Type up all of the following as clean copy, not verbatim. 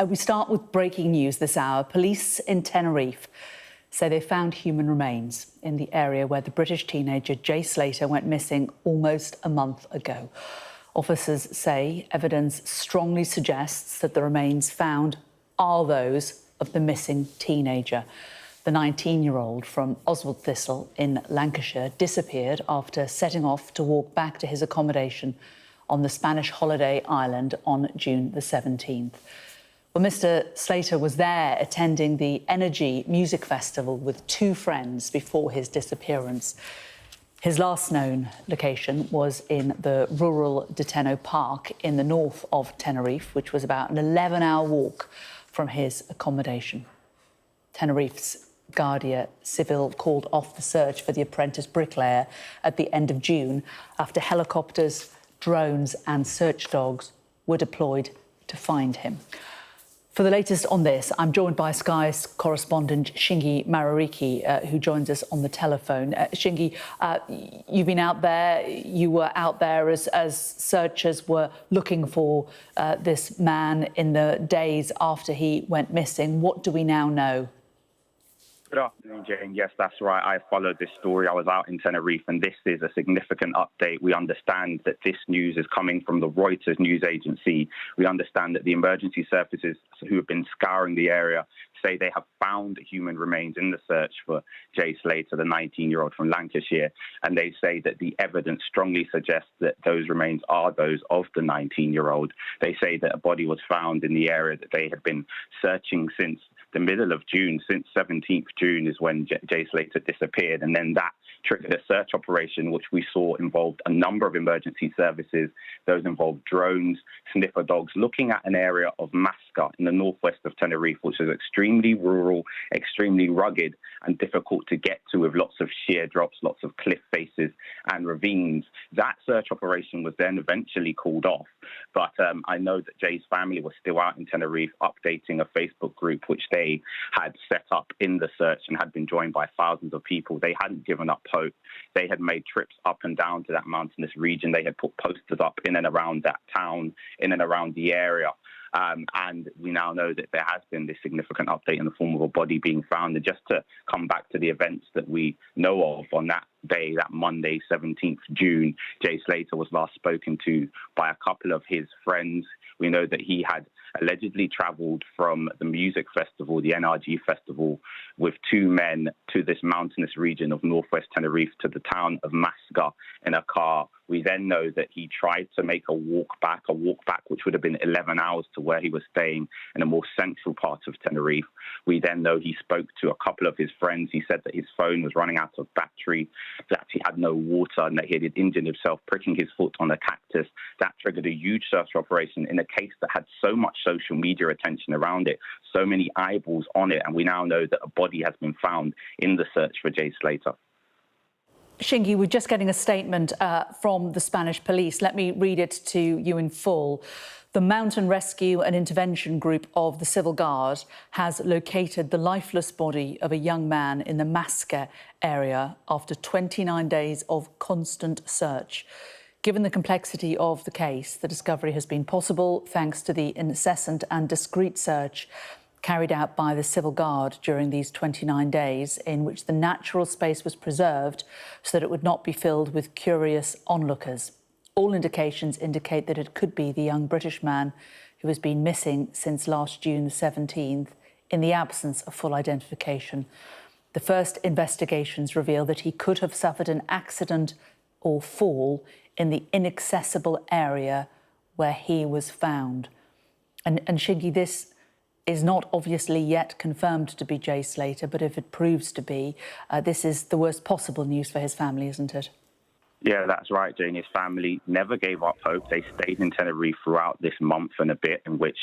We start with breaking news this hour. Police in Tenerife say they found human remains in the area where the British teenager Jay Slater went missing almost a month ago. Officers say evidence strongly suggests that the remains found are those of the missing teenager. The 19-year-old from Thistle in Lancashire disappeared after setting off to walk back to his accommodation on the Spanish holiday island on June the 17th. Well, Mr. Slater was there attending the Energy Music Festival with two friends before his disappearance. His last known location was in the rural Deteno Park in the north of Tenerife, which was about an 11-hour walk from his accommodation. Tenerife's Guardia Civil called off the search for the apprentice bricklayer at the end of June after helicopters, drones and search dogs were deployed to find him. For the latest on this, I'm joined by Sky's correspondent Shingi Marariki, who joins us on the telephone. Shingi, you've been out there. You were out there as searchers were looking for this man in the days after he went missing. What do we now know? Good afternoon, Jane. Yes, that's right. I followed this story. I was out in Tenerife, and this is a significant update. We understand that this news is coming from the Reuters news agency. We understand that the emergency services who have been scouring the area say they have found human remains in the search for Jay Slater, the 19-year-old from Lancashire, and they say that the evidence strongly suggests that those remains are those of the 19-year-old. They say that a body was found in the area that they had been searching since the middle of June. Since 17th June is when Jay Slater disappeared, and then that triggered a search operation which we saw involved a number of emergency services. Those involved drones, sniffer dogs, looking at an area of Masca in the northwest of Tenerife, which is extremely rural, extremely rugged and difficult to get to, with lots of sheer drops, lots of cliff faces and ravines. That search operation was then eventually called off, but I know that Jay's family was still out in Tenerife updating a Facebook group which they had set up in the search and had been joined by thousands of people. They hadn't given up hope. They had made trips up and down to that mountainous region. They had put posters up in and around that town, in and around the area. And we now know that there has been this significant update in the form of a body being found. And just to come back to the events that we know of on that day, that Monday, 17th June, Jay Slater was last spoken to by a couple of his friends. We know that he had allegedly travelled from the music festival, the NRG festival, with two men to this mountainous region of northwest Tenerife, to the town of Masca, in a car. We then know that he tried to make a walk back which would have been 11 hours to where he was staying in a more central part of Tenerife. We then know he spoke to a couple of his friends. He said that his phone was running out of battery, that he had no water, and that he had injured himself pricking his foot on a cactus. That triggered a huge search operation in a case that had so much social media attention around it, so many eyeballs on it, and we now know that a body has been found in the search for Jay Slater. Shingi, we're just getting a statement from the Spanish police. Let me read it to you in full. The Mountain Rescue and Intervention Group of the Civil Guard has located the lifeless body of a young man in the Masca area after 29 days of constant search. Given the complexity of the case, the discovery has been possible thanks to the incessant and discreet search carried out by the Civil Guard during these 29 days, in which the natural space was preserved so that it would not be filled with curious onlookers. All indications indicate that it could be the young British man who has been missing since last June the 17th, in the absence of full identification. The first investigations reveal that he could have suffered an accident or fall in the inaccessible area where he was found. And Shingi, this is not obviously yet confirmed to be Jay Slater, but if it proves to be, this is the worst possible news for his family, isn't it? Yeah, that's right, Jane. His family never gave up hope. They stayed in Tenerife throughout this month and a bit in which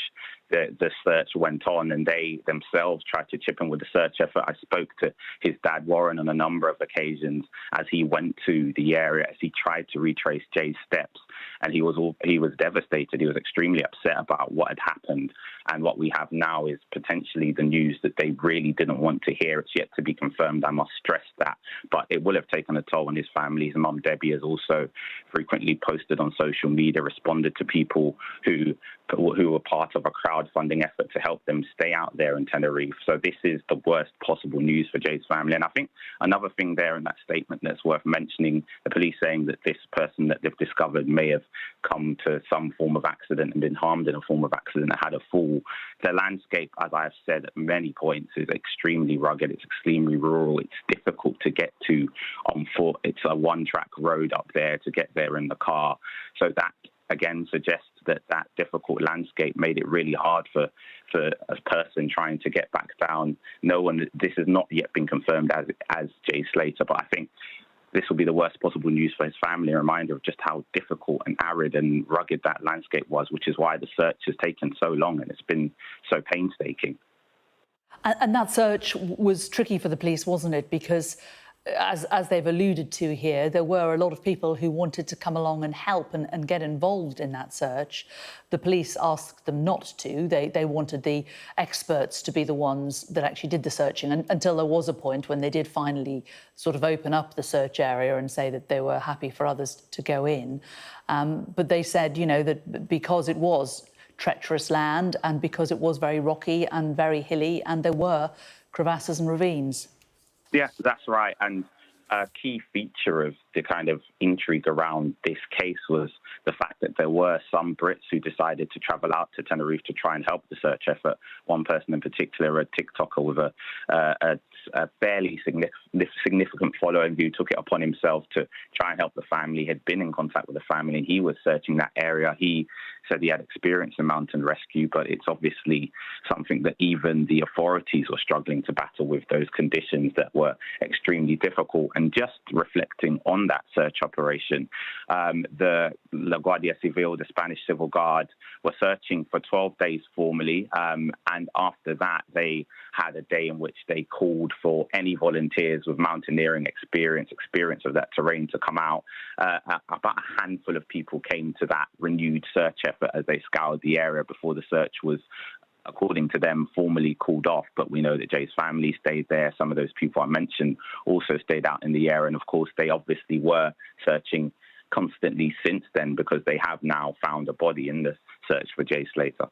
the search went on, and they themselves tried to chip in with the search effort. I spoke to his dad, Warren, on a number of occasions as he went to the area, as he tried to retrace Jay's steps, and he was devastated. He was extremely upset about what had happened, and what we have now is potentially the news that they really didn't want to hear. It's yet to be confirmed, I must stress that, but it will have taken a toll on his family. His mum, Debbie, has also frequently posted on social media, responded to people who who were part of a crowdfunding effort to help them stay out there in Tenerife. So this is the worst possible news for Jay's family. And I think another thing there in that statement that's worth mentioning, the police saying that this person that they've discovered may have come to some form of accident and been harmed in a form of accident and had a fall. The landscape, as I've said at many points, is extremely rugged. It's extremely rural. It's difficult to get to on foot. It's a one-track road up there to get there in the car. So that, again, suggests that difficult landscape made it really hard for a person trying to get back down. No one, this has not yet been confirmed as Jay Slater, but I think this will be the worst possible news for his family, a reminder of just how difficult and arid and rugged that landscape was, which is why the search has taken so long and it's been so painstaking. And that search was tricky for the police, wasn't it? Because as they've alluded to here, there were a lot of people who wanted to come along and help and get involved in that search. The police asked them not to. They wanted the experts to be the ones that actually did the searching until there was a point when they did finally sort of open up the search area and say that they were happy for others to go in. But they said, you know, that because it was treacherous land and because it was very rocky and very hilly and there were crevasses and ravines. Yeah, that's right. And a key feature of the kind of intrigue around this case was the fact that there were some Brits who decided to travel out to Tenerife to try and help the search effort. One person in particular, a TikToker with a fairly significant following, who took it upon himself to try and help the family, had been in contact with the family, and he was searching that area. He said he had experience in mountain rescue, but it's obviously something that even the authorities were struggling to battle with, those conditions that were extremely difficult. And just reflecting on that search operation, the La Guardia Civil, the Spanish Civil Guard, were searching for 12 days formally, and after that they had a day in which they called for any volunteers with mountaineering experience of that terrain to come out. About a handful of people came to that renewed search effort as they scoured the area before the search was, according to them, formally called off. But we know that Jay's family stayed there. Some of those people I mentioned also stayed out in the area. And of course, they obviously were searching constantly since then, because they have now found a body in the search for Jay Slater.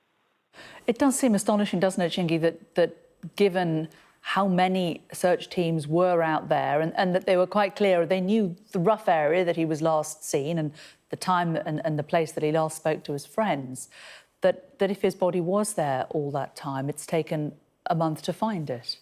It does seem astonishing, doesn't it, Chingy, that given how many search teams were out there and that they were quite clear, they knew the rough area that he was last seen and the time and the place that he last spoke to his friends, that if his body was there all that time, it's taken a month to find it.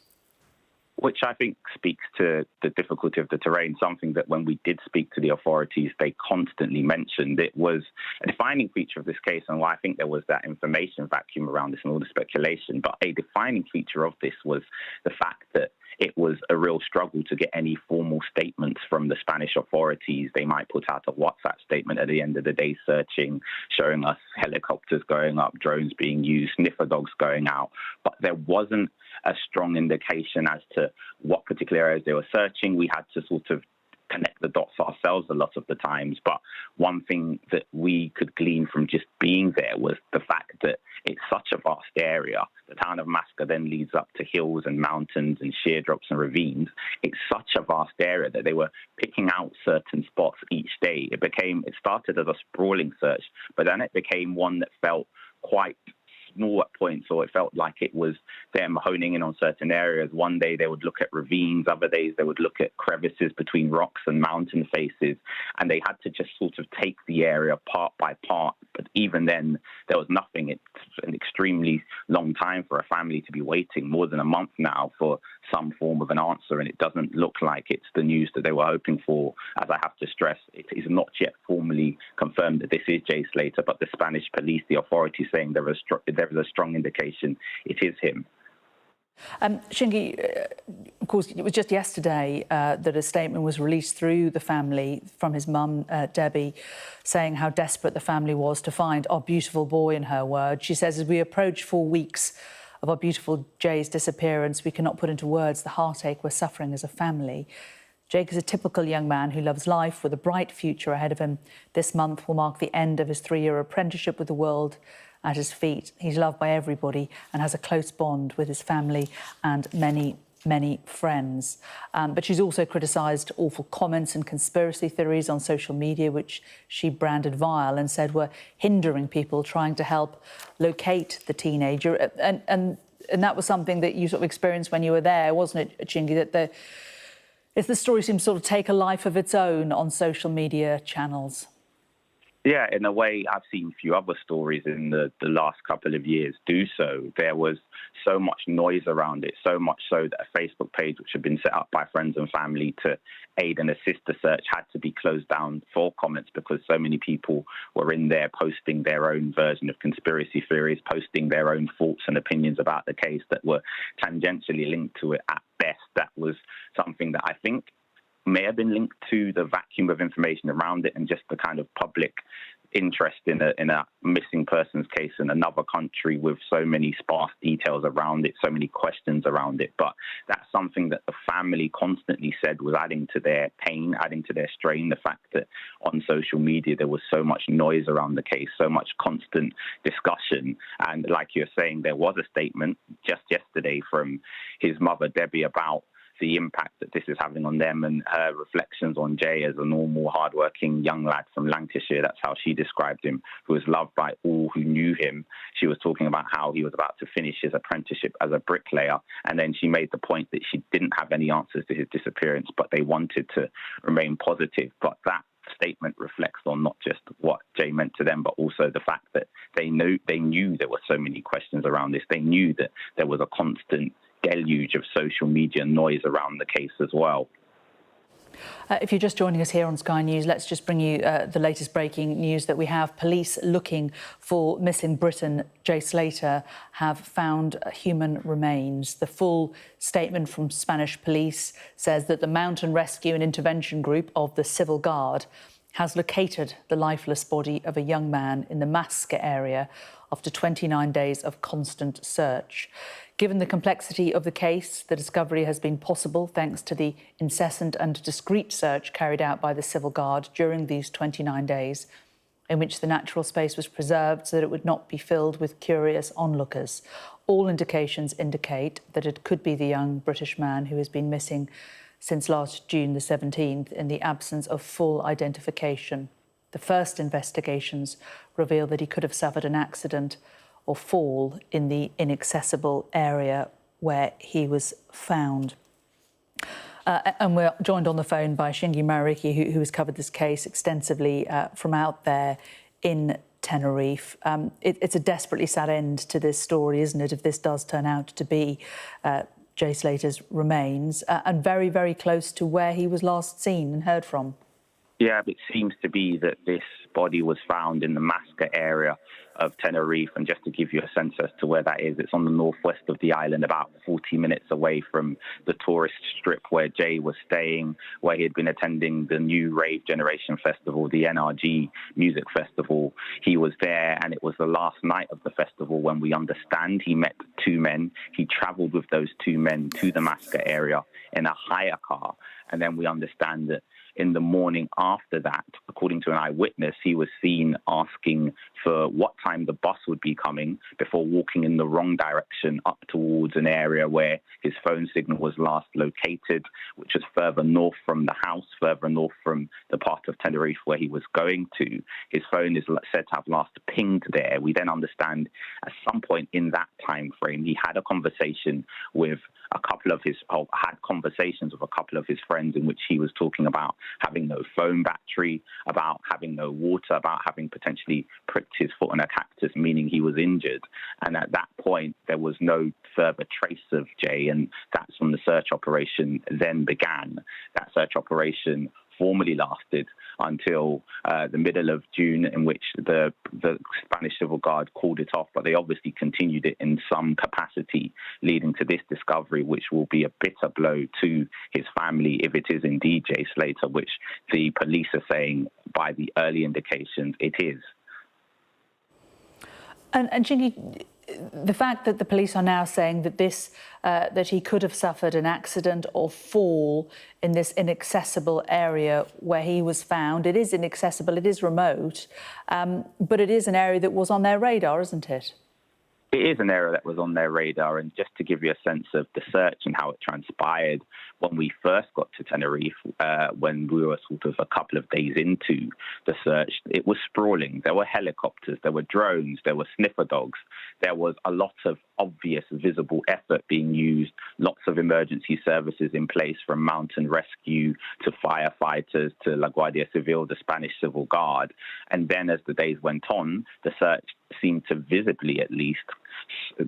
Which I think speaks to the difficulty of the terrain, something that when we did speak to the authorities, they constantly mentioned. It was a defining feature of this case, and why I think there was that information vacuum around this and all the speculation. But a defining feature of this was the fact that it was a real struggle to get any formal statements from the Spanish authorities. They might put out a WhatsApp statement at the end of the day searching, showing us helicopters going up, drones being used, sniffer dogs going out. But there wasn't a strong indication as to what particular areas they were searching. We had to sort of connect the dots ourselves a lot of the times. But one thing that we could glean from just being there was the fact that it's such a vast area. The town of Masca then leads up to hills and mountains and sheer drops and ravines. It's such a vast area that they were picking out certain spots each day. It started as a sprawling search, but then it became one that felt quite small at points, or it felt like it was them honing in on certain areas. One day they would look at ravines, other days they would look at crevices between rocks and mountain faces, and they had to just sort of take the area part by part. But even then, there was nothing. It's an extremely long time for a family to be waiting, more than a month now, for some form of an answer, and it doesn't look like it's the news that they were hoping for. As I have to stress, it is not yet formally confirmed that this is Jay Slater, but the Spanish police, the authorities, saying there is a strong indication it is him. Chingy, of course, it was just yesterday that a statement was released through the family from his mum, Debbie, saying how desperate the family was to find our beautiful boy, in her words. She says, as we approach 4 weeks of our beautiful Jay's disappearance, we cannot put into words the heartache we're suffering as a family. Jake is a typical young man who loves life with a bright future ahead of him. This month will mark the end of his 3-year apprenticeship with the world at his feet. He's loved by everybody and has a close bond with his family and many many friends. But she's also criticised awful comments and conspiracy theories on social media, which she branded vile and said were hindering people trying to help locate the teenager. And that was something that you sort of experienced when you were there, wasn't it, Chingy? That the story seems to sort of take a life of its own on social media channels. Yeah, in a way, I've seen a few other stories in the last couple of years do so. There was so much noise around it, so much so that a Facebook page, which had been set up by friends and family to aid and assist the search, had to be closed down for comments because so many people were in there posting their own version of conspiracy theories, posting their own thoughts and opinions about the case that were tangentially linked to it at best. That was something that I think may have been linked to the vacuum of information around it and just the kind of public interest in a missing persons case in another country with so many sparse details around it, so many questions around it. But that's something that the family constantly said was adding to their pain, adding to their strain, the fact that on social media there was so much noise around the case, so much constant discussion. And like you're saying, there was a statement just yesterday from his mother, Debbie, about the impact that this is having on them and her reflections on Jay as a normal, hardworking young lad from Lancashire. That's how she described him, who was loved by all who knew him. She was talking about how he was about to finish his apprenticeship as a bricklayer. And then she made the point that she didn't have any answers to his disappearance, but they wanted to remain positive. But that statement reflects on not just what Jay meant to them, but also the fact that they knew there were so many questions around this. They knew that there was a constant deluge of social media noise around the case as well. If you're just joining us here on Sky News, let's just bring you the latest breaking news that we have. Police looking for missing Briton Jay Slater have found human remains. The full statement from Spanish police says that the Mountain Rescue and Intervention Group of the Civil Guard has located the lifeless body of a young man in the Masca area after 29 days of constant search. Given the complexity of the case, the discovery has been possible thanks to the incessant and discreet search carried out by the Civil Guard during these 29 days, in which the natural space was preserved so that it would not be filled with curious onlookers. All indications indicate that it could be the young British man who has been missing since last June the 17th in the absence of full identification. The first investigations reveal that he could have suffered an accident or fall in the inaccessible area where he was found. And we're joined on the phone by Chingy Mariki, who has covered this case extensively from out there in Tenerife. It's a desperately sad end to this story, isn't it, if this does turn out to be Jay Slater's remains, and very, very close to where he was last seen and heard from. Yeah, it seems to be that this body was found in the Masca area of Tenerife. And just to give you a sense as to where that is, it's on the northwest of the island, about 40 minutes away from the tourist strip where Jay was staying, where he had been attending the New Rave Generation Festival, the NRG Music Festival. He was there, and it was the last night of the festival when we understand he met two men. He travelled with those two men to the Masca area in a hire car. And then we understand that in the morning after that, according to an eyewitness, he was seen asking for what time the bus would be coming before walking in the wrong direction up towards an area where his phone signal was last located, which was further north from the house, further north from the part of Tenerife where he was going to. His phone is said to have last pinged there. We then understand at some point in that time frame, he had a conversation with conversations with a couple of his friends in which he was talking about having no phone battery, about having no water, about having potentially pricked his foot on a cactus, meaning he was injured. And at that point, there was no further trace of Jay, and that's when the search operation then began. That search operation formally lasted until the middle of June, in which the Spanish Civil Guard called it off, but they obviously continued it in some capacity, leading to this discovery, which will be a bitter blow to his family if it is indeed Jay Slater, which the police are saying by the early indications it is. And Chingy, the fact that the police are now saying that that he could have suffered an accident or fall in this inaccessible area where he was found. It is inaccessible, it is remote, but it is an area that was on their radar, isn't it? It is an area that was on their radar, and just to give you a sense of the search and how it transpired, when we first got to Tenerife, when we were sort of a couple of days into the search, it was sprawling. There were helicopters, there were drones, there were sniffer dogs. There was a lot of obvious, visible effort being used, lots of emergency services in place, from mountain rescue to firefighters to La Guardia Civil, the Spanish Civil Guard. And then as the days went on, the search seemed to visibly, at least,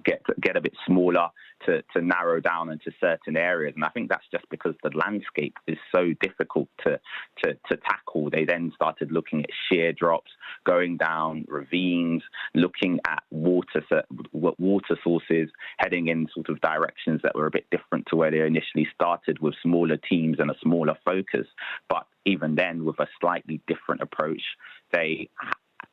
get a bit smaller, to narrow down into certain areas. And I think that's just because the landscape is so difficult to tackle. They then started looking at shear drops, going down ravines, looking at water sources, heading in sort of directions that were a bit different to where they initially started, with smaller teams and a smaller focus. But even then, with a slightly different approach, they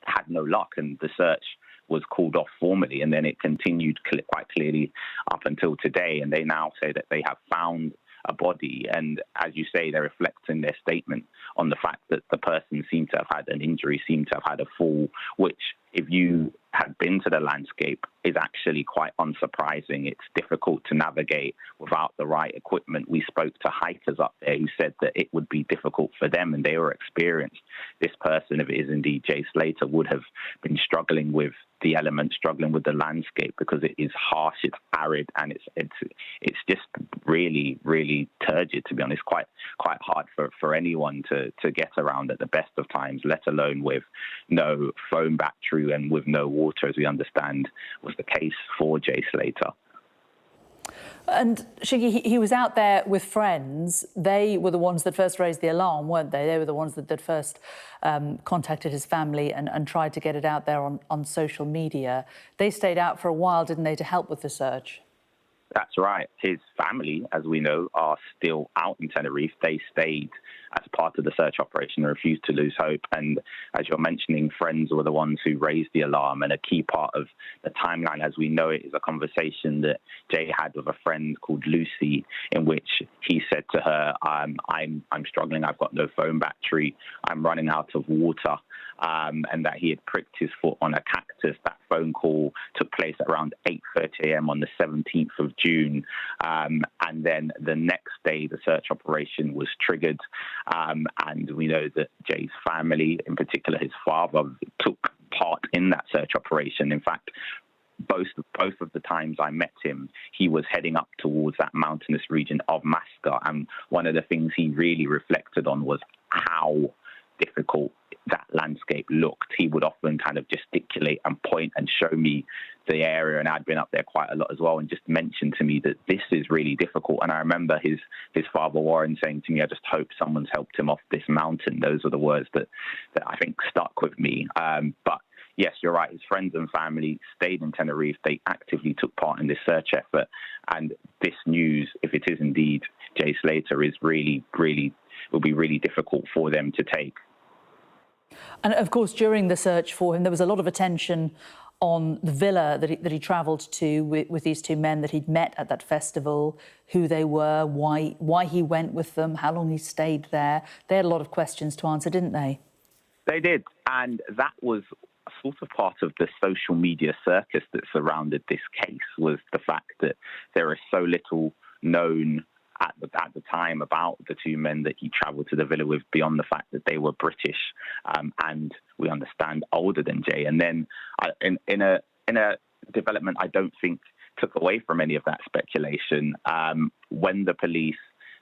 had no luck, and the search was called off formally, and then it continued quite clearly up until today. And they now say that they have found a body. And as you say, they reflect in their statement on the fact that the person seemed to have had an injury, seemed to have had a fall, which, if you had been to the landscape, is actually quite unsurprising. It's difficult to navigate without the right equipment. We spoke to hikers up there who said that it would be difficult for them, and they were experienced. This person, if it is indeed Jay Slater, would have been struggling with the elements, struggling with the landscape, because it is harsh, it's arid, and it's just really, really turgid, to be honest. Quite hard for anyone to get around at the best of times, let alone with no phone battery and with no water, as we understand was the case for Jay Slater. And Shiggy, he was out there with friends. They were the ones that first raised the alarm, weren't they? They were the ones that first contacted his family and tried to get it out there on social media. They stayed out for a while, didn't they, to help with the search? That's right. His family, as we know, are still out in Tenerife. They stayed as part of the search operation and refused to lose hope. And as you're mentioning, friends were the ones who raised the alarm. And a key part of the timeline, as we know it, is a conversation that Jay had with a friend called Lucy, in which he said to her, I'm struggling. I've got no phone battery. I'm running out of water. And that he had pricked his foot on a cactus. That phone call took place at around 8:30 a.m. on the 17th of June. And then the next day, the search operation was triggered. And we know that Jay's family, in particular his father, took part in that search operation. In fact, both of the times I met him, he was heading up towards that mountainous region of Masca. And one of the things he really reflected on was how difficult that landscape looked. He would often kind of gesticulate and point and show me the area, and I'd been up there quite a lot as well, and just mentioned to me that this is really difficult. And I remember his father Warren saying to me, I just hope someone's helped him off this mountain. Those are the words that I think stuck with me. But yes, you're right. His friends and family stayed in Tenerife. They actively took part in this search effort. And this news, if it is indeed Jay Slater, is really, really, will be really difficult for them to take. And of course, during the search for him, there was a lot of attention on the villa that he travelled to with these two men that he'd met at that festival, who they were, why he went with them, how long he stayed there. They had a lot of questions to answer, didn't they? They did. And that was sort of part of the social media circus that surrounded this case, was the fact that there is so little known at the time about the two men that he travelled to the villa with, beyond the fact that they were British and, we understand, older than Jay. And then in a development I don't think took away from any of that speculation, when the police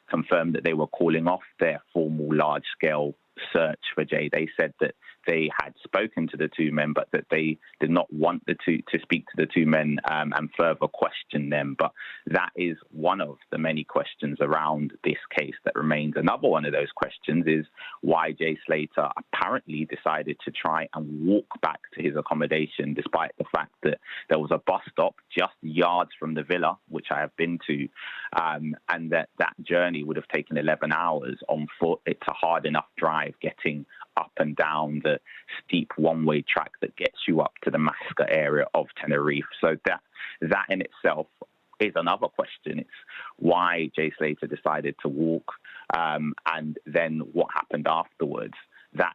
confirmed that they were calling off their formal large-scale search for Jay, they said that they had spoken to the two men, but that they did not want to speak to the two men and further question them. But that is one of the many questions around this case that remains. Another one of those questions is why Jay Slater apparently decided to try and walk back to his accommodation, despite the fact that there was a bus stop just yards from the villa, which I have been to, and that journey would have taken 11 hours on foot. It's a hard enough drive getting up and down the steep one-way track that gets you up to the Masca area of Tenerife. So that in itself is another question. It's why Jay Slater decided to walk, and then what happened afterwards. That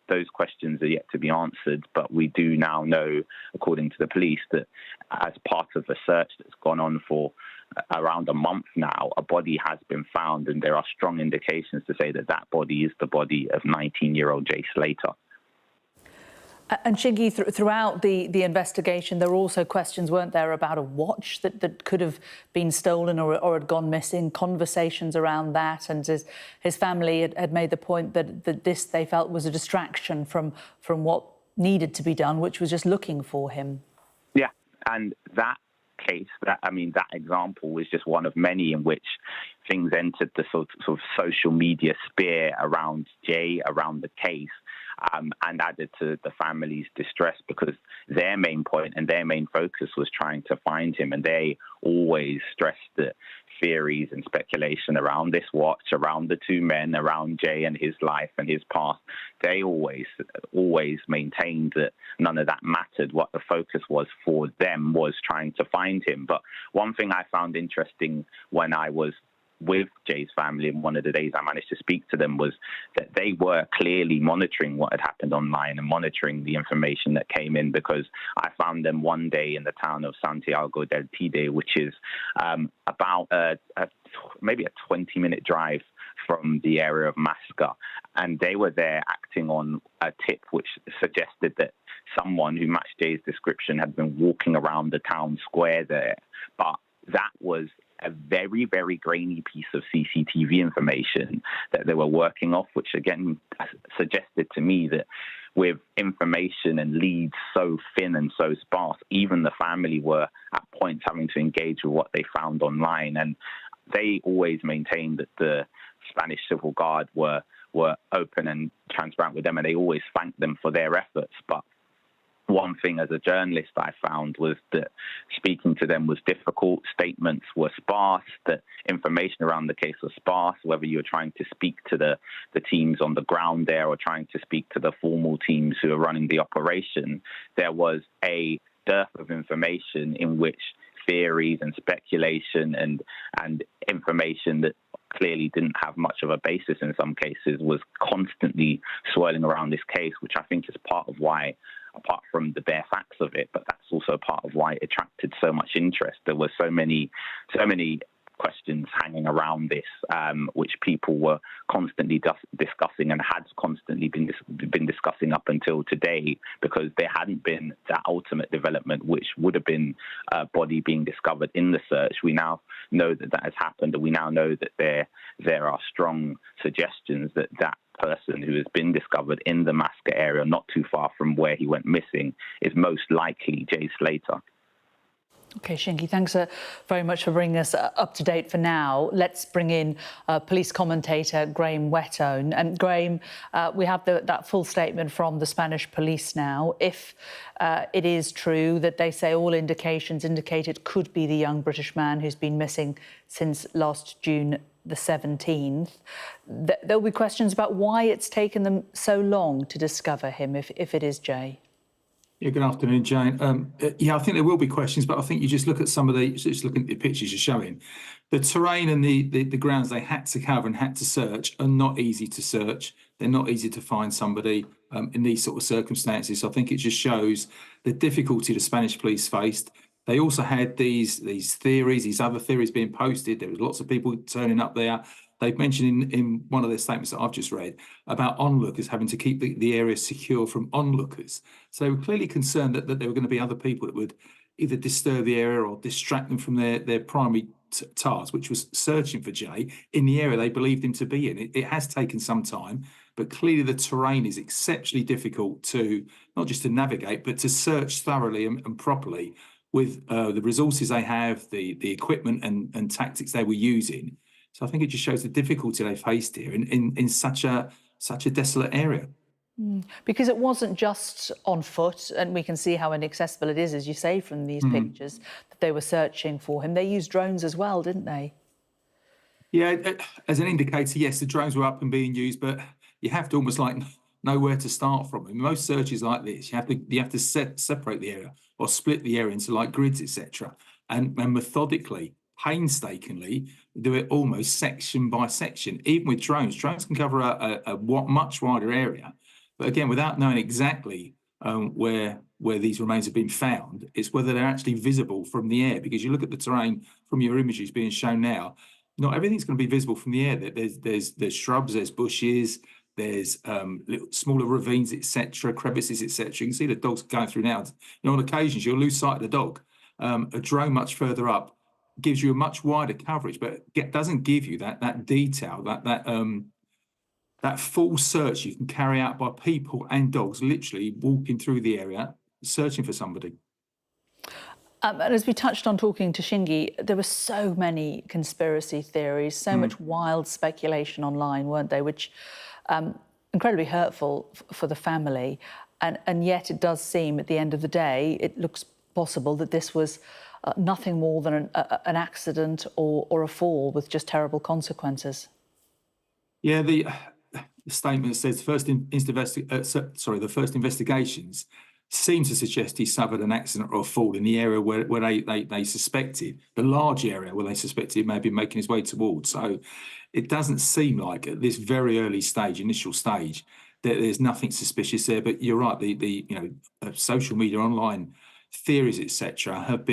those questions are yet to be answered, but we do now know, according to the police, that as part of a search that's gone on for around a month now, a body has been found, and there are strong indications to say that that body is the body of 19-year-old Jay Slater. And Shingy, throughout the investigation, there were also questions, weren't there, about a watch that could have been stolen or had gone missing, conversations around that, and his family had made the point that this, they felt, was a distraction from what needed to be done, which was just looking for him. Yeah, and that case, that example was just one of many in which things entered the sort of social media sphere around Jay, around the case, and added to the family's distress, because their main point and their main focus was trying to find him. And they always stressed that theories and speculation around this watch, around the two men, around Jay and his life and his past, they always maintained that none of that mattered. What the focus was for them was trying to find him. But one thing I found interesting when I was with Jay's family, and one of the days I managed to speak to them, was that they were clearly monitoring what had happened online and monitoring the information that came in, because I found them one day in the town of Santiago del Tide, which is about maybe a 20-minute drive from the area of Masca, and they were there acting on a tip which suggested that someone who matched Jay's description had been walking around the town square there. But that was a very, very grainy piece of CCTV information that they were working off, which again suggested to me that with information and leads so thin and so sparse, even the family were at points having to engage with what they found online. And they always maintained that the Spanish Civil Guard were open and transparent with them, and they always thanked them for their efforts. But one thing as a journalist I found was that speaking to them was difficult. Statements were sparse. The information around the case was sparse, whether you were trying to speak to the teams on the ground there or trying to speak to the formal teams who are running the operation. There was a dearth of information in which theories and speculation and information that clearly didn't have much of a basis in some cases was constantly swirling around this case, which I think is part of why, apart from the bare facts of it, but that's also part of why it attracted so much interest. There were so many questions hanging around this, which people were constantly discussing and had constantly been discussing up until today, because there hadn't been that ultimate development, which would have been a body being discovered in the search. We now know that that has happened, and we now know that there are strong suggestions that that person who has been discovered in the Masca area, not too far from where he went missing, is most likely Jay Slater. OK, Shingy, thanks very much for bringing us up to date for now. Let's bring in police commentator Graham Whettone. And Graham, we have that full statement from the Spanish police now. If it is true that they say all indications indicate it could be the young British man who's been missing since last June the 17th, there'll be questions about why it's taken them so long to discover him, if it is Jay. Yeah, good afternoon, Jane. Yeah, I think there will be questions, but I think you just look at just looking at the pictures you're showing. The terrain and the grounds they had to cover and had to search are not easy to search. They're not easy to find somebody in these sort of circumstances. So I think it just shows the difficulty the Spanish police faced. They also had these theories, these other theories being posted. There was lots of people turning up there. They've mentioned in one of their statements that I've just read about onlookers having to keep the area secure from onlookers. So they were clearly concerned that there were going to be other people that would either disturb the area or distract them from their primary task, which was searching for Jay in the area they believed him to be in. It has taken some time, but clearly the terrain is exceptionally difficult to not just to navigate, but to search thoroughly and properly with the resources they have, the equipment and tactics they were using. So I think it just shows the difficulty they faced here in such a desolate area. Because it wasn't just on foot, and we can see how inaccessible it is, as you say, from these pictures, that they were searching for him. They used drones as well, didn't they? Yeah, as an indicator, yes, the drones were up and being used, but you have to almost like know where to start from. In most searches like this, you have to separate the area or split the area into like grids, etc., and methodically, painstakingly do it almost section by section. Even with drones can cover a much wider area, But again, without knowing exactly where these remains have been found, it's whether they're actually visible from the air. Because you look at the terrain from your images being shown now, not everything's going to be visible from the air. There's shrubs, there's bushes, there's little smaller ravines, etc., crevices, etc. You can see the dogs going through now. On occasions, you'll lose sight of the dog. A drone much further up gives you a much wider coverage, but doesn't give you that detail, that full search you can carry out by people and dogs literally walking through the area, searching for somebody. And as we touched on talking to Shingi, there were so many conspiracy theories, so much wild speculation online, weren't they, which incredibly hurtful for the family. And yet it does seem at the end of the day, it looks possible that this was nothing more than an accident or a fall with just terrible consequences. Yeah, the statement says the first investigations seem to suggest he suffered an accident or a fall in the area where they suspected, the large area where they suspected he may have been making his way towards. So it doesn't seem like at this very early stage, initial stage, that there's nothing suspicious there. But you're right, the social media, online theories, etc., have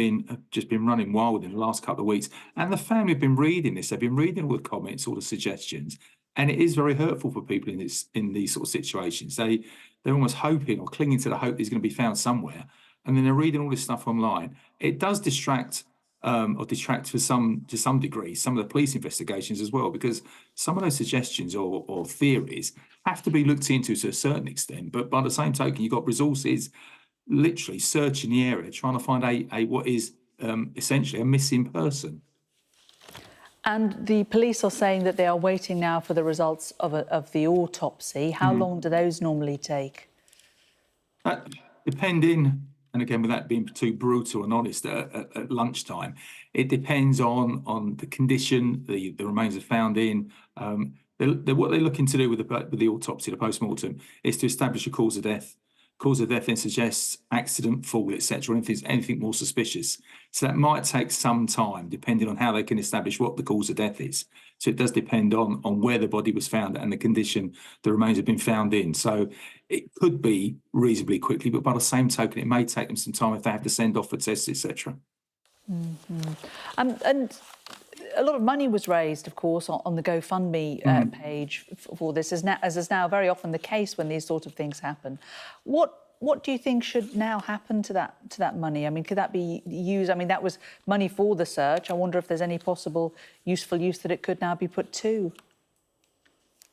just been running wild in the last couple of weeks. And the family have been reading this. They've been reading all the comments, all the suggestions. And it is very hurtful for people in these sort of situations. They're almost hoping or clinging to the hope he's going to be found somewhere, and then they're reading all this stuff online. It does distract to some degree some of the police investigations as well, because some of those suggestions or theories have to be looked into to a certain extent. But by the same token, you've got resources literally searching the area, trying to find what is essentially a missing person. And the police are saying that they are waiting now for the results of the autopsy. How long do those normally take? Depending, and again, without being too brutal and honest, at lunchtime, it depends on the condition the remains are found in. What they're looking to do with the autopsy, the post-mortem, is to establish a cause of death. Cause of death then suggests accident, fall, etc., or anything more suspicious. So that might take some time, depending on how they can establish what the cause of death is. So it does depend on where the body was found and the condition the remains have been found in. So it could be reasonably quickly, but by the same token, it may take them some time if they have to send off for tests, etc. And a lot of money was raised, of course, on the GoFundMe page for this, as is now very often the case when these sort of things happen. What do you think should now happen to that money? I mean, could that be used? I mean, that was money for the search. I wonder if there's any possible useful use that it could now be put to.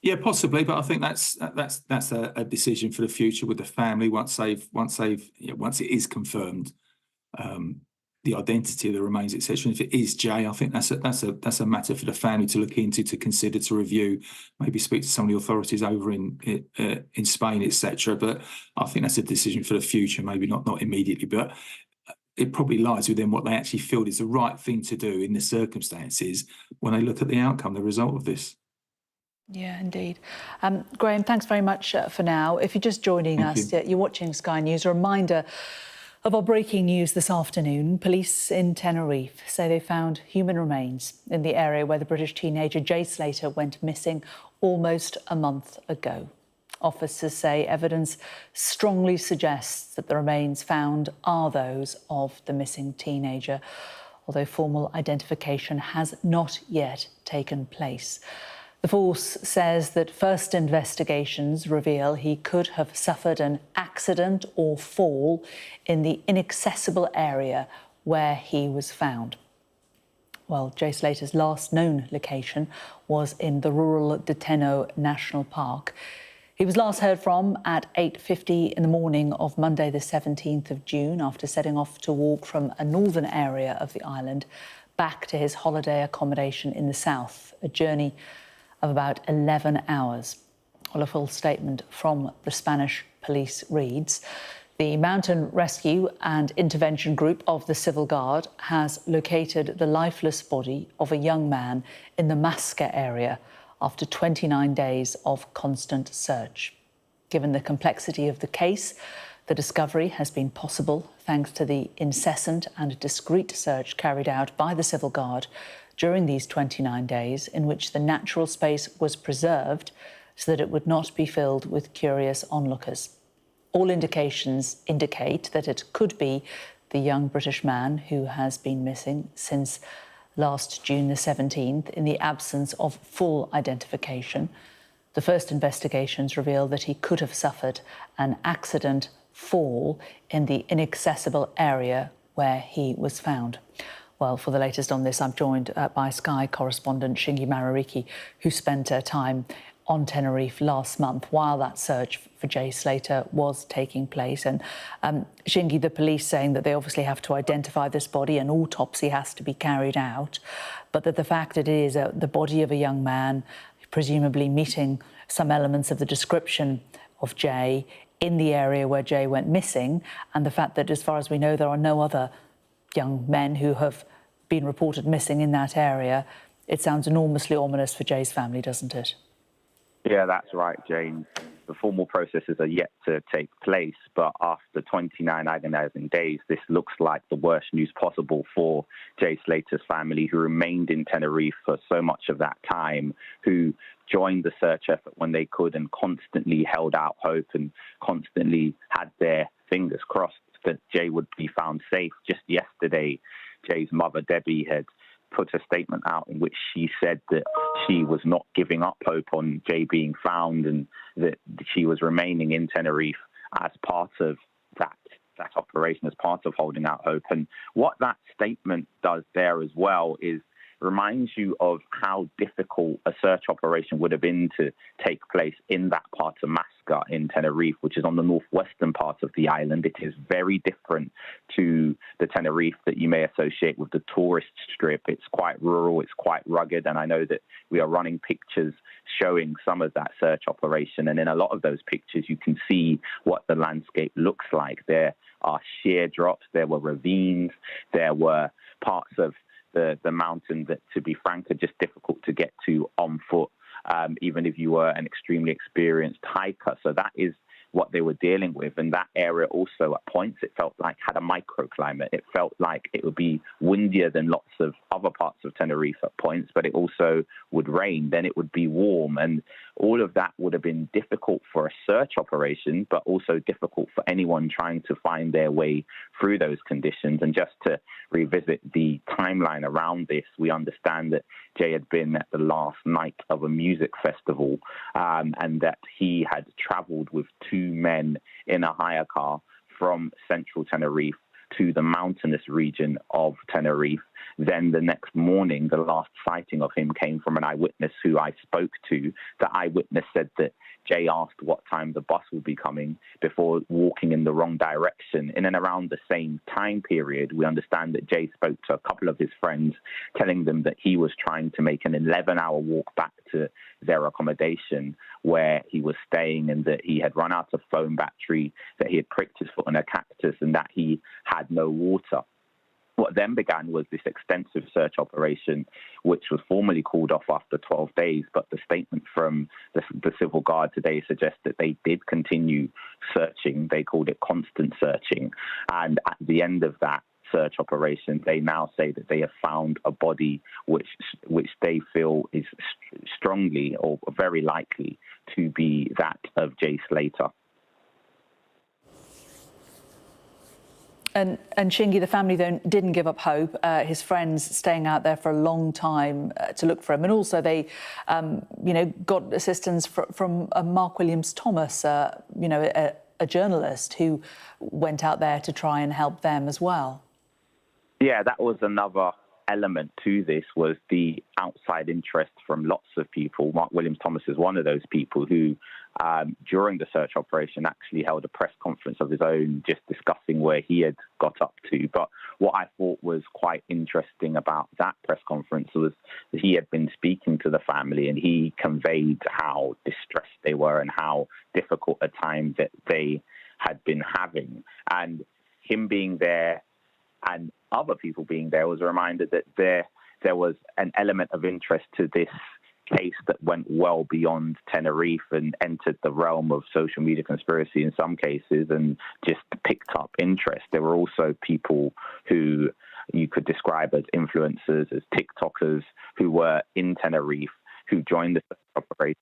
Yeah, possibly, but I think that's a decision for the future with the family once it is confirmed. The identity of the remains, etc. If it is Jay, I think that's a matter for the family to look into, to consider, to review, maybe speak to some of the authorities over in Spain, etc. But I think that's a decision for the future, maybe not immediately, but it probably lies within what they actually feel is the right thing to do in the circumstances when they look at the outcome, the result of this. Yeah, indeed. Graham, thanks very much for now. If you're just joining us, you're watching Sky News. A reminder of our breaking news this afternoon. Police in Tenerife say they found human remains in the area where the British teenager Jay Slater went missing almost a month ago. Officers say evidence strongly suggests that the remains found are those of the missing teenager, although formal identification has not yet taken place. The force says that first investigations reveal he could have suffered an accident or fall in the inaccessible area where he was found. Well, Jay Slater's last known location was in the rural Deteno National Park. He was last heard from at 8:50 in the morning of Monday, the 17th of June, after setting off to walk from a northern area of the island back to his holiday accommodation in the south, a journey of about 11 hours. Well, a full statement from the Spanish police reads: the Mountain Rescue and Intervention Group of the Civil Guard has located the lifeless body of a young man in the Masca area after 29 days of constant search. Given the complexity of the case, the discovery has been possible thanks to the incessant and discreet search carried out by the Civil Guard during these 29 days, in which the natural space was preserved so that it would not be filled with curious onlookers. All indications indicate that it could be the young British man who has been missing since last June the 17th in the absence of full identification. The first investigations reveal that he could have suffered an accident fall in the inaccessible area where he was found. Well, for the latest on this, I'm joined by Sky correspondent Shingi Marariki, who spent her time on Tenerife last month while that search for Jay Slater was taking place. And Shingi, the police saying that they obviously have to identify this body, an autopsy has to be carried out, but that the fact it is the body of a young man, presumably meeting some elements of the description of Jay in the area where Jay went missing, and the fact that, as far as we know, there are no other young men who have been reported missing in that area. It sounds enormously ominous for Jay's family, doesn't it? Yeah, that's right, Jane. The formal processes are yet to take place, but after 29 agonizing days, this looks like the worst news possible for Jay Slater's family, who remained in Tenerife for so much of that time, who joined the search effort when they could and constantly held out hope and constantly had their fingers crossed that Jay would be found safe. Just yesterday, Jay's mother, Debbie, had put a statement out in which she said that she was not giving up hope on Jay being found and that she was remaining in Tenerife as part of that operation, as part of holding out hope. And what that statement does there as well is reminds you of how difficult a search operation would have been to take place in that part of Masca in Tenerife, which is on the northwestern part of the island. It is very different to the Tenerife that you may associate with the tourist strip. It's quite rural, it's quite rugged, and I know that we are running pictures showing some of that search operation, and in a lot of those pictures you can see what the landscape looks like. There are sheer drops, there were ravines, there were parts of the mountain that, to be frank, are just difficult to get to on foot, even if you were an extremely experienced hiker. So that is what they were dealing with. And that area also, at points, it felt like had a microclimate. It felt like it would be windier than lots of other parts of Tenerife at points, but it also would rain. Then it would be warm. And all of that would have been difficult for a search operation, but also difficult for anyone trying to find their way through those conditions. And just to revisit the timeline around this, we understand that Jay had been at the last night of a music festival, and that he had traveled with two men in a hire car from central Tenerife to the mountainous region of Tenerife. Then the next morning, the last sighting of him came from an eyewitness who I spoke to. The eyewitness said that Jay asked what time the bus would be coming before walking in the wrong direction. In and around the same time period, we understand that Jay spoke to a couple of his friends, telling them that he was trying to make an 11-hour walk back to their accommodation where he was staying, and that he had run out of phone battery, that he had pricked his foot on a cactus, and that he had no water. What then began was this extensive search operation, which was formally called off after 12 days. But the statement from the Civil Guard today suggests that they did continue searching. They called it constant searching. And at the end of that search operation, they now say that they have found a body which they feel is strongly or very likely to be that of Jay Slater. And Shingi, the family didn't give up hope. His friends staying out there for a long time to look for him, and also they, got assistance from Mark Williams Thomas, a journalist who went out there to try and help them as well. Yeah, that was another element to this, was the outside interest from lots of people. Mark Williams Thomas is one of those people who, during the search operation, actually held a press conference of his own, just discussing where he had got up to. But what I thought was quite interesting about that press conference was that he had been speaking to the family, and he conveyed how distressed they were and how difficult a time that they had been having. And him being there and other people being there was a reminder that there was an element of interest to this case that went well beyond Tenerife and entered the realm of social media conspiracy in some cases and just picked up interest. There were also people who you could describe as influencers, as TikTokers, who were in Tenerife, who joined the operation.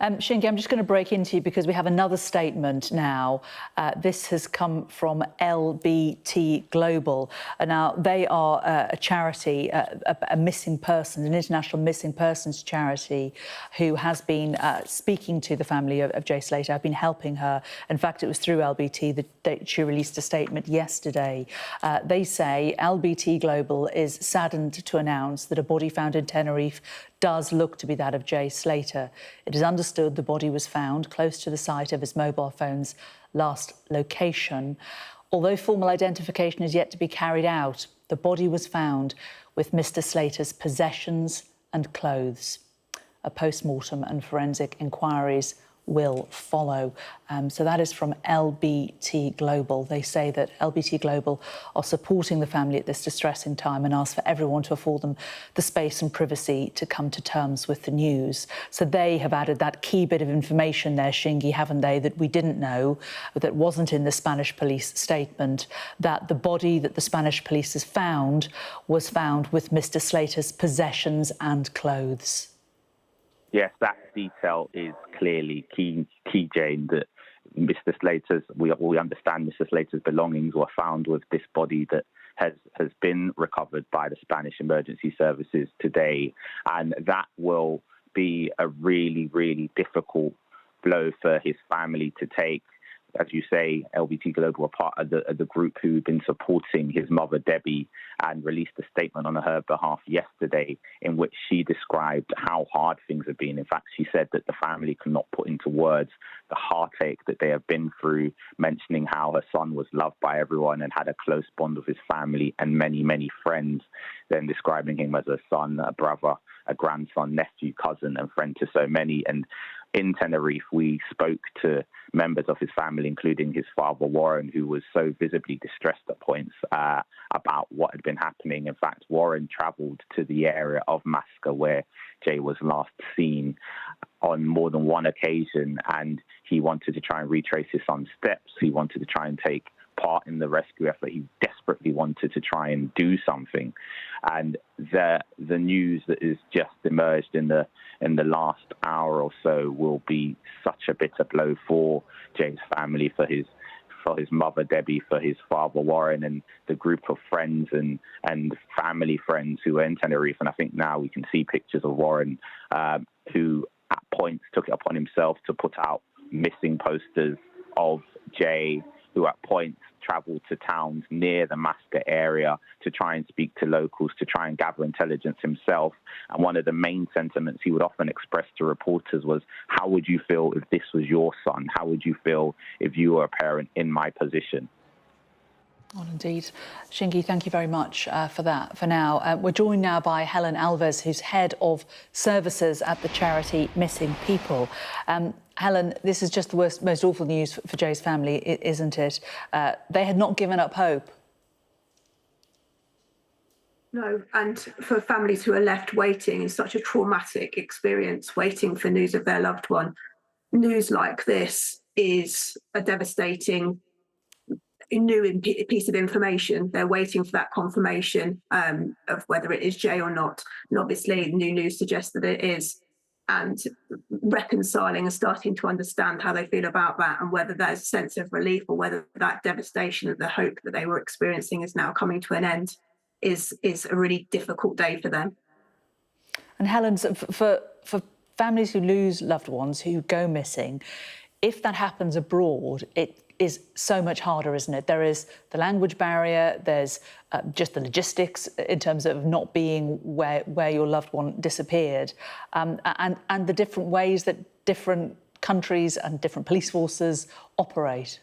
Shingi, I'm just going to break into you because we have another statement now. This has come from LBT Global. Now, they are a charity, a missing persons, an international missing persons charity who has been speaking to the family of Jay Slater. I've been helping her. In fact, it was through LBT that she released a statement yesterday. They say LBT Global is saddened to announce that a body found in Tenerife does look to be that of Jay Slater. It is understood the body was found close to the site of his mobile phone's last location. Although formal identification is yet to be carried out, the body was found with Mr. Slater's possessions and clothes. A post-mortem and forensic inquiries will follow. So that is from LBT Global. They say that LBT Global are supporting the family at this distressing time and ask for everyone to afford them the space and privacy to come to terms with the news. So they have added that key bit of information there, Shingi, haven't they, that we didn't know, that wasn't in the Spanish police statement, that the body that the Spanish police has found was found with Mr. Slater's possessions and clothes. Yes, that detail is clearly key, Jane, that Mr. Slater's, we understand Mr. Slater's belongings were found with this body that has been recovered by the Spanish emergency services today. And that will be a really, really difficult blow for his family to take. As you say, LBT Global are part of the group who've been supporting his mother, Debbie, and released a statement on her behalf yesterday in which she described how hard things have been. In fact, she said that the family cannot put into words the heartache that they have been through, mentioning how her son was loved by everyone and had a close bond with his family and many, many friends, then describing him as a son, a brother, a grandson, nephew, cousin, and friend to so many. And in Tenerife, we spoke to members of his family, including his father, Warren, who was so visibly distressed at points about what had been happening. In fact, Warren travelled to the area of Masca where Jay was last seen on more than one occasion, and he wanted to try and retrace his son's steps. He wanted to try and take part in the rescue effort. He desperately wanted to try and do something. And the news that has just emerged in the last hour or so will be such a bitter blow for Jay's family, for his mother, Debbie, for his father, Warren, and the group of friends and family friends who are in Tenerife. And I think now we can see pictures of Warren, who at points took it upon himself to put out missing posters of Jay, who at points travelled to towns near the Masca area to try and speak to locals, to try and gather intelligence himself. And one of the main sentiments he would often express to reporters was, how would you feel if this was your son? How would you feel if you were a parent in my position? Well, indeed. Shingi, thank you very much for that. For now, we're joined now by Helen Alves, who's head of services at the charity Missing People. Helen, this is just the most awful news for Jay's family, isn't it? They had not given up hope. No, and for families who are left waiting in such a traumatic experience, waiting for news of their loved one, news like this is a devastating new piece of information. They're waiting for that confirmation of whether it is Jay or not. And obviously, new news suggests that it is. And reconciling and starting to understand how they feel about that, and whether there's a sense of relief or whether that devastation of the hope that they were experiencing is now coming to an end is a really difficult day for them. And Helen, for families who lose loved ones, who go missing, if that happens abroad, it is so much harder, isn't it? There is the language barrier, there's just the logistics in terms of not being where your loved one disappeared, and the different ways that different countries and different police forces operate.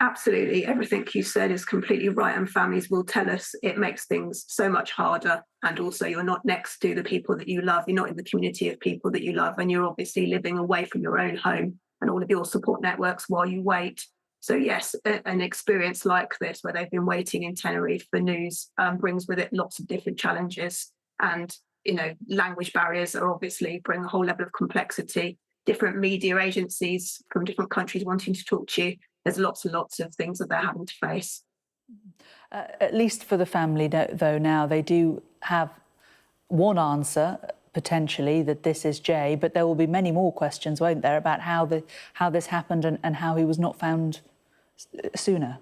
Absolutely. Everything you said is completely right, and families will tell us it makes things so much harder. And also, you're not next to the people that you love, you're not in the community of people that you love, and you're obviously living away from your own home and all of your support networks while you wait. So yes, an experience like this, where they've been waiting in Tenerife for news, brings with it lots of different challenges. And, language barriers are obviously bring a whole level of complexity. Different media agencies from different countries wanting to talk to you. There's lots and lots of things that they're having to face. At least for the family, though, now they do have one answer. potentially that this is Jay, but there will be many more questions, won't there, about how this happened and how he was not found sooner.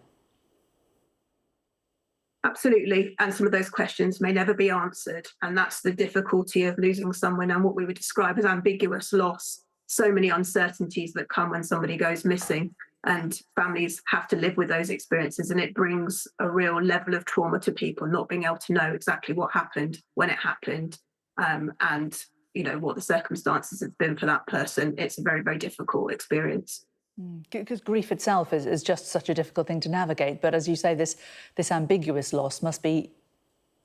Absolutely. And some of those questions may never be answered. And that's the difficulty of losing someone and what we would describe as ambiguous loss. So many uncertainties that come when somebody goes missing, and families have to live with those experiences. And it brings a real level of trauma to people, not being able to know exactly what happened, when it happened, and what the circumstances have been for that person. It's a very, very difficult experience. Because grief itself is just such a difficult thing to navigate. But as you say, this ambiguous loss must be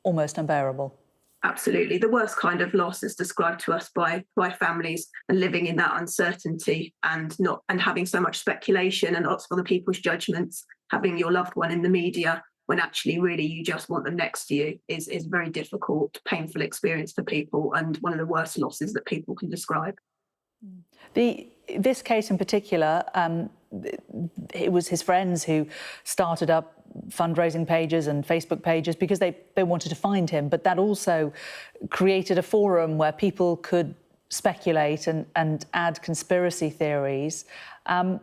almost unbearable. Absolutely. The worst kind of loss is described to us by families, and living in that uncertainty and having so much speculation and lots of other people's judgments, having your loved one in the media when actually really you just want them next to you is a very difficult, painful experience for people, and one of the worst losses that people can describe. This case in particular, it was his friends who started up fundraising pages and Facebook pages because they wanted to find him, but that also created a forum where people could speculate and add conspiracy theories. That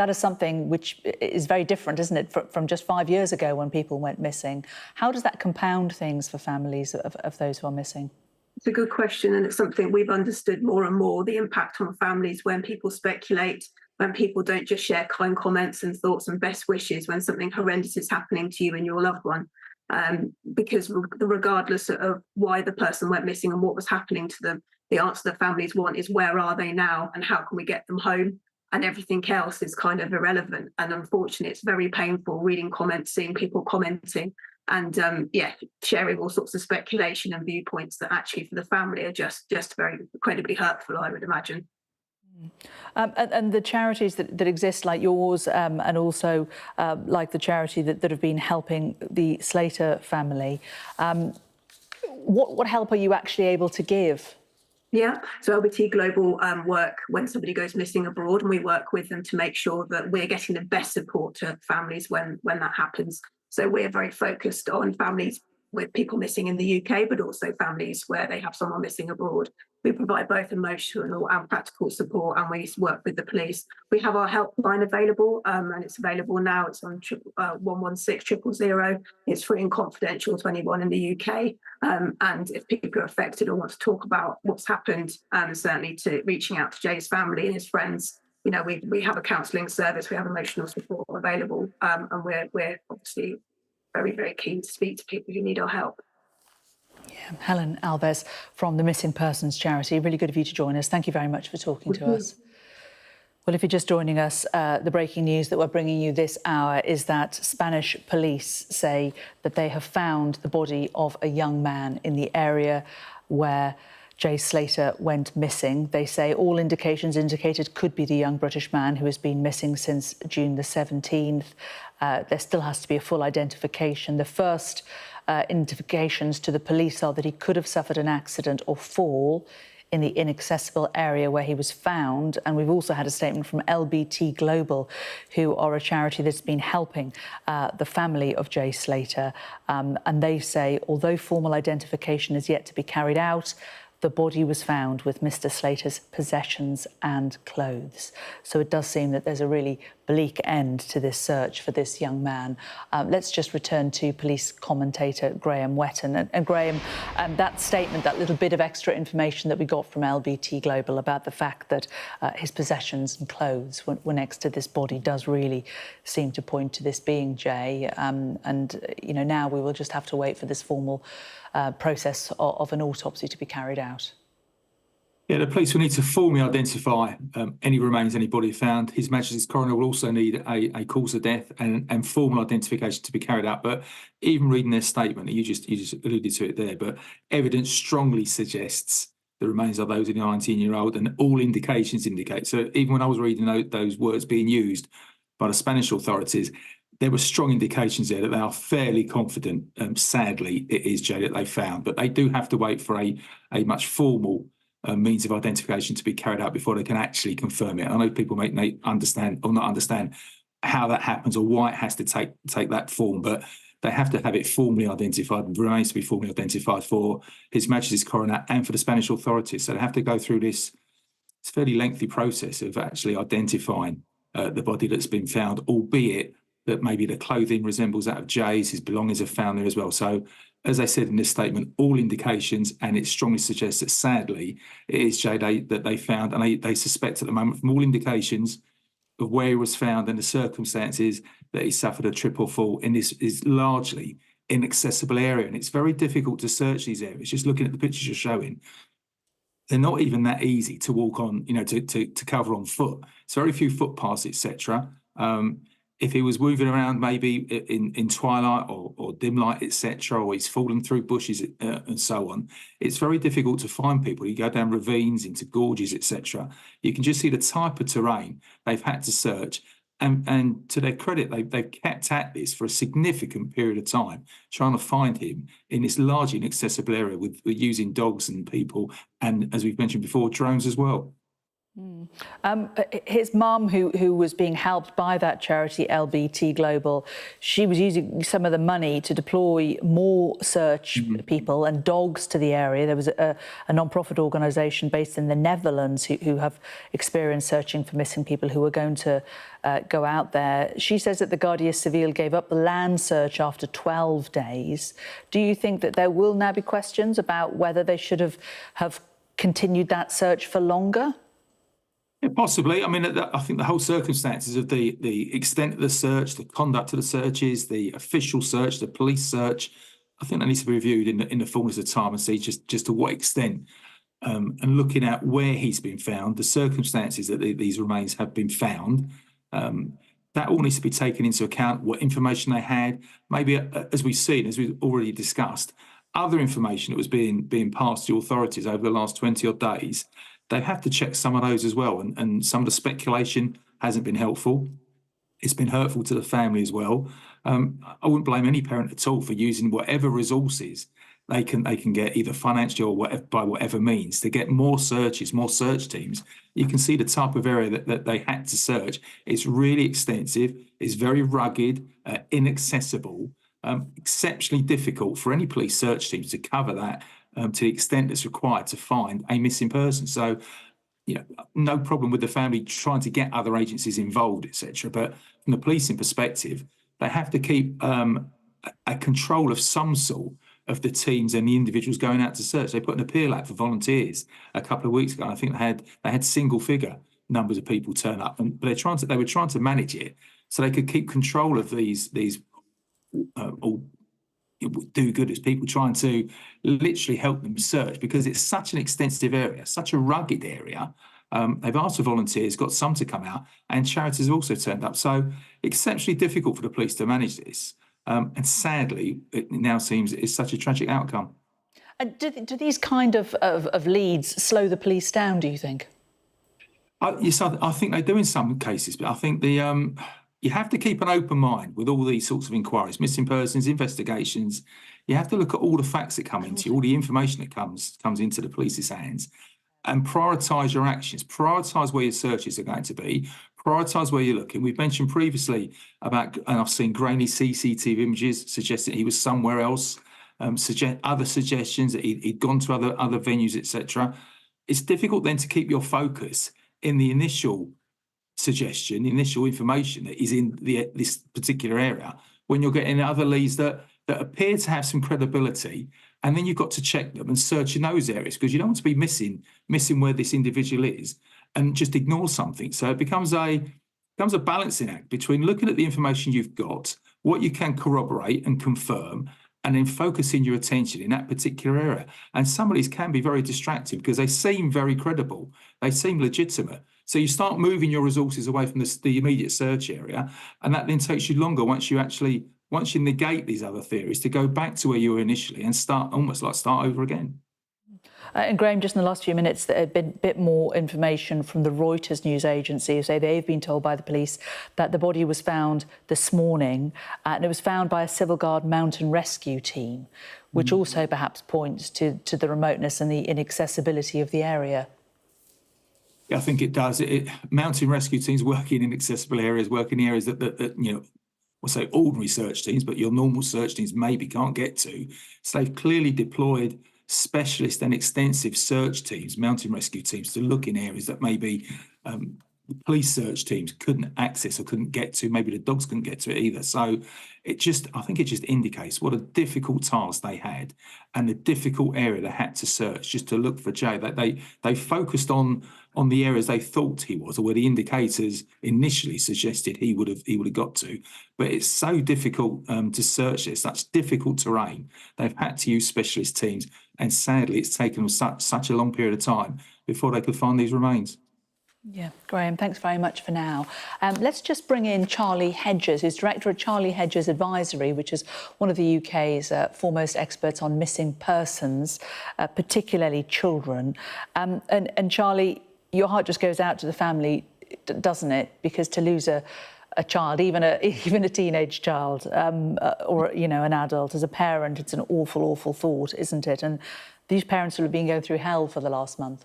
is something which is very different, isn't it, from just 5 years ago when people went missing. How does that compound things for families of those who are missing? It's a good question, and it's something we've understood more and more, the impact on families when people speculate, when people don't just share kind comments and thoughts and best wishes when something horrendous is happening to you and your loved one. Because regardless of why the person went missing and what was happening to them, the answer the families want is where are they now and how can we get them home? And everything else is kind of irrelevant. And unfortunately, it's very painful reading comments, seeing people commenting, and sharing all sorts of speculation and viewpoints that actually for the family are just very incredibly hurtful, I would imagine. And the charities that exist like yours, and also like the charity that have been helping the Slater family, what help are you actually able to give? Yeah, so LBT Global work when somebody goes missing abroad, and we work with them to make sure that we're getting the best support to families when that happens. So we're very focused on families with people missing in the UK, but also families where they have someone missing abroad. We provide both emotional and practical support, and we work with the police. We have our helpline available, and it's available now. It's on 116 000. It's free and confidential to anyone in the UK. And if people are affected or want to talk about what's happened, certainly to reaching out to Jay's family and his friends. We have a counselling service, we have emotional support available, and we're obviously very, very keen to speak to people who need our help. Yeah, Helen Alves from the Missing Persons Charity. Really good of you to join us. Thank you very much for talking to us. Well, if you're just joining us, the breaking news that we're bringing you this hour is that Spanish police say that they have found the body of a young man in the area where Jay Slater went missing. They say all indications indicated could be the young British man who has been missing since June the 17th. There still has to be a full identification. The first indications to the police are that he could have suffered an accident or fall in the inaccessible area where he was found. And we've also had a statement from LBT Global, who are a charity that's been helping the family of Jay Slater. And they say, although formal identification is yet to be carried out, the body was found with Mr. Slater's possessions and clothes. So it does seem that there's a really bleak end to this search for this young man. Let's just return to police commentator Graham Wetton. And Graham, that statement, that little bit of extra information that we got from LBT Global about the fact that his possessions and clothes were next to this body does really seem to point to this being Jay. Now we will just have to wait for this formal process of an autopsy to be carried out. Yeah, the police will need to formally identify any remains, any body found. His Majesty's coroner will also need a cause of death and formal identification to be carried out. But even reading their statement, you just alluded to it there, but evidence strongly suggests the remains are those of the 19-year-old, and all indications indicate. So even when I was reading those words being used by the Spanish authorities, there were strong indications there that they are fairly confident, sadly, it is Jay that they found. But they do have to wait for a much formal means of identification to be carried out before they can actually confirm it. I know people may understand or not understand how that happens or why it has to take that form, but they have to have it formally identified, and remains to be formally identified for His Majesty's Coroner and for the Spanish authorities. So they have to go through this fairly lengthy process of actually identifying the body that's been found, albeit that maybe the clothing resembles that of Jay's, his belongings are found there as well. So, as I said in this statement, all indications, and it strongly suggests that sadly it is Jay that they found, and they suspect at the moment from all indications of where he was found and the circumstances that he suffered a triple fall in this is largely inaccessible area. And it's very difficult to search these areas. Just looking at the pictures you're showing, they're not even that easy to walk on, to cover on foot. It's very few footpaths, etc. If he was moving around maybe in twilight or dim light, etc., or he's fallen through bushes and so on, it's very difficult to find people. You go down ravines, into gorges, etc. You can just see the type of terrain they've had to search. And to their credit, they've kept at this for a significant period of time, trying to find him in this largely inaccessible area with using dogs and people, and as we've mentioned before, drones as well. His mum, who was being helped by that charity LBT Global, she was using some of the money to deploy more search people and dogs to the area. There was a non-profit organisation based in the Netherlands who have experience searching for missing people who were going to go out there. She says that the Guardia Civil gave up the land search after 12 days. Do you think that there will now be questions about whether they should have continued that search for longer? Yeah, possibly. I mean, I think the whole circumstances of the extent of the search, the conduct of the searches, the official search, the police search, I think that needs to be reviewed in the fullness of time and see just to what extent, and looking at where he's been found, the circumstances that these remains have been found. That all needs to be taken into account, what information they had, maybe as we've seen, as we've already discussed, other information that was being passed to authorities over the last 20 odd days. They have to check some of those as well, and some of the speculation hasn't been helpful. It's been hurtful to the family as well. I wouldn't blame any parent at all for using whatever resources they can get, either financially or by whatever means, to get more searches, more search teams. You can see the type of area that they had to search. It's really extensive. It's very rugged, inaccessible, exceptionally difficult for any police search teams to cover that. To the extent that's required to find a missing person. So, no problem with the family trying to get other agencies involved, etc. But from the policing perspective, they have to keep a control of some sort of the teams and the individuals going out to search. They put an appeal out for volunteers a couple of weeks ago. I think they had single figure numbers of people turn up, but they were trying to manage it so they could keep control of these all do-gooders, people trying to literally help them search, because it's such an extensive area, such a rugged area. They've asked for volunteers, got some to come out, and charities have also turned up. So exceptionally difficult for the police to manage this. And sadly, it now seems it's such a tragic outcome. Do these kind of leads slow the police down, do you think? Yes, I think they do in some cases, but I think you have to keep an open mind with all these sorts of inquiries, missing persons, investigations. You have to look at all the facts that come into you, all the information that comes into the police's hands, and prioritise your actions. Prioritise where your searches are going to be. Prioritise where you're looking. We've mentioned previously about, and I've seen grainy CCTV images suggesting he was somewhere else. Other suggestions that he'd gone to other venues, etc. It's difficult then to keep your focus in the initial suggestion, the initial information that is in this particular area, when you're getting other leads that appear to have some credibility, and then you've got to check them and search in those areas, because you don't want to be missing where this individual is and just ignore something. So it becomes a balancing act between looking at the information you've got, what you can corroborate and confirm, and then focusing your attention in that particular area. And some of these can be very distracting because they seem very credible, they seem legitimate. So you start moving your resources away from the immediate search area, and that then takes you longer once you negate these other theories, to go back to where you were initially and start over again. And Graham, just in the last few minutes, there had been a bit more information from the Reuters news agency, who say they've been told by the police that the body was found this morning, and it was found by a Civil Guard mountain rescue team, which also perhaps points to the remoteness and the inaccessibility of the area. I think it does. Mountain rescue teams work in inaccessible areas, work in areas that we'll say ordinary search teams, but your normal search teams maybe can't get to. So they've clearly deployed specialist and extensive search teams, mountain rescue teams, to look in areas that maybe the police search teams couldn't access or couldn't get to. Maybe the dogs couldn't get to it either. So I think it just indicates what a difficult task they had and the difficult area they had to search just to look for Jay. That they focused on the areas they thought he was, or where the indicators initially suggested he would have got to. But it's so difficult to search this. That's difficult terrain. They've had to use specialist teams, and sadly, it's taken them such a long period of time before they could find these remains. Yeah, Graham, thanks very much for now. Let's just bring in Charlie Hedges, who's director of Charlie Hedges Advisory, which is one of the UK's foremost experts on missing persons, particularly children. And Charlie, your heart just goes out to the family, doesn't it? Because to lose a child, even a teenage child, or an adult, as a parent, it's an awful thought, isn't it? And these parents will have been going through hell for the last month.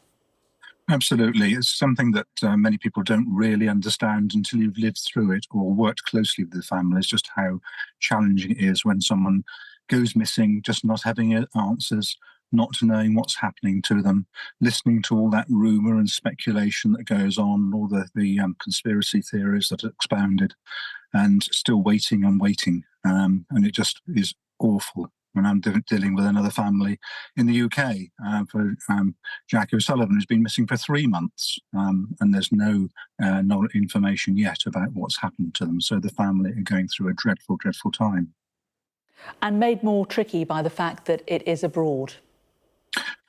Absolutely. It's something that many people don't really understand until you've lived through it or worked closely with the families, just how challenging it is when someone goes missing, just not having answers, not knowing what's happening to them, listening to all that rumour and speculation that goes on, all the conspiracy theories that are expounded, and still waiting and waiting. And it just is awful. When I'm dealing with another family in the UK for Jack O'Sullivan, who's been missing for 3 months, and there's no information yet about what's happened to them. So the family are going through a dreadful time. And made more tricky by the fact that it is abroad.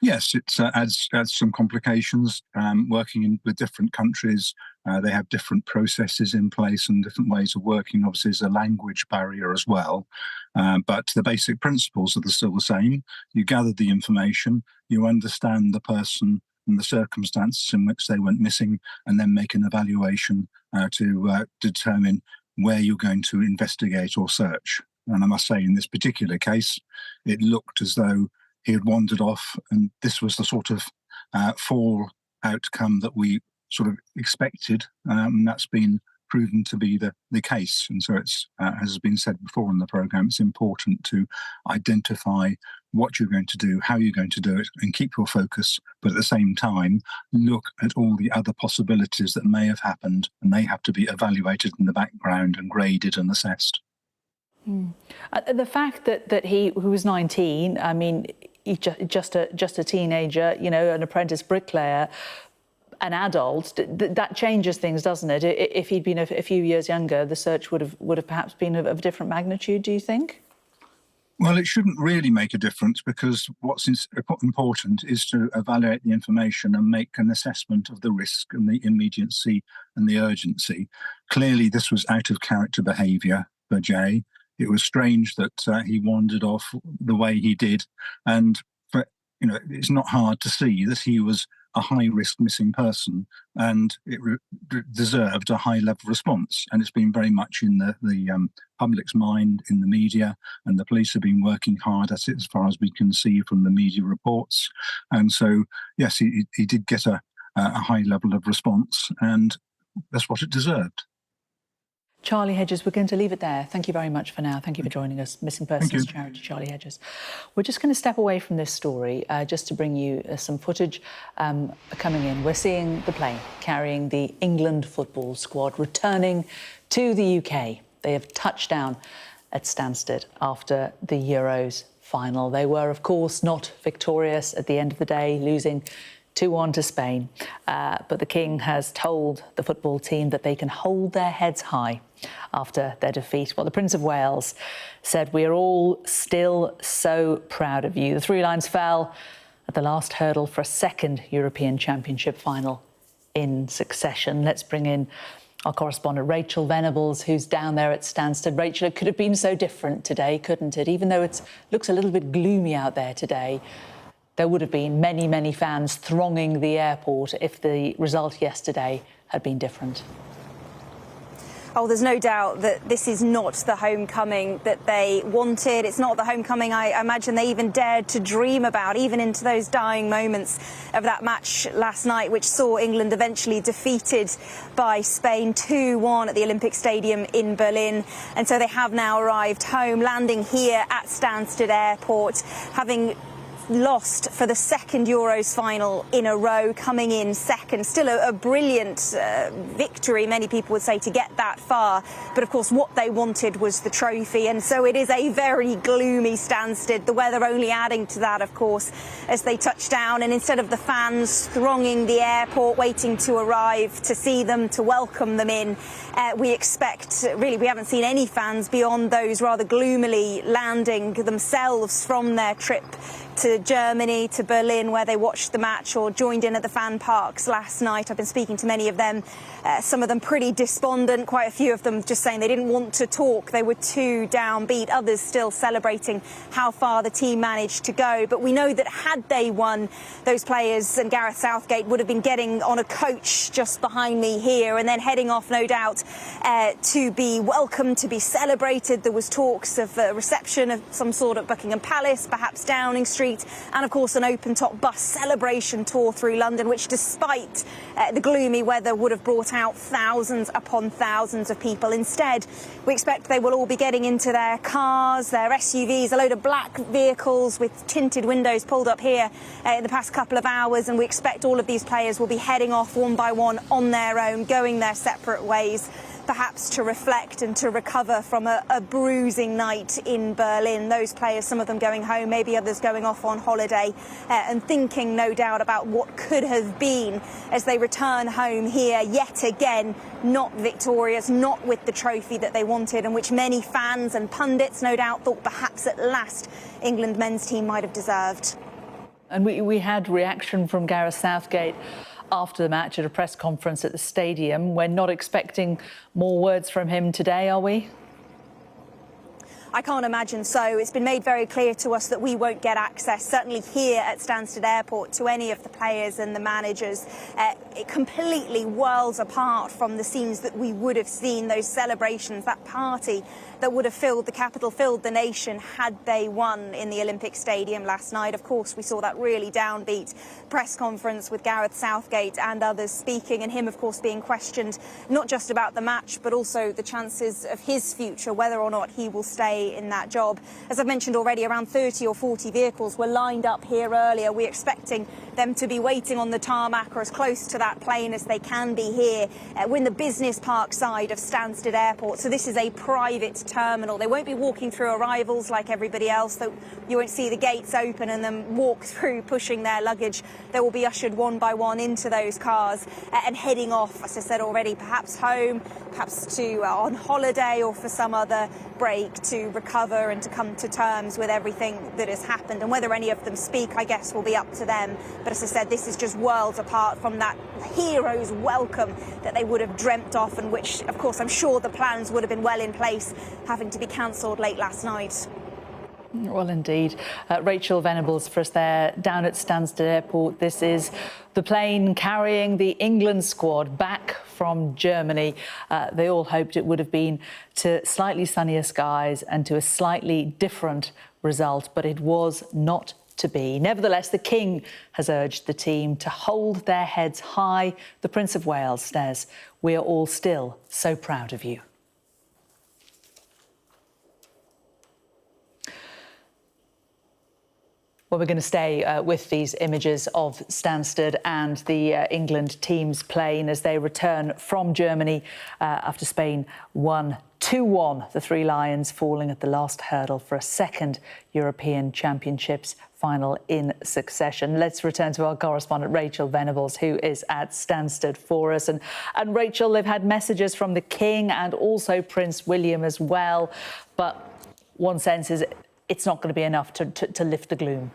Yes, it adds some complications. Working with different countries, they have different processes in place and different ways of working. Obviously, there's a language barrier as well. But the basic principles are still the same. You gather the information, you understand the person and the circumstances in which they went missing, and then make an evaluation to determine where you're going to investigate or search. And I must say, in this particular case, it looked as though he had wandered off, and this was the sort of fall outcome that we sort of expected, and that's been proven to be the case. And so it's, as has been said before in the programme, it's important to identify what you're going to do, how you're going to do it, and keep your focus, but at the same time, look at all the other possibilities that may have happened, and they have to be evaluated in the background and graded and assessed. The fact that he, who was 19, I mean, he's just a teenager, an apprentice bricklayer, an adult, that changes things, doesn't it? If he'd been a few years younger, the search would have perhaps been of different magnitude, do you think? Well, it shouldn't really make a difference, because what's important is to evaluate the information and make an assessment of the risk and the immediacy and the urgency. Clearly, this was out of character behaviour for Jay. It was strange that he wandered off the way he did, and it's not hard to see that he was a high-risk missing person, and it deserved a high-level response. And it's been very much in the public's mind, in the media, and the police have been working hard at it, as far as we can see from the media reports. And so, yes, he did get a high level of response, and that's what it deserved. Charlie Hedges, we're going to leave it there. Thank you very much for now. Thank you for joining us. Missing Persons Charity, Charlie Hedges. We're just going to step away from this story just to bring you some footage coming in. We're seeing the plane carrying the England football squad returning to the UK. They have touched down at Stansted after the Euros final. They were, of course, not victorious at the end of the day, losing 2-1 to Spain. But the King has told the football team that they can hold their heads high after their defeat. Well, the Prince of Wales said, "We are all still so proud of you." The Three Lions fell at the last hurdle for a second European Championship final in succession. Let's bring in our correspondent, Rachel Venables, who's down there at Stansted. Rachel, it could have been so different today, couldn't it? Even though it looks a little bit gloomy out there today, there would have been many, many fans thronging the airport if the result yesterday had been different. Oh, there's no doubt that this is not the homecoming that they wanted. It's not the homecoming I imagine they even dared to dream about, even into those dying moments of that match last night, which saw England eventually defeated by Spain 2-1 at the Olympic Stadium in Berlin. And so they have now arrived home, landing here at Stansted Airport, having lost for the second Euros final in a row, coming in second. Still a brilliant victory, many people would say, to get that far. But of course, what they wanted was the trophy. And so it is a very gloomy Stansted, the weather only adding to that, of course, as they touch down. And instead of the fans thronging the airport, waiting to arrive, to see them, to welcome them in, we expect, really, we haven't seen any fans beyond those rather gloomily landing themselves from their trip to Germany, to Berlin, where they watched the match or joined in at the fan parks last night. I've been speaking to many of them, some of them pretty despondent, quite a few of them just saying they didn't want to talk, they were too downbeat, others still celebrating how far the team managed to go. But we know that had they won, those players and Gareth Southgate would have been getting on a coach just behind me here and then heading off, no doubt, to be welcomed, to be celebrated. There was talks of a reception of some sort at Buckingham Palace, perhaps Downing Street, and of course an open-top bus celebration tour through London, which despite the gloomy weather would have brought out thousands upon thousands of people. Instead, we expect they will all be getting into their cars, their SUVs, a load of black vehicles with tinted windows pulled up here in the past couple of hours, and we expect all of these players will be heading off one by one on their own, going their separate ways, perhaps to reflect and to recover from a bruising night in Berlin. Those players, some of them going home, maybe others going off on holiday, and thinking no doubt about what could have been as they return home here yet again, not victorious, not with the trophy that they wanted, and which many fans and pundits no doubt thought perhaps at last England men's team might have deserved. And we had reaction from Gareth Southgate after the match at a press conference at the stadium. We're not expecting more words from him today, are we? I can't imagine so. It's been made very clear to us that we won't get access, certainly here at Stansted Airport, to any of the players and the managers. It completely worlds apart from the scenes that we would have seen, those celebrations, that party that would have filled the capital, filled the nation had they won in the Olympic Stadium last night. Of course, we saw that really downbeat press conference with Gareth Southgate and others speaking, and him, of course, being questioned not just about the match, but also the chances of his future, whether or not he will stay in that job. As I've mentioned already, around 30 or 40 vehicles were lined up here earlier. We're expecting them to be waiting on the tarmac or as close to that plane as they can be here. We're in the business park side of Stansted Airport, so this is a private terminal. They won't be walking through arrivals like everybody else, though you won't see the gates open and then walk through pushing their luggage. They will be ushered one by one into those cars and heading off, as I said already, perhaps home, perhaps to on holiday or for some other break, to recover and to come to terms with everything that has happened. And whether any of them speak, I guess, will be up to them. But as I said, this is just worlds apart from that hero's welcome that they would have dreamt of, and which, of course, I'm sure the plans would have been well in place, having to be cancelled late last night. Well, indeed. Rachel Venables for us there down at Stansted Airport. This is the plane carrying the England squad back from Germany. They all hoped it would have been to slightly sunnier skies and to a slightly different result, but it was not to be. Nevertheless, the King has urged the team to hold their heads high. The Prince of Wales says, "We are all still so proud of you." Well, we're going to stay with these images of Stansted and the England team's plane as they return from Germany after Spain won 2-1. The Three Lions falling at the last hurdle for a second European Championships final in succession. Let's return to our correspondent Rachel Venables, who is at Stansted for us. And Rachel, they've had messages from the King and also Prince William as well. But one sense is it's not going to be enough to lift the gloom.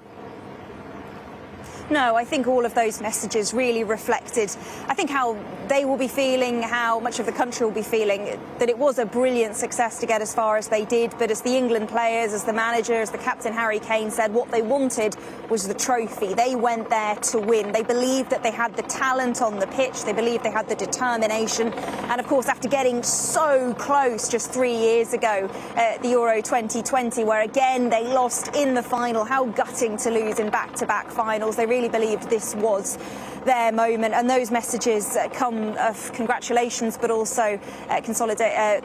No, I think all of those messages really reflected, I think, how they will be feeling, how much of the country will be feeling, that it was a brilliant success to get as far as they did. But as the England players, as the manager, as the captain Harry Kane said, what they wanted was the trophy. They went there to win. They believed that they had the talent on the pitch. They believed they had the determination. And of course, after getting so close just 3 years ago at the Euro 2020, where again they lost in the final, how gutting to lose in back-to-back finals. They really believed this was their moment, and those messages come of congratulations, but also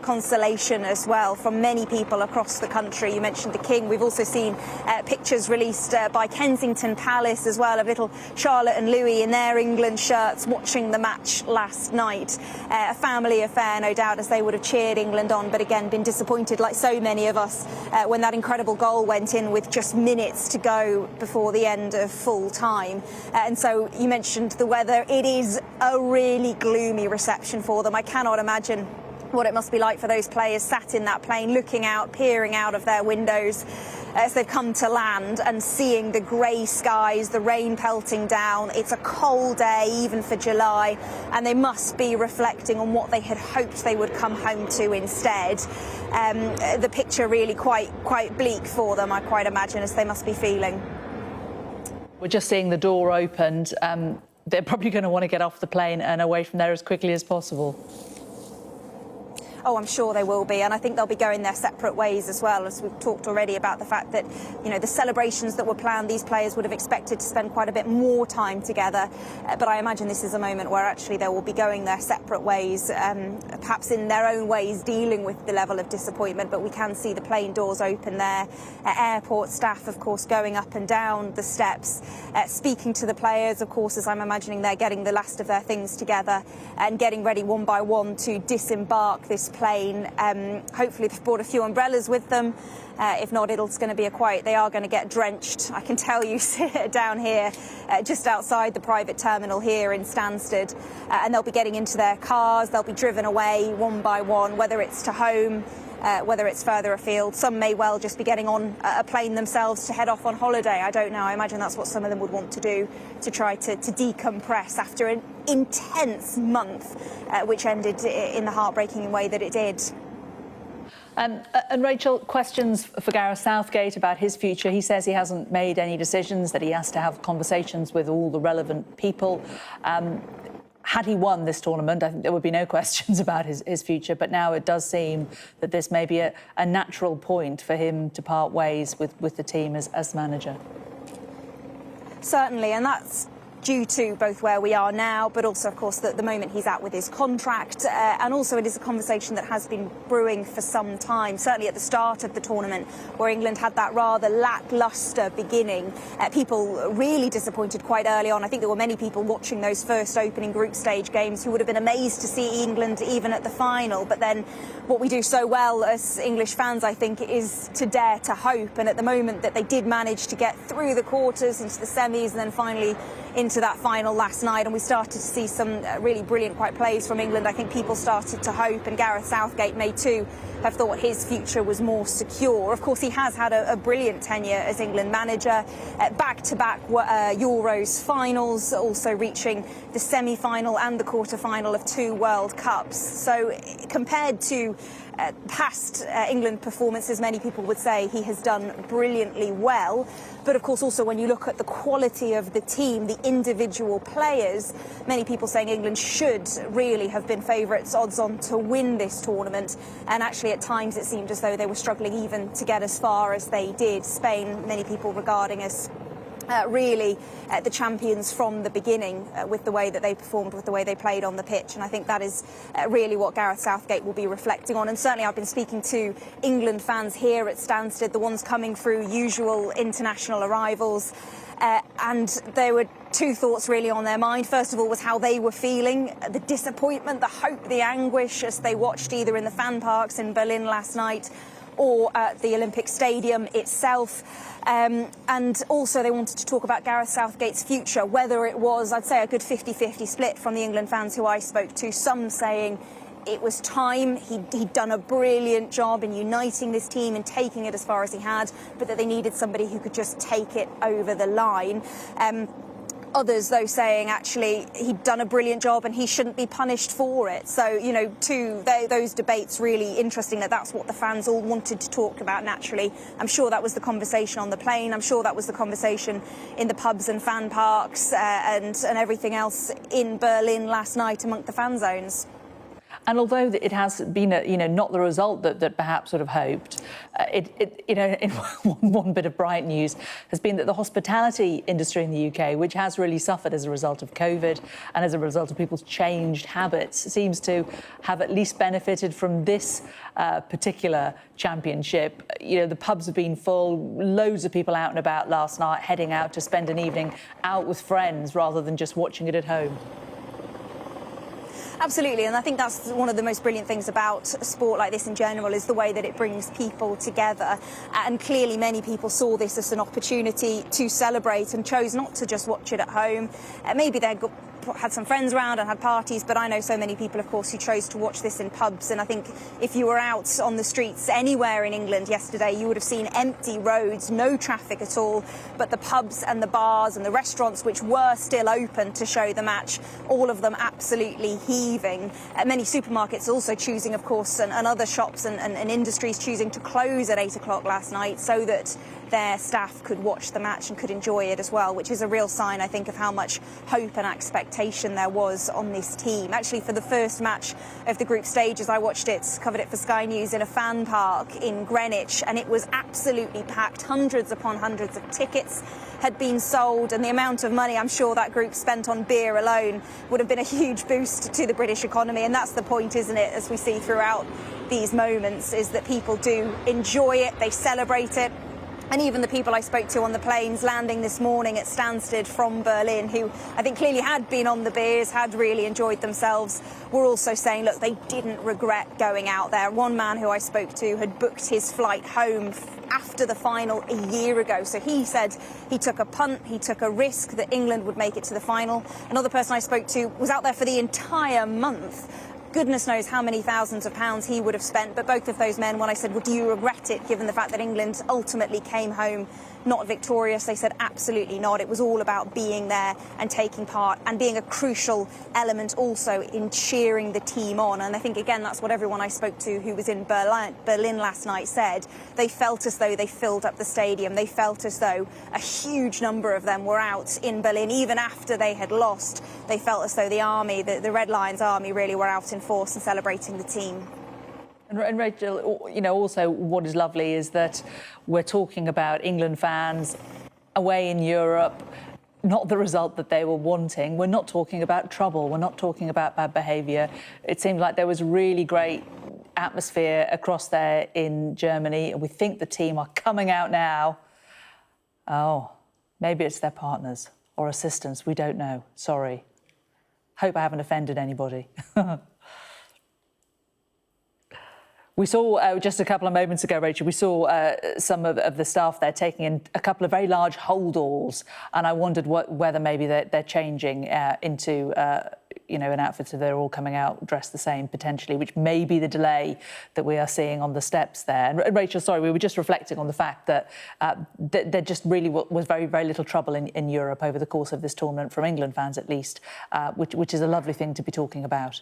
consolation as well from many people across the country. You mentioned the King. We've also seen pictures released by Kensington Palace as well of little Charlotte and Louis in their England shirts watching the match last night. A family affair, no doubt, as they would have cheered England on, but again been disappointed, like so many of us, when that incredible goal went in with just minutes to go before the end of full time. And so you mentioned the weather. It is a really gloomy reception for them. I cannot imagine what it must be like for those players sat in that plane, looking out, peering out of their windows as they've come to land and seeing the grey skies, the rain pelting down. It's a cold day, even for July, and they must be reflecting on what they had hoped they would come home to instead. The picture really quite bleak for them, I quite imagine, as they must be feeling. We're just seeing the door opened. They're probably going to want to get off the plane and away from there as quickly as possible. Oh, I'm sure they will be, and I think they'll be going their separate ways as well, as we've talked already about the fact that, you know, the celebrations that were planned, these players would have expected to spend quite a bit more time together. But I imagine this is a moment where actually they will be going their separate ways, perhaps in their own ways dealing with the level of disappointment. But we can see the plane doors open there. Airport staff, of course, going up and down the steps, speaking to the players, of course, as I'm imagining they're getting the last of their things together and getting ready one by one to disembark this plane. Hopefully they've brought a few umbrellas with them. If not, it's going to be they are going to get drenched. I can tell you down here, just outside the private terminal here in Stansted, and they'll be getting into their cars. They'll be driven away one by one, whether it's to home, whether it's further afield. Some may well just be getting on a plane themselves to head off on holiday. I don't know. I imagine that's what some of them would want to do, to try to decompress after an intense month, which ended in the heartbreaking way that it did. And Rachel, questions for Gareth Southgate about his future. He says he hasn't made any decisions, that he has to have conversations with all the relevant people. Had he won this tournament, I think there would be no questions about his future. But now it does seem that this may be a natural point for him to part ways with the team as manager. Certainly, and that's due to both where we are now, but also, of course, the moment he's at with his contract. And also it is a conversation that has been brewing for some time, certainly at the start of the tournament, where England had that rather lacklustre beginning. People really disappointed quite early on. I think there were many people watching those first opening group stage games who would have been amazed to see England even at the final. But then what we do so well as English fans, I think, is to dare to hope. And at the moment that they did manage to get through the quarters, into the semis, and then finally into that final last night, and we started to see some really brilliant plays from England, I think people started to hope, and Gareth Southgate may too have thought his future was more secure. Of course, he has had a brilliant tenure as England manager, back-to-back Euros finals, also reaching the semi-final and the quarter-final of 2 World Cups. So compared to past England performances, many people would say he has done brilliantly well. But of course, also when you look at the quality of the team, the individual players, many people saying England should really have been favourites, odds on to win this tournament. And actually at times it seemed as though they were struggling even to get as far as they did. Spain, many people regarding as really the champions from the beginning, with the way that they performed, with the way they played on the pitch. And I think that is really what Gareth Southgate will be reflecting on. And certainly I've been speaking to England fans here at Stansted, the ones coming through usual international arrivals, and there were 2 thoughts really on their mind. First of all was how they were feeling, the disappointment, the hope, the anguish as they watched either in the fan parks in Berlin last night or at the Olympic Stadium itself. And also they wanted to talk about Gareth Southgate's future, whether it was, I'd say, a good 50-50 split from the England fans who I spoke to, some saying it was time, he'd done a brilliant job in uniting this team and taking it as far as he had, but that they needed somebody who could just take it over the line. Others, though, saying actually he'd done a brilliant job and he shouldn't be punished for it. So, you know, those debates really interesting, that's what the fans all wanted to talk about naturally. I'm sure that was the conversation on the plane. I'm sure that was the conversation in the pubs and fan parks and everything else in Berlin last night among the fan zones. And although it has been, not the result that perhaps would have hoped, in one bit of bright news has been that the hospitality industry in the UK, which has really suffered as a result of COVID and as a result of people's changed habits, seems to have at least benefited from this particular championship. You know, the pubs have been full, loads of people out and about last night, heading out to spend an evening out with friends rather than just watching it at home. Absolutely, and I think that's one of the most brilliant things about sport like this in general, is the way that it brings people together. And clearly many people saw this as an opportunity to celebrate and chose not to just watch it at home. Maybe they had some friends around and had parties, but I know so many people, of course, who chose to watch this in pubs. And I think if you were out on the streets anywhere in England yesterday, you would have seen empty roads, no traffic at all, but the pubs and the bars and the restaurants, which were still open to show the match, all of them absolutely heaving. Many supermarkets also choosing, of course, and other shops and industries choosing to close at 8 o'clock last night so that their staff could watch the match and could enjoy it as well, which is a real sign, I think, of how much hope and expectation there was on this team. Actually, for the first match of the group stages, I watched it, covered it for Sky News in a fan park in Greenwich, and it was absolutely packed. Hundreds upon hundreds of tickets had been sold, and the amount of money I'm sure that group spent on beer alone would have been a huge boost to the British economy. And that's the point, isn't it, as we see throughout these moments, is that people do enjoy it, they celebrate it. And even the people I spoke to on the planes landing this morning at Stansted from Berlin, who I think clearly had been on the beers, had really enjoyed themselves, were also saying, look, they didn't regret going out there. One man who I spoke to had booked his flight home after the final a year ago. So he said he took a punt, he took a risk that England would make it to the final. Another person I spoke to was out there for the entire month. Goodness knows how many thousands of pounds he would have spent. But both of those men, when I said, well, do you regret it, given the fact that England ultimately came home not victorious, they said absolutely not. It was all about being there and taking part and being a crucial element also in cheering the team on. And I think, again, that's what everyone I spoke to who was in Berlin last night said. They felt as though they filled up the stadium. They felt as though a huge number of them were out in Berlin. Even after they had lost, they felt as though the army, the Red Lions army, really were out in force and celebrating the team. And Rachel, also what is lovely is that we're talking about England fans away in Europe, not the result that they were wanting. We're not talking about trouble. We're not talking about bad behaviour. It seemed like there was really great atmosphere across there in Germany, and we think the team are coming out now. Oh, maybe it's their partners or assistants. We don't know. Sorry. Hope I haven't offended anybody. We saw just a couple of moments ago, Rachel, we saw some of the staff there taking in a couple of very large holdalls, and I wondered whether maybe they're changing into an outfit so they're all coming out dressed the same potentially, which may be the delay that we are seeing on the steps there. And Rachel, sorry, we were just reflecting on the fact that there just really was very, very little trouble in Europe over the course of this tournament, from England fans at least, which is a lovely thing to be talking about.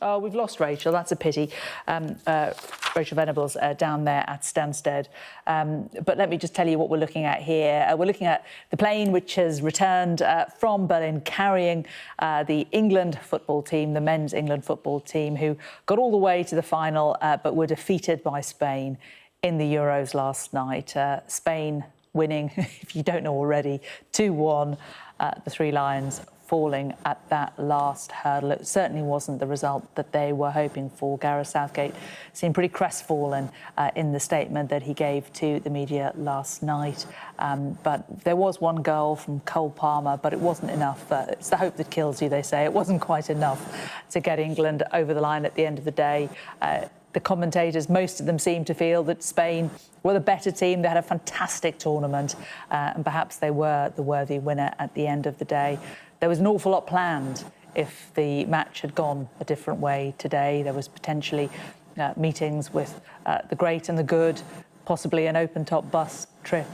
Oh, we've lost Rachel. That's a pity. Rachel Venables down there at Stansted. But let me just tell you what we're looking at here. We're looking at the plane which has returned from Berlin carrying the England football team, the men's England football team, who got all the way to the final but were defeated by Spain in the Euros last night. Spain winning, if you don't know already, 2-1. The Three Lions falling at that last hurdle. It certainly wasn't the result that they were hoping for. Gareth Southgate seemed pretty crestfallen in the statement that he gave to the media last night. But there was one goal from Cole Palmer, but it wasn't enough. It's the hope that kills you, they say. It wasn't quite enough to get England over the line at the end of the day. The commentators, most of them seemed to feel that Spain were the better team. They had a fantastic tournament, and perhaps they were the worthy winner at the end of the day. There was an awful lot planned if the match had gone a different way today. There was potentially meetings with the great and the good, possibly an open-top bus trip.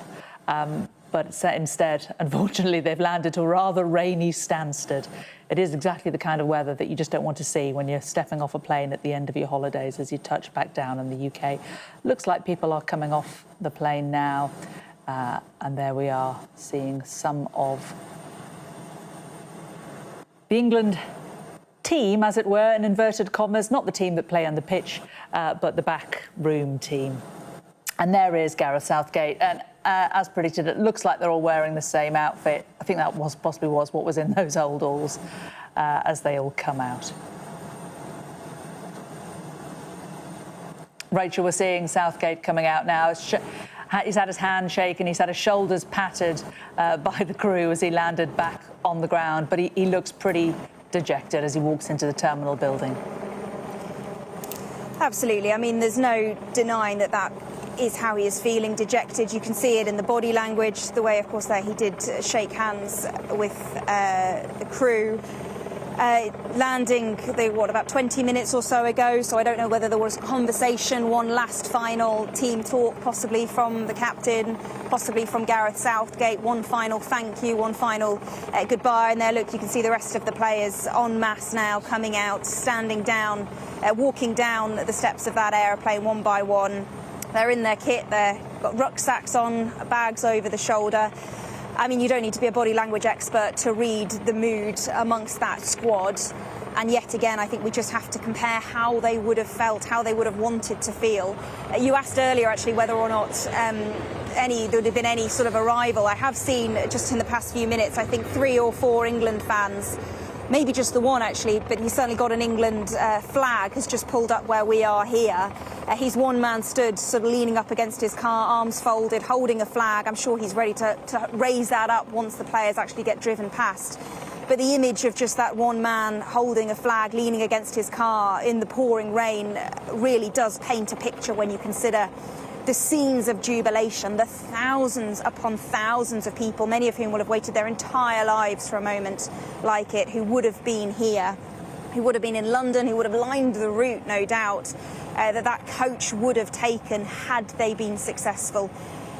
But instead, unfortunately, they've landed to a rather rainy Stansted. It is exactly the kind of weather that you just don't want to see when you're stepping off a plane at the end of your holidays as you touch back down in the UK. Looks like people are coming off the plane now. And there we are, seeing some of the England team, as it were, in inverted commas, not the team that play on the pitch, but the backroom team. And there is Gareth Southgate. And as predicted, it looks like they're all wearing the same outfit. I think that possibly was what was in those old halls as they all come out. Rachel, we're seeing Southgate coming out now. He's had his hand shaken, he's had his shoulders patted by the crew as he landed back on the ground, but he looks pretty dejected as he walks into the terminal building. Absolutely. I mean, there's no denying that is how he is feeling, dejected. You can see it in the body language, the way, of course, that he did shake hands with the crew. Landing, about 20 minutes or so ago, so I don't know whether there was conversation, one last final team talk, possibly from the captain, possibly from Gareth Southgate, one final thank you, one final goodbye. And there, look, you can see the rest of the players en masse now coming out, standing down, walking down the steps of that aeroplane one by one. They're in their kit, they've got rucksacks on, bags over the shoulder. I mean, you don't need to be a body language expert to read the mood amongst that squad. And yet again, I think we just have to compare how they would have felt, how they would have wanted to feel. You asked earlier, actually, whether or not there would have been any sort of arrival. I have seen, just in the past few minutes, I think 3 or 4 England fans, maybe just the one, actually, but he's certainly got an England flag, has just pulled up where we are here. He's one man stood, sort of leaning up against his car, arms folded, holding a flag. I'm sure he's ready to raise that up once the players actually get driven past. But the image of just that one man holding a flag, leaning against his car in the pouring rain, really does paint a picture when you consider the scenes of jubilation, the thousands upon thousands of people, many of whom will have waited their entire lives for a moment like it, who would have been here, who would have been in London, who would have lined the route, no doubt, that coach would have taken had they been successful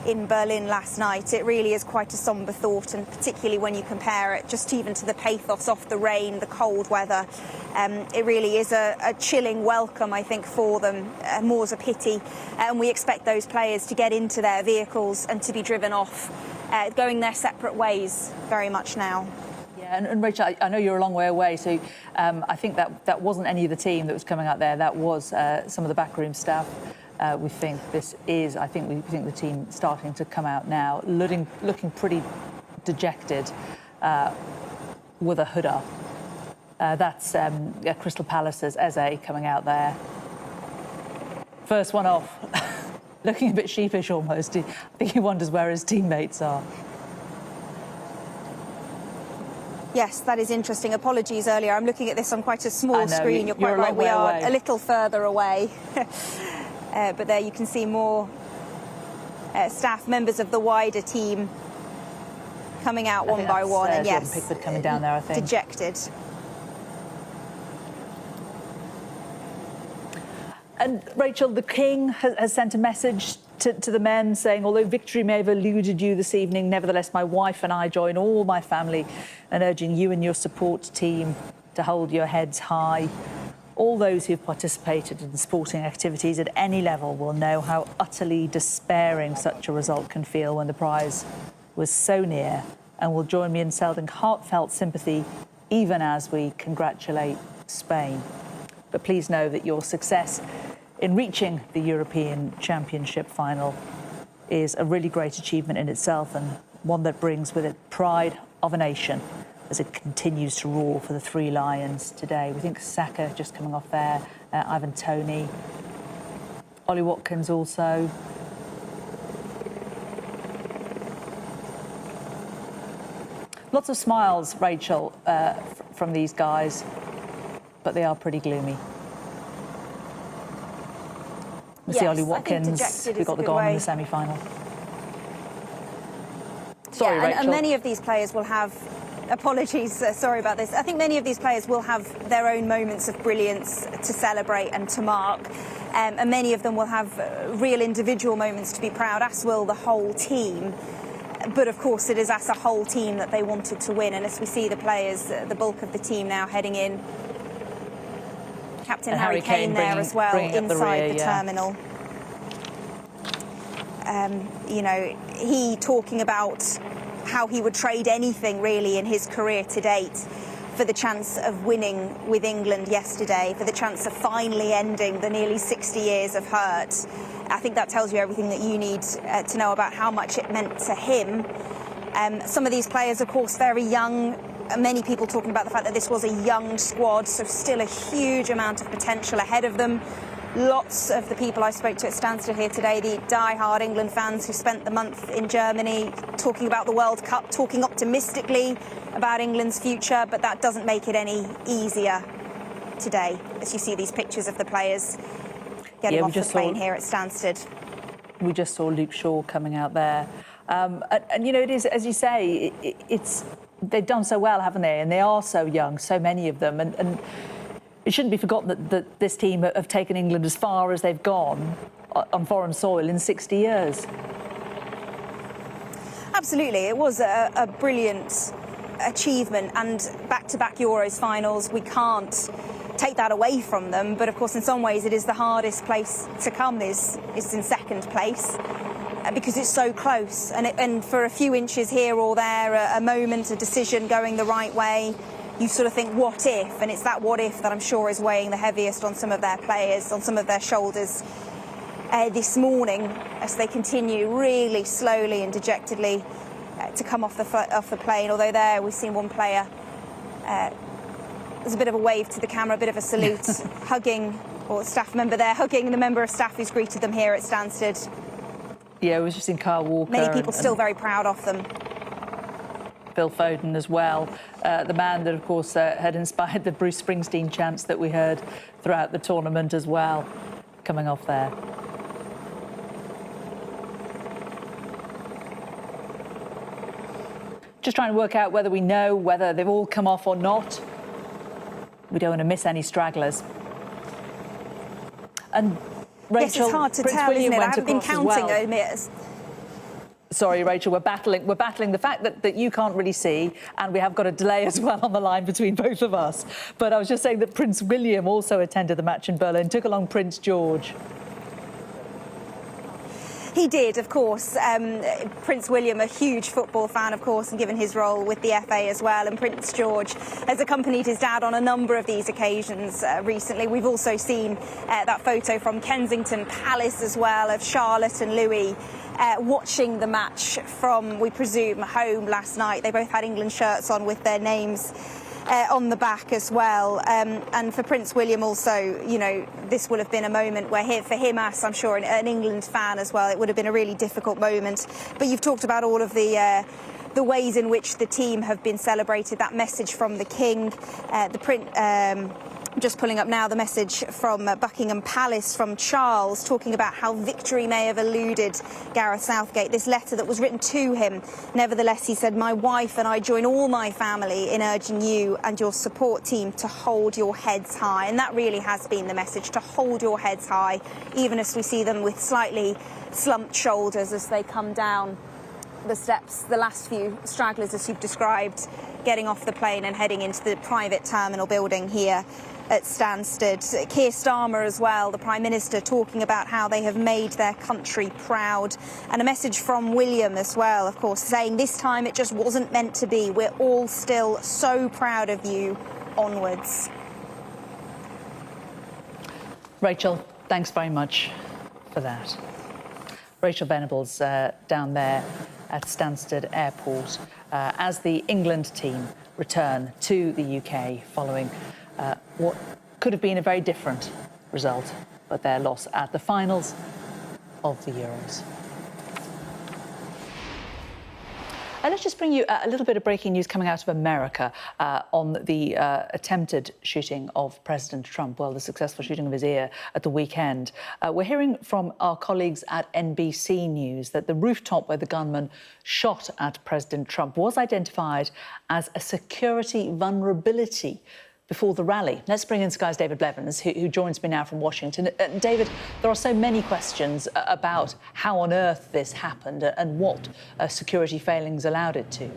in Berlin last night. It really is quite a somber thought, and particularly when you compare it just even to the pathos of the rain, the cold weather. It really is a chilling welcome, I think, for them. More's a pity. And we expect those players to get into their vehicles and to be driven off, going their separate ways very much now. Yeah, and Rachel, I know you're a long way away, so I think that wasn't any of the team that was coming out there. That was some of the backroom staff. We think the team starting to come out now, looking pretty dejected, with a hood up. That's Crystal Palace's Eze coming out there. First one off, looking a bit sheepish almost. I think he wonders where his teammates are. Yes, that is interesting. Apologies earlier. I'm looking at this on quite a small screen. You're quite right. We are a little further away. But there you can see more staff members of the wider team coming out one by one. And yes, Pickford coming down there, I think. Dejected. And Rachel, the King has sent a message to the men saying, although victory may have eluded you this evening, nevertheless, my wife and I join all my family in urging you and your support team to hold your heads high. All those who've participated in sporting activities at any level will know how utterly despairing such a result can feel when the prize was so near, and will join me in sending heartfelt sympathy even as we congratulate Spain. But please know that your success in reaching the European Championship final is a really great achievement in itself, and one that brings with it pride of a nation as it continues to roar for the Three Lions today. We think Saka just coming off there, Ivan Toney, Ollie Watkins also. Lots of smiles, Rachel, from these guys, but they are pretty gloomy. We see Ollie Watkins, who got the goal in the semi-final. Sorry, Rachel. And many of these players will have, apologies, sorry about this. I think many of these players will have their own moments of brilliance to celebrate and to mark. and many of them will have real individual moments to be proud, as will the whole team. But of course, it is as a whole team that they wanted to win. And as we see the players, the bulk of the team now heading in. Captain Harry Kane there as well, inside the terminal. You know, he talking about how he would trade anything really in his career to date for the chance of winning with England yesterday, for the chance of finally ending the nearly 60 years of hurt. I think that tells you everything that you need to know about how much it meant to him. Some of these players, of course, very young. Many people talking about the fact that this was a young squad, so still a huge amount of potential ahead of them. Lots of the people I spoke to at Stansted here today, the die-hard England fans who spent the month in Germany talking about the World Cup, talking optimistically about England's future, but that doesn't make it any easier today, as you see these pictures of the players getting off the plane here at Stansted. We just saw Luke Shaw coming out there. And you know, it is, as you say, they've done so well, haven't they? And they are so young, so many of them. And it shouldn't be forgotten that this team have taken England as far as they've gone on foreign soil in 60 years. Absolutely. It was a brilliant achievement, and back-to-back Euros finals, we can't take that away from them. But of course, in some ways, it is the hardest place to come is in second place, because it's so close. And for a few inches here or there, a moment, a decision going the right way, you sort of think, what if? And it's that what if that I'm sure is weighing the heaviest on some of their players, on some of their shoulders this morning, as they continue really slowly and dejectedly to come off the plane. Although there we've seen one player, there's a bit of a wave to the camera, a bit of a salute, hugging, or a staff member there hugging the member of staff who's greeted them here at Stansted. Yeah, it was just in Kyle Walker. Many people still very proud of them. Phil Foden as well, the man that, of course, had inspired the Bruce Springsteen chants that we heard throughout the tournament as well, coming off there. Just trying to work out whether we know whether they've all come off or not. We don't want to miss any stragglers. And Rachel, yes, it's hard to Prince tell, William isn't it? I went haven't been across counting as well. Sorry, Rachel, we're battling the fact that you can't really see, and we have got a delay as well on the line between both of us. But I was just saying that Prince William also attended the match in Berlin, took along Prince George. He did, of course. Prince William, a huge football fan, of course, and given his role with the FA as well. And Prince George has accompanied his dad on a number of these occasions recently. We've also seen that photo from Kensington Palace as well of Charlotte and Louis watching the match from, we presume, home last night. They both had England shirts on with their names on the back as well. And for Prince William also, you know, this will have been a moment where for him, as I'm sure an England fan as well, it would have been a really difficult moment. But you've talked about all of the ways in which the team have been celebrated, that message from the King, just pulling up now the message from Buckingham Palace from Charles, talking about how victory may have eluded Gareth Southgate. This letter that was written to him. Nevertheless, he said, "My wife and I join all my family in urging you and your support team to hold your heads high." And that really has been the message, to hold your heads high, even as we see them with slightly slumped shoulders as they come down the steps, the last few stragglers, as you've described, getting off the plane and heading into the private terminal building here at Stansted. Keir Starmer as well, the Prime Minister, talking about how they have made their country proud. And a message from William as well, of course, saying this time it just wasn't meant to be. We're all still so proud of you. Onwards. Rachel, thanks very much for that. Rachel Venables down there at Stansted Airport as the England team return to the UK following what could have been a very different result, but their loss at the finals of the Euros. And let's just bring you a little bit of breaking news coming out of America on the attempted shooting of President Trump, well, the successful shooting of his ear at the weekend. We're hearing from our colleagues at NBC News that the rooftop where the gunman shot at President Trump was identified as a security vulnerability before the rally. Let's bring in Sky's David Blevins, who joins me now from Washington. David, there are so many questions about how on earth this happened and what security failings allowed it to.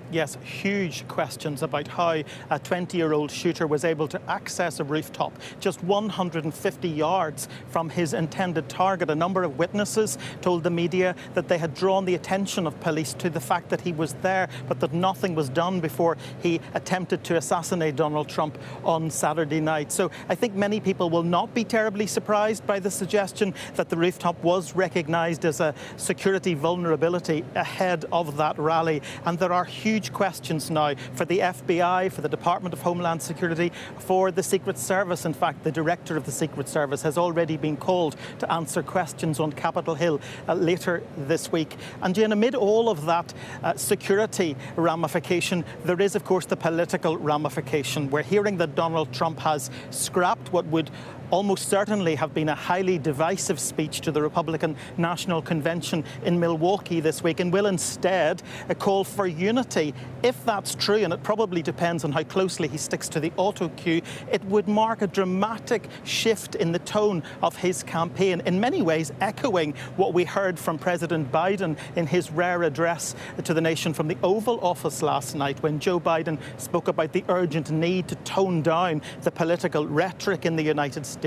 Yes, huge questions about how a 20-year-old shooter was able to access a rooftop just 150 yards from his intended target. A number of witnesses told the media that they had drawn the attention of police to the fact that he was there, but that nothing was done before he attempted to assassinate Donald Trump on Saturday night. So I think many people will not be terribly surprised by the suggestion that the rooftop was recognised as a security vulnerability ahead of that rally. And there are huge questions now for the FBI, for the Department of Homeland Security, for the Secret Service. In fact, the director of the Secret Service has already been called to answer questions on Capitol Hill later this week. And Jane, amid all of that security ramification, there is, of course, the political ramification. We're hearing that Donald Trump has scrapped what would almost certainly have been a highly divisive speech to the Republican National Convention in Milwaukee this week, and will instead call for unity. If that's true, and it probably depends on how closely he sticks to the auto cue, it would mark a dramatic shift in the tone of his campaign, in many ways echoing what we heard from President Biden in his rare address to the nation from the Oval Office last night, when Joe Biden spoke about the urgent need to tone down the political rhetoric in the United States.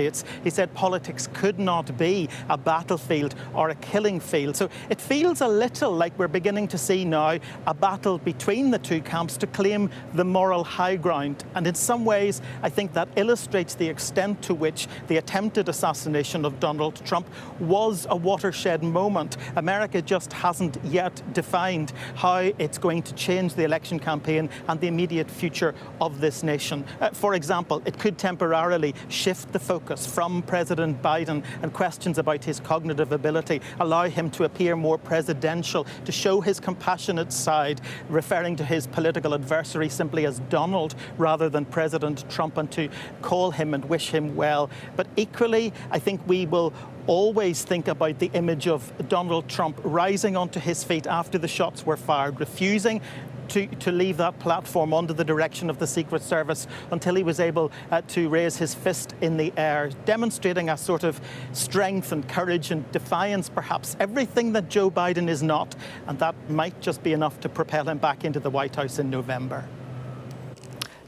He said politics could not be a battlefield or a killing field. So it feels a little like we're beginning to see now a battle between the two camps to claim the moral high ground. And in some ways, I think that illustrates the extent to which the attempted assassination of Donald Trump was a watershed moment. America just hasn't yet defined how it's going to change the election campaign and the immediate future of this nation. For example, it could temporarily shift the focus from President Biden and questions about his cognitive ability, allow him to appear more presidential, to show his compassionate side, referring to his political adversary simply as Donald rather than President Trump, and to call him and wish him well. But equally, I think we will always think about the image of Donald Trump rising onto his feet after the shots were fired, refusing to leave that platform under the direction of the Secret Service until he was able to raise his fist in the air, demonstrating a sort of strength and courage and defiance, perhaps everything that Joe Biden is not. And that might just be enough to propel him back into the White House in November.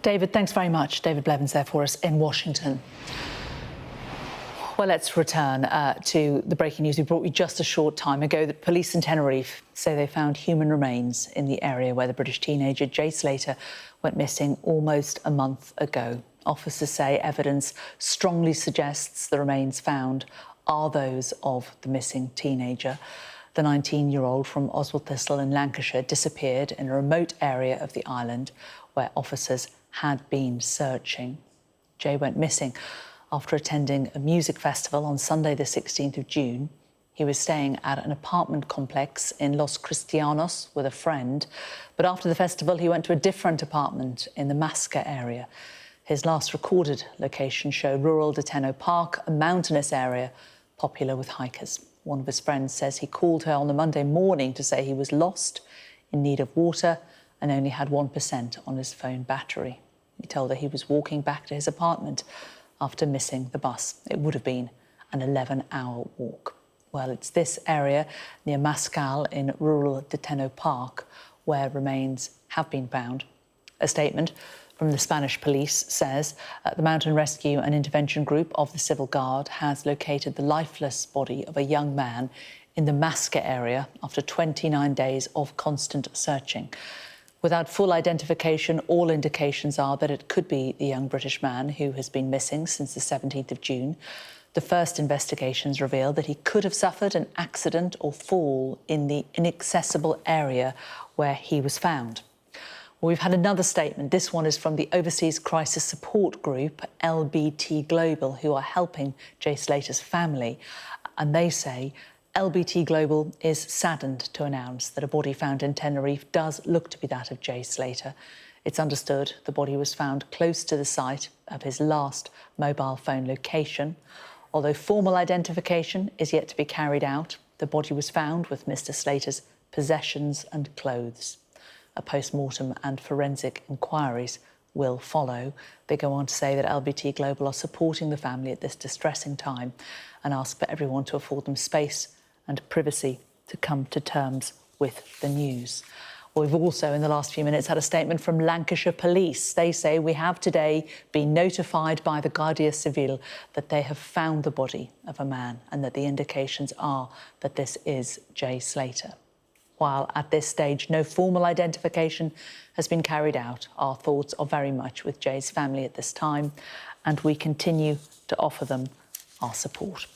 David, thanks very much. David Blevins there for us in Washington. Well, let's return to the breaking news we brought you just a short time ago, that police in Tenerife say they found human remains in the area where the British teenager Jay Slater went missing almost a month ago. Officers say evidence strongly suggests the remains found are those of the missing teenager. The 19-year-old from Oswald Thistle in Lancashire disappeared in a remote area of the island where officers had been searching. Jay went missing after attending a music festival on Sunday, the 16th of June. He was staying at an apartment complex in Los Cristianos with a friend, but after the festival, he went to a different apartment in the Masca area. His last recorded location showed rural Deteno Park, a mountainous area popular with hikers. One of his friends says he called her on the Monday morning to say he was lost, in need of water, and only had 1% on his phone battery. He told her he was walking back to his apartment after missing the bus. It would have been an 11-hour walk. Well, it's this area near Mascal in rural Deteno Park where remains have been found. A statement from the Spanish police says the Mountain Rescue and Intervention Group of the Civil Guard has located the lifeless body of a young man in the Masca area after 29 days of constant searching. Without full identification, all indications are that it could be the young British man who has been missing since the 17th of June. The first investigations revealed that he could have suffered an accident or fall in the inaccessible area where he was found. Well, we've had another statement. This one is from the Overseas Crisis Support Group, LBT Global, who are helping Jay Slater's family. And they say LBT Global is saddened to announce that a body found in Tenerife does look to be that of Jay Slater. It's understood the body was found close to the site of his last mobile phone location. Although formal identification is yet to be carried out, the body was found with Mr. Slater's possessions and clothes. A post-mortem and forensic inquiries will follow. They go on to say that LBT Global are supporting the family at this distressing time and ask for everyone to afford them space and privacy to come to terms with the news. Well, we've also, in the last few minutes, had a statement from Lancashire Police. They say, we have today been notified by the Guardia Civil that they have found the body of a man and that the indications are that this is Jay Slater. While at this stage no formal identification has been carried out, our thoughts are very much with Jay's family at this time, and we continue to offer them our support.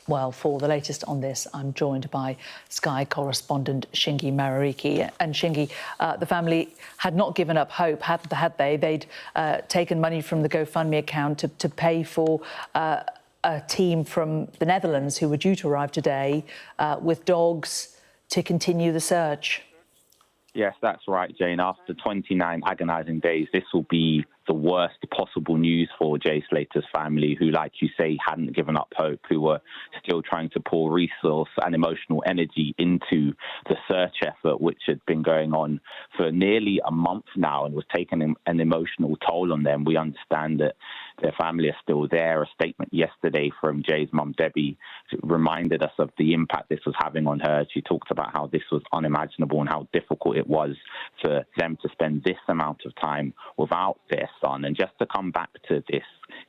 Well, for the latest on this, I'm joined by Sky correspondent Shingi Marariki. And Shingi, the family had not given up hope, had they? They'd taken money from the GoFundMe account to pay for a team from the Netherlands who were due to arrive today with dogs to continue the search. Yes, that's right, Jane. After 29 agonising days, this will be the worst possible news for Jay Slater's family, who, like you say, hadn't given up hope, who were still trying to pour resource and emotional energy into the search effort, which had been going on for nearly a month now and was taking an emotional toll on them. We understand that their family are still there. A statement yesterday from Jay's mum, Debbie, reminded us of the impact this was having on her. She talked about how this was unimaginable and how difficult it was for them to spend this amount of time without their son. And just to come back to this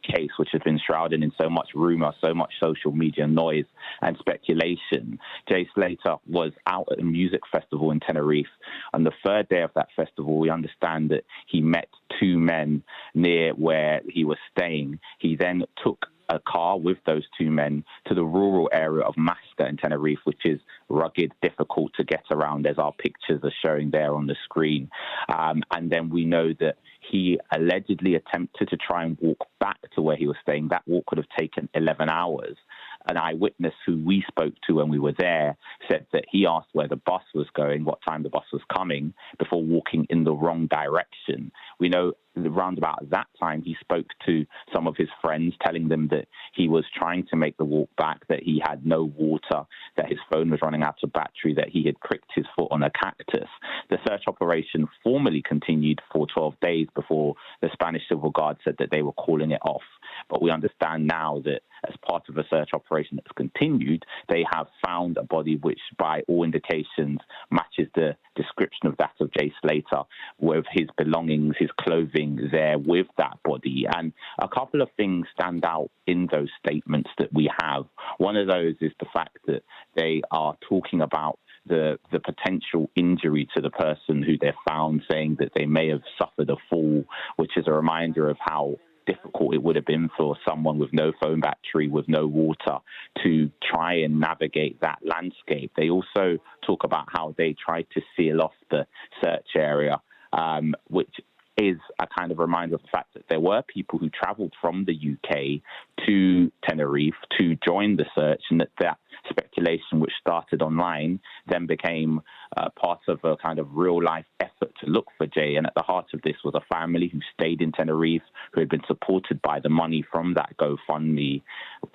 case, which has been shrouded in so much rumour, so much social media noise and speculation, Jay Slater was out at a music festival in Tenerife. On the third day of that festival, we understand that he met two men near where he was staying. He then took a car with those two men to the rural area of Masca in Tenerife, which is rugged, difficult to get around, as our pictures are showing there on the screen. And then we know that he allegedly attempted to try and walk back to where he was staying. That walk could have taken 11 hours. An eyewitness who we spoke to when we were there said that he asked where the bus was going, what time the bus was coming, before walking in the wrong direction. We know around about that time he spoke to some of his friends, telling them that he was trying to make the walk back, that he had no water, that his phone was running out of battery, that he had pricked his foot on a cactus. The search operation formally continued for 12 days before the Spanish Civil Guard said that they were calling it off. But we understand now that as part of a search operation that's continued, they have found a body which, by all indications, matches the description of that of Jay Slater, with his belongings, his clothing there with that body. And a couple of things stand out in those statements that we have. One of those is the fact that they are talking about the potential injury to the person who they're found, saying that they may have suffered a fall, which is a reminder of how difficult it would have been for someone with no phone battery, with no water, to try and navigate that landscape. They also talk about how they tried to seal off the search area, which is a kind of reminder of the fact that there were people who travelled from the UK to Tenerife to join the search, and that speculation, which started online, then became part of a kind of real-life effort to look for Jay. And at the heart of this was a family who stayed in Tenerife, who had been supported by the money from that GoFundMe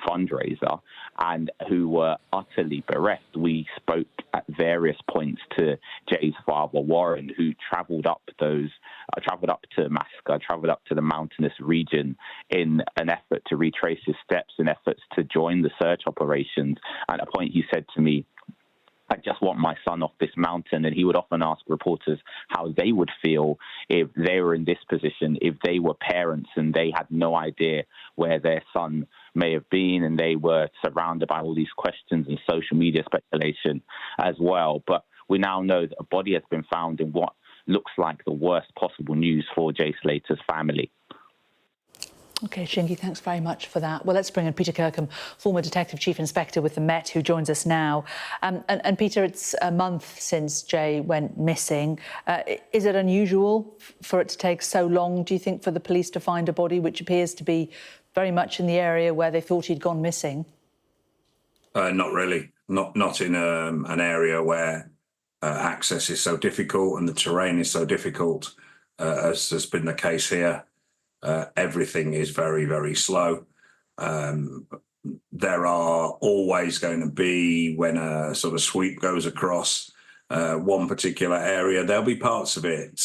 fundraiser, and who were utterly bereft. We spoke at various points to Jay's father, Warren, who travelled up to Masca, travelled up to the mountainous region in an effort to retrace his steps, in efforts to join the search operations. At a point, he said to me, I just want my son off this mountain. And he would often ask reporters how they would feel if they were in this position, if they were parents and they had no idea where their son may have been, and they were surrounded by all these questions and social media speculation as well. But we now know that a body has been found in what looks like the worst possible news for Jay Slater's family. OK, Shingi, thanks very much for that. Well, let's bring in Peter Kirkham, former Detective Chief Inspector with the Met, who joins us now. And Peter, it's a month since Jay went missing. Is it unusual for it to take so long, do you think, for the police to find a body which appears to be very much in the area where they thought he'd gone missing? Not really. Not in an area where access is so difficult and the terrain is so difficult, as has been the case here. Everything is very, very slow. There are always going to be, when a sort of sweep goes across, one particular area. There'll be parts of it,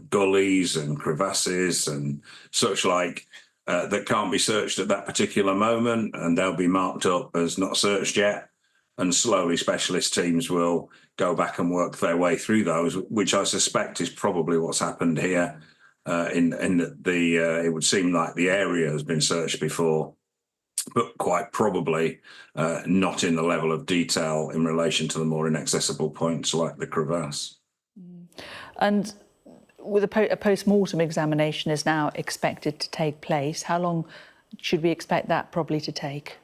gullies and crevasses and such like, that can't be searched at that particular moment, and they'll be marked up as not searched yet. And slowly specialist teams will go back and work their way through those, which I suspect is probably what's happened here. It would seem like the area has been searched before, but quite probably not in the level of detail in relation to the more inaccessible points like the crevasse. And with a post-mortem examination is now expected to take place, how long should we expect that probably to take?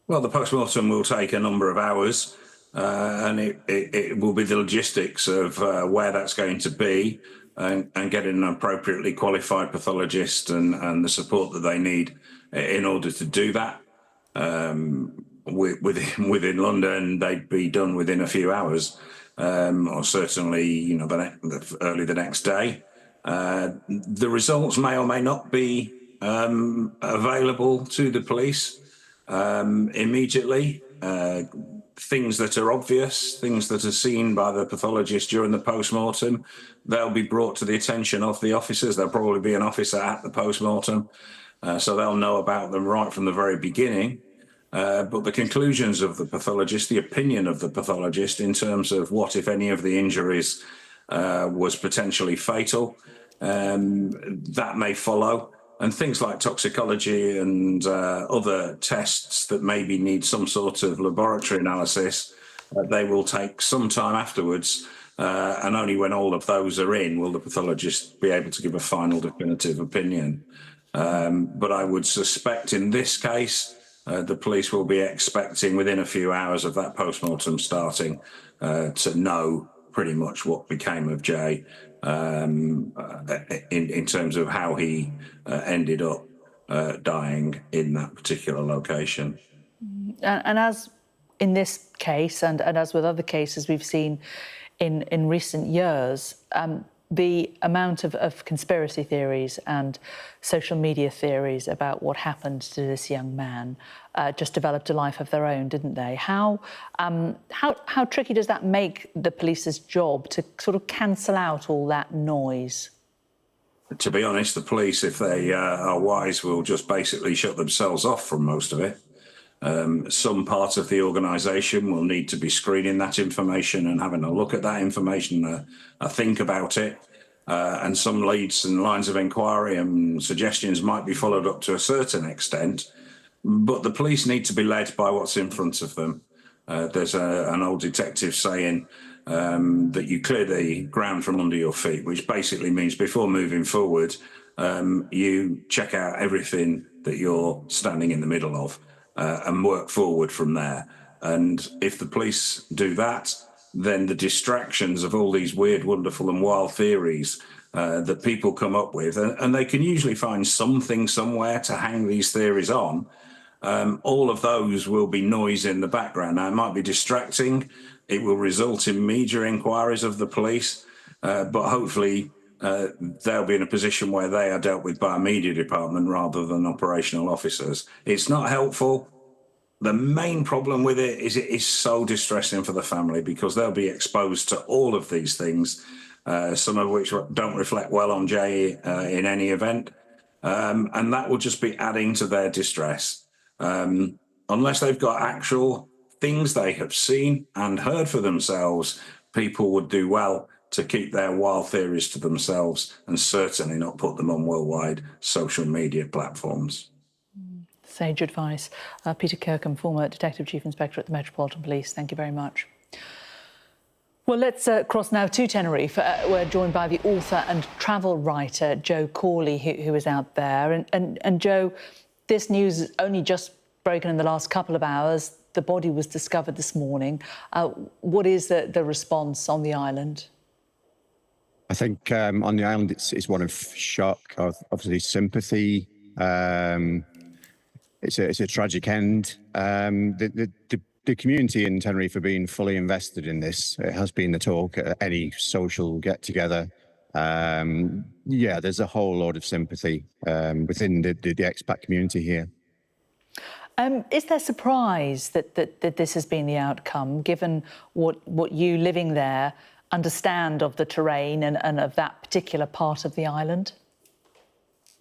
Well, the post-mortem will take a number of hours, and it will be the logistics of where that's going to be and getting an appropriately qualified pathologist and the support that they need in order to do that. Within London, they'd be done within a few hours, or certainly, early the next day. The results may or may not be available to the police immediately. Things that are obvious, things that are seen by the pathologist during the post-mortem, they'll be brought to the attention of the officers. There'll probably be an officer at the post-mortem, so they'll know about them right from the very beginning. But the conclusions of the pathologist, the opinion of the pathologist in terms of what, if any, of the injuries was potentially fatal, that may follow. And things like toxicology and other tests that maybe need some sort of laboratory analysis, they will take some time afterwards. And only when all of those are in will the pathologist be able to give a final definitive opinion. But I would suspect in this case, the police will be expecting within a few hours of that post-mortem starting to know pretty much what became of Jay in terms of how he ended up dying in that particular location. And as in this case, and as with other cases we've seen in recent years, the amount of conspiracy theories and social media theories about what happened to this young man just developed a life of their own, didn't they? How tricky does that make the police's job to sort of cancel out all that noise? To be honest, the police, if they are wise, will just basically shut themselves off from most of it. Some part of the organisation will need to be screening that information and having a look at that information, think about it. And some leads and lines of inquiry and suggestions might be followed up to a certain extent. But the police need to be led by what's in front of them. There's an old detective saying that you clear the ground from under your feet, which basically means before moving forward, you check out everything that you're standing in the middle of. And work forward from there. And if the police do that, then the distractions of all these weird, wonderful and wild theories that people come up with, and they can usually find something somewhere to hang these theories on, all of those will be noise in the background. Now, it might be distracting. It will result in media inquiries of the police, but hopefully they'll be in a position where they are dealt with by a media department rather than operational officers. It's not helpful. The main problem with it is so distressing for the family because they'll be exposed to all of these things, some of which don't reflect well on Jay in any event. And that will just be adding to their distress. Unless they've got actual things they have seen and heard for themselves, people would do well to keep their wild theories to themselves and certainly not put them on worldwide social media platforms. Sage advice. Peter Kirkham, former Detective Chief Inspector at the Metropolitan Police, thank you very much. Well, let's cross now to Tenerife. We're joined by the author and travel writer, Joe Corley, who is out there. And Joe, this news is only just broken in the last couple of hours. The body was discovered this morning. What is the response on the island? I think on the island, it's one of shock, obviously sympathy. It's a tragic end. The community in Tenerife have been fully invested in this. It has been the talk at any social get-together. There's a whole lot of sympathy within the expat community here. Is there surprise that this has been the outcome, given what you living there understand of the terrain and of that particular part of the island?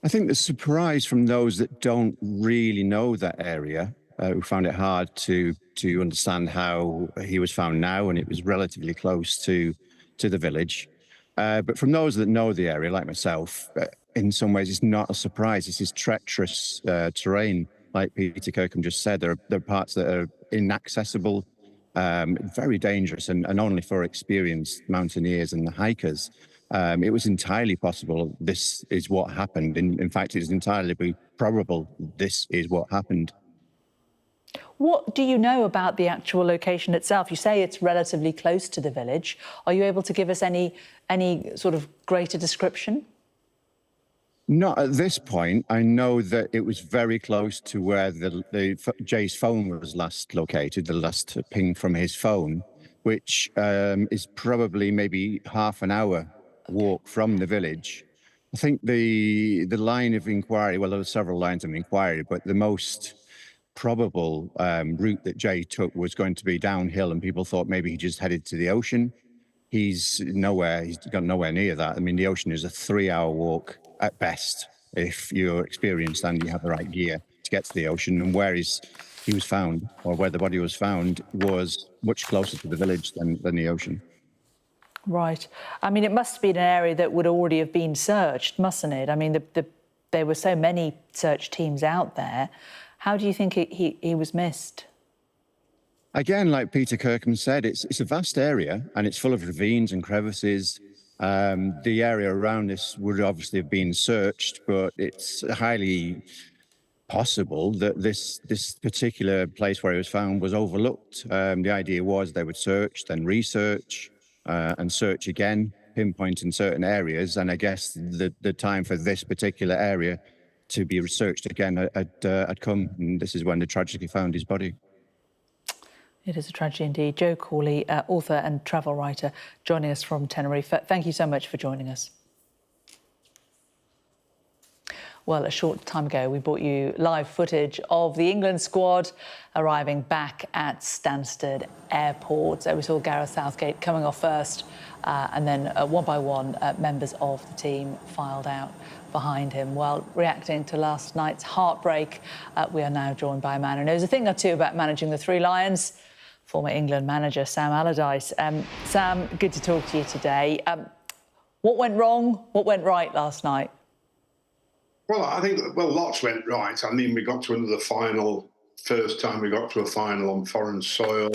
I think the surprise from those that don't really know that area, who found it hard to understand how he was found now, and it was relatively close to the village. But from those that know the area, like myself, in some ways it's not a surprise. This is treacherous terrain, like Peter Kirkham just said. There are parts that are inaccessible, very dangerous, and only for experienced mountaineers and hikers. It was entirely possible this is what happened. In fact, it is entirely probable this is what happened. What do you know about the actual location itself? You say it's relatively close to the village. Are you able to give us any sort of greater description? Not at this point. I know that it was very close to where Jay's phone was last located, the last ping from his phone, which is probably maybe half an hour walk from the village. I think the line of inquiry, well, there are several lines of inquiry, but the most probable route that Jay took was going to be downhill, and people thought maybe he just headed to the ocean. He's got nowhere near that. I mean, the ocean is a 3-hour walk at best if you're experienced and you have the right gear to get to the ocean. And where he was found, or where the body was found, was much closer to the village than the ocean. Right. I mean, it must have been an area that would already have been searched, mustn't it? I mean, there were so many search teams out there. How do you think he was missed? Again, like Peter Kirkham said, it's a vast area and it's full of ravines and crevices. The area around this would obviously have been searched, but it's highly possible that this particular place where he was found was overlooked. The idea was they would search, then research, and search again, pinpointing certain areas. And I guess the time for this particular area to be researched again had come, and this is when they tragically found his body. It is a tragedy indeed. Joe Corley, author and travel writer, joining us from Tenerife. Thank you so much for joining us. Well, a short time ago, we brought you live footage of the England squad arriving back at Stansted Airport. So we saw Gareth Southgate coming off first, and then one by one, members of the team filed out behind him. While reacting to last night's heartbreak, we are now joined by a man who knows a thing or two about managing the Three Lions, former England manager Sam Allardyce. Sam, good to talk to you today. What went wrong? What went right last night? Well, I think, lots went right. I mean, we got to another final, first time we got to a final on foreign soil.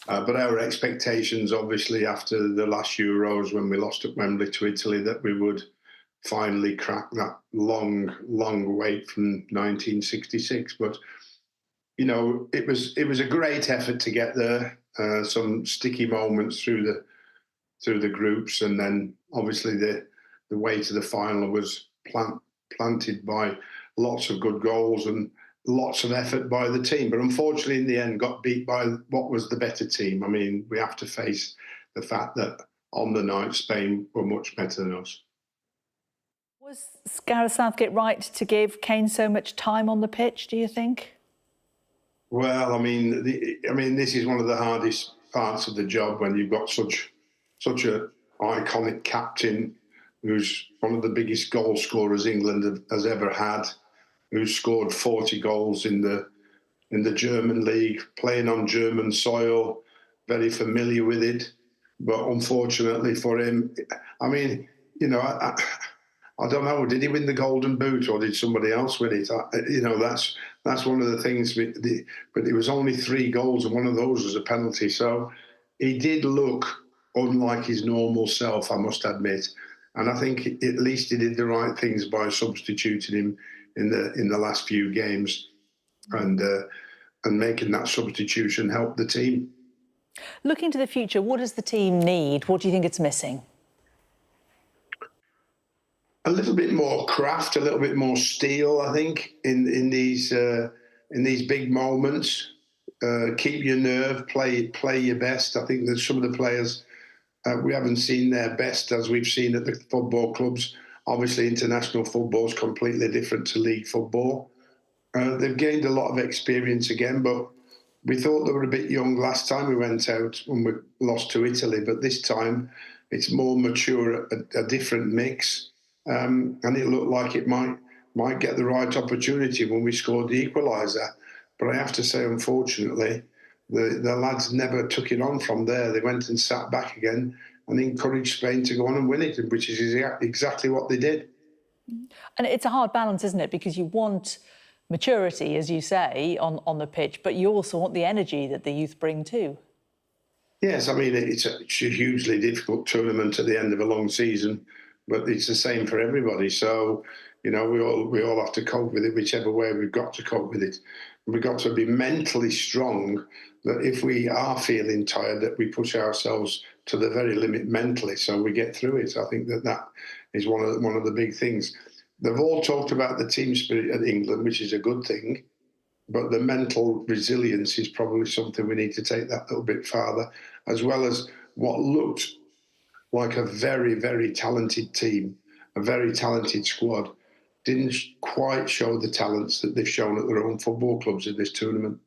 But our expectations, obviously, after the last Euros, when we lost at Wembley to Italy, that we would finally crack that long wait from 1966. But, you know, it was a great effort to get there. Some sticky moments through the groups, and then obviously the way to the final was planted by lots of good goals and lots of effort by the team. But unfortunately, in the end, got beat by what was the better team. I mean, we have to face the fact that on the night, Spain were much better than us. Was Gareth Southgate right to give Kane so much time on the pitch, do you think? Well, I mean, this is one of the hardest parts of the job when you've got such a iconic captain who's one of the biggest goal scorers England has ever had, who's scored 40 goals in the German league, playing on German soil, very familiar with it. But unfortunately for him, I mean, you know, I don't know, did he win the Golden Boot or did somebody else win it? You know, that's one of the things. But it was only 3 goals, and one of those was a penalty. So he did look unlike his normal self, I must admit. And I think at least he did the right things by substituting him in the last few games, and making that substitution help the team. Looking to the future, what does the team need? What do you think it's missing? A little bit more craft, a little bit more steel, I think, in these big moments. Keep your nerve, play your best. I think that some of the players, we haven't seen their best as we've seen at the football clubs. Obviously, international football is completely different to league football. They've gained a lot of experience again, but we thought they were a bit young last time we went out when we lost to Italy, but this time it's more mature, a different mix, and it looked like it might get the right opportunity when we scored the equaliser. But I have to say, unfortunately, the lads never took it on from there. They went and sat back again and encouraged Spain to go on and win it, which is exactly what they did. And it's a hard balance, isn't it? Because you want maturity, as you say, on the pitch, but you also want the energy that the youth bring too. Yes, I mean, it's a hugely difficult tournament at the end of a long season, but it's the same for everybody. So, you know, we all have to cope with it, whichever way we've got to cope with it. We've got to be mentally strong, that if we are feeling tired, that we push ourselves to the very limit mentally so we get through it. I think that is one of the big things. They've all talked about the team spirit at England, which is a good thing, but the mental resilience is probably something we need to take that little bit farther, as well as what looked like a very, very talented team, a very talented squad, didn't quite show the talents that they've shown at their own football clubs in this tournament.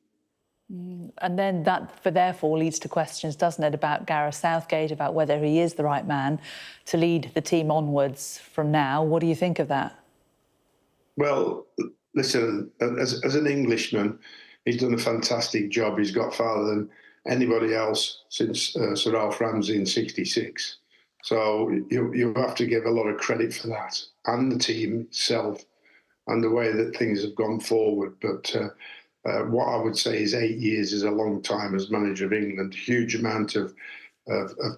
And then that, therefore, leads to questions, doesn't it, about Gareth Southgate, about whether he is the right man to lead the team onwards from now. What do you think of that? Well, listen, as an Englishman, he's done a fantastic job. He's got farther than anybody else since Sir Alf Ramsey in '66. So you have to give a lot of credit for that, and the team itself, and the way that things have gone forward. But what I would say is 8 years is a long time as manager of England. Huge amount of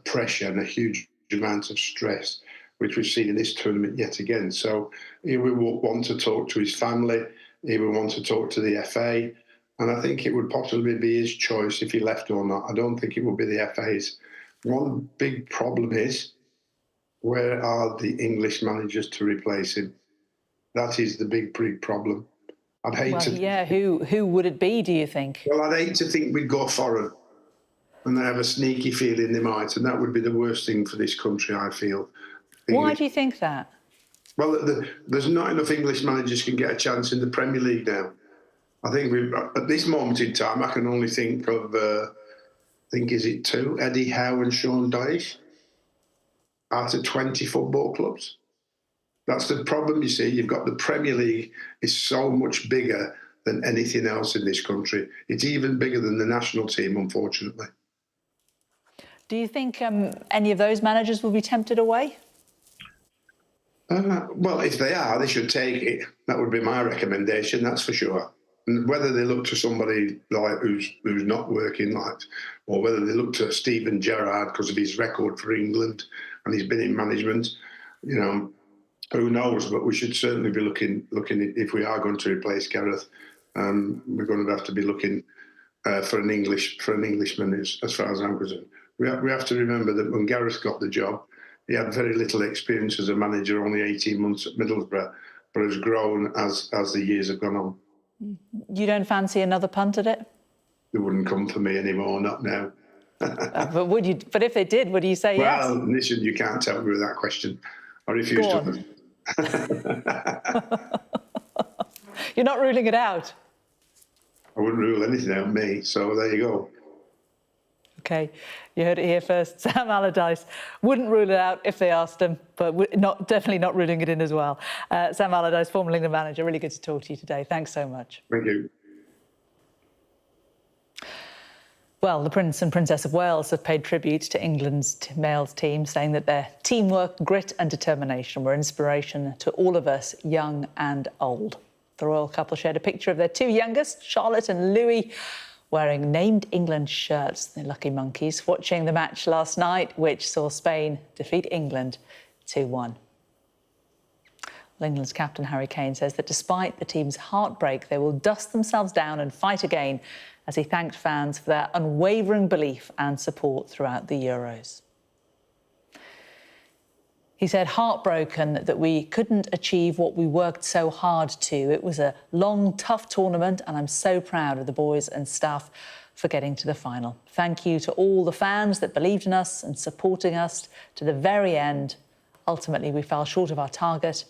pressure and a huge amount of stress, which we've seen in this tournament yet again. So he will want to talk to his family. He will want to talk to the FA. And I think it would possibly be his choice if he left or not. I don't think it would be the FA's. One big problem is, where are the English managers to replace him? That is the big problem. I'd hate to... Yeah, who would it be, do you think? Well, I'd hate to think we'd go foreign. And I have a sneaky feeling they might. And that would be the worst thing for this country, I feel. Why do you think that? Well, there's not enough English managers can get a chance in the Premier League now. I think at this moment in time, I can only think of, is it two? Eddie Howe and Sean Dyche out of 20 football clubs. That's the problem, you see. You've got the Premier League is so much bigger than anything else in this country. It's even bigger than the national team, unfortunately. Do you think any of those managers will be tempted away? Well, if they are, they should take it. That would be my recommendation, that's for sure. And whether they look to somebody like who's not working, or whether they look to Steven Gerrard because of his record for England and he's been in management, you know, who knows? But we should certainly be looking if we are going to replace Gareth. We're going to have to be looking for an Englishman, as far as I'm concerned. We have to remember that when Gareth got the job, he had very little experience as a manager, only 18 months at Middlesbrough, but has grown as the years have gone on. You don't fancy another punt at it? They wouldn't come for me anymore, not now. But would you? But if they did, would you say yes? Well, listen, you can't tell me with that question. I refuse to. You're not ruling it out? I wouldn't rule anything out, me. So there you go. OK, you heard it here first. Sam Allardyce wouldn't rule it out if they asked him, but definitely not ruling it in as well. Sam Allardyce, former England manager, really good to talk to you today. Thanks so much. Thank you. Well, the Prince and Princess of Wales have paid tribute to England's males team, saying that their teamwork, grit and determination were inspiration to all of us, young and old. The royal couple shared a picture of their two youngest, Charlotte and Louis, wearing named England shirts, the lucky monkeys, watching the match last night, which saw Spain defeat England 2-1. Well, England's captain Harry Kane says that despite the team's heartbreak, they will dust themselves down and fight again, as he thanked fans for their unwavering belief and support throughout the Euros. He said, heartbroken that we couldn't achieve what we worked so hard to. It was a long, tough tournament, and I'm so proud of the boys and staff for getting to the final. Thank you to all the fans that believed in us and supporting us to the very end. Ultimately, we fell short of our target,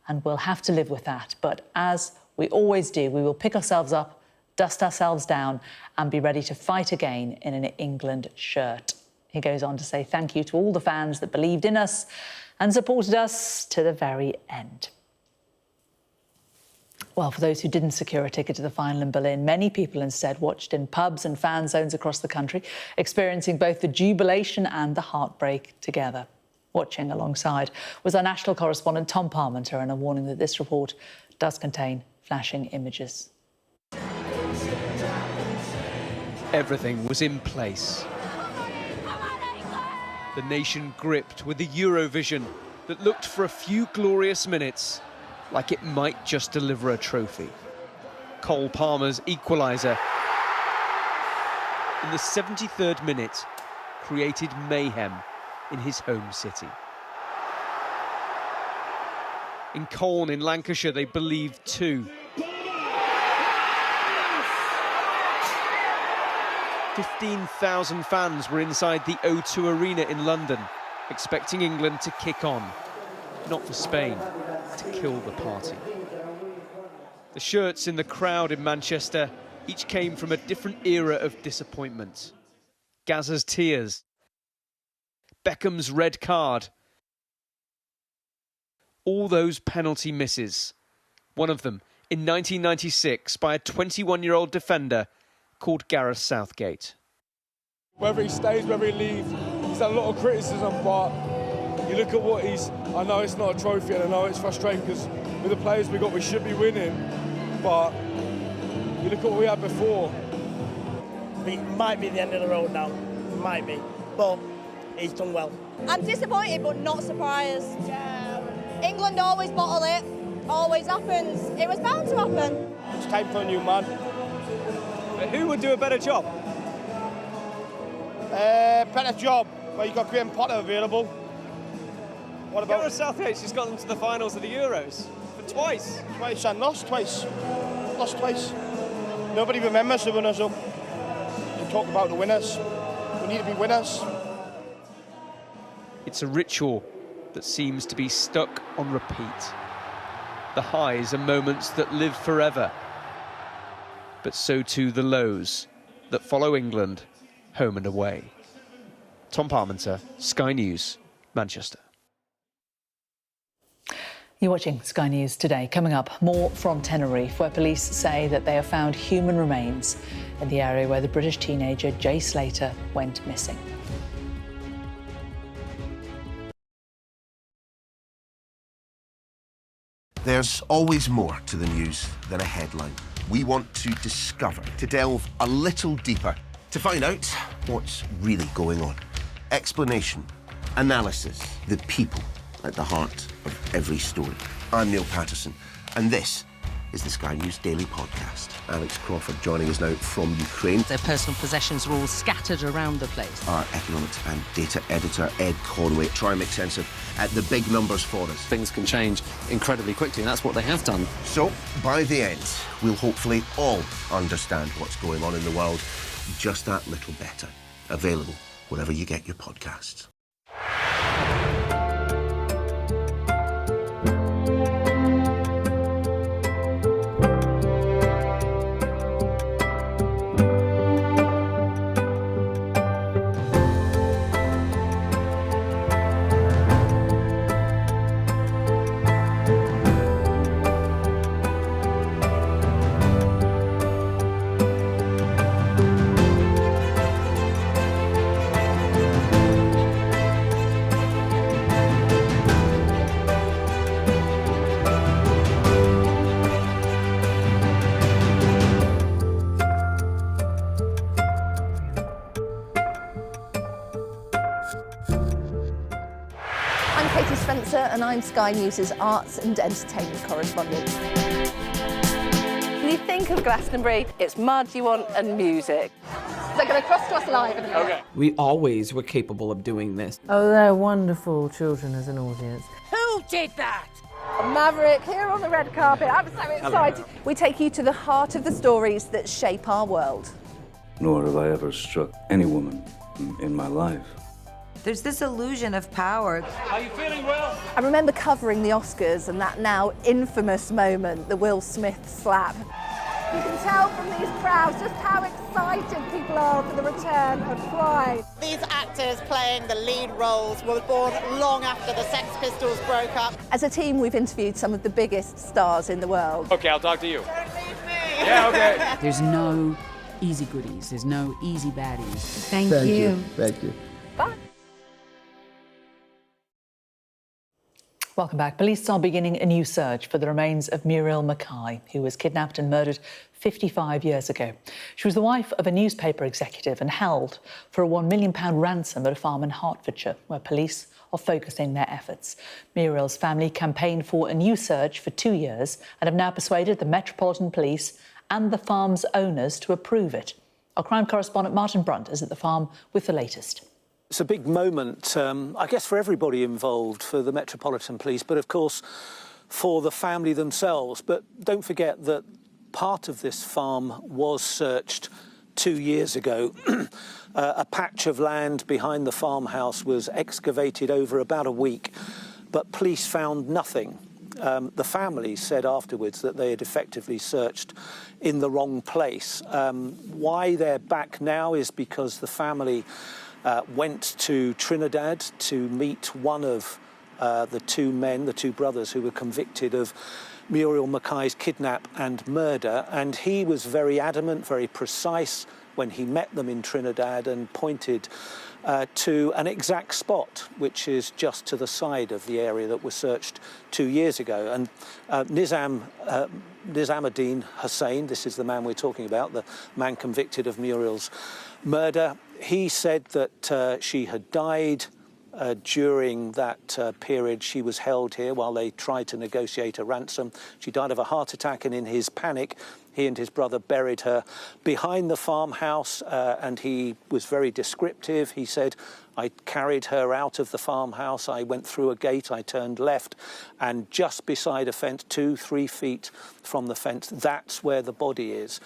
and we'll have to live with that. But as We always do. We will pick ourselves up, dust ourselves down and be ready to fight again in an England shirt. He goes on to say thank you to all the fans that believed in us and supported us to the very end. Well, for those who didn't secure a ticket to the final in Berlin, many people instead watched in pubs and fan zones across the country, experiencing both the jubilation and the heartbreak together. Watching alongside was our national correspondent Tom Parmenter, and a warning that this report does contain flashing images. Everything was in place. The nation gripped with the Eurovision that looked for a few glorious minutes like it might just deliver a trophy. Cole Palmer's equaliser in the 73rd minute created mayhem in his home city. In Colne in Lancashire, they believed too. 15,000 fans were inside the O2 Arena in London, expecting England to kick on. Not for Spain, to kill the party. The shirts in the crowd in Manchester each came from a different era of disappointment. Gazza's tears, Beckham's red card, all those penalty misses. One of them in 1996 by a 21-year-old defender called Gareth Southgate. Whether he stays, whether he leaves, he's had a lot of criticism, but you look at what I know it's not a trophy and I know it's frustrating because with the players we got, we should be winning, but you look at what we had before. It might be the end of the road now, might be, but he's done well. I'm disappointed but not surprised. Yeah. England always bottle it, always happens. It was bound to happen. It's time for a new man. But who would do a better job? Better job, well, you've got Graham Potter available. What about Gareth Southgate's just got them to the finals of the Euros for twice. Twice and lost twice. Lost twice. Nobody remembers the runners up. You talk about the winners. We need to be winners. It's a ritual that seems to be stuck on repeat. The highs are moments that live forever, but so too the lows that follow England home and away. Tom Parmenter, Sky News, Manchester. You're watching Sky News Today. Coming up, more from Tenerife, where police say that they have found human remains in the area where the British teenager Jay Slater went missing. There's always more to the news than a headline. We want to discover, to delve a little deeper, to find out what's really going on. Explanation, analysis, the people at the heart of every story. I'm Neil Patterson, and this is the Sky News Daily Podcast. Alex Crawford joining us now from Ukraine. Their personal possessions are all scattered around the place. Our economics and data editor, Ed Conway, try and make sense of the big numbers for us. Things can change incredibly quickly, and that's what they have done. So, by the end, we'll hopefully all understand what's going on in the world just that little better. Available wherever you get your podcasts. And I'm Sky News' arts and entertainment correspondent. When you think of Glastonbury, it's mud you want and music. They're going to cross to us live in a minute. Okay. We always were capable of doing this. Oh, they're wonderful children as an audience. Who did that? Maverick, here on the red carpet. I'm so excited. Hello. We take you to the heart of the stories that shape our world. Nor have I ever struck any woman in my life. There's this illusion of power. Are you feeling well? I remember covering the Oscars and that now infamous moment, the Will Smith slap. You can tell from these crowds just how excited people are for the return of Pride. These actors playing the lead roles were born long after the Sex Pistols broke up. As a team, we've interviewed some of the biggest stars in the world. Okay, I'll talk to you. Don't leave me. Yeah, okay. There's no easy goodies. There's no easy baddies. Thank you. Thank you. Bye. Welcome back. Police are beginning a new search for the remains of Muriel Mackay, who was kidnapped and murdered 55 years ago. She was the wife of a newspaper executive and held for a £1 million ransom at a farm in Hertfordshire, where police are focusing their efforts. Muriel's family campaigned for a new search for 2 years and have now persuaded the Metropolitan Police and the farm's owners to approve it. Our crime correspondent Martin Brunt is at the farm with the latest. It's a big moment, I guess, for everybody involved, for the Metropolitan Police, but of course for the family themselves. But don't forget that part of this farm was searched 2 years ago. A patch of land behind the farmhouse was excavated over about a week, but police found nothing. The family said afterwards that they had effectively searched in the wrong place. Why they're back now is because the family went to Trinidad to meet one of the two brothers who were convicted of Muriel Mackay's kidnap and murder, and he was very adamant, very precise when he met them in Trinidad and pointed to an exact spot, which is just to the side of the area that was searched 2 years ago. And Nizamuddin Hussain, this is the man we're talking about, the man convicted of Muriel's murder, he said that she had died during that period she was held here while they tried to negotiate a ransom. She died of a heart attack, and in his panic, he and his brother buried her behind the farmhouse, and he was very descriptive. He said, I carried her out of the farmhouse, I went through a gate, I turned left, and just beside a fence, 2-3 feet from the fence, that's where the body is.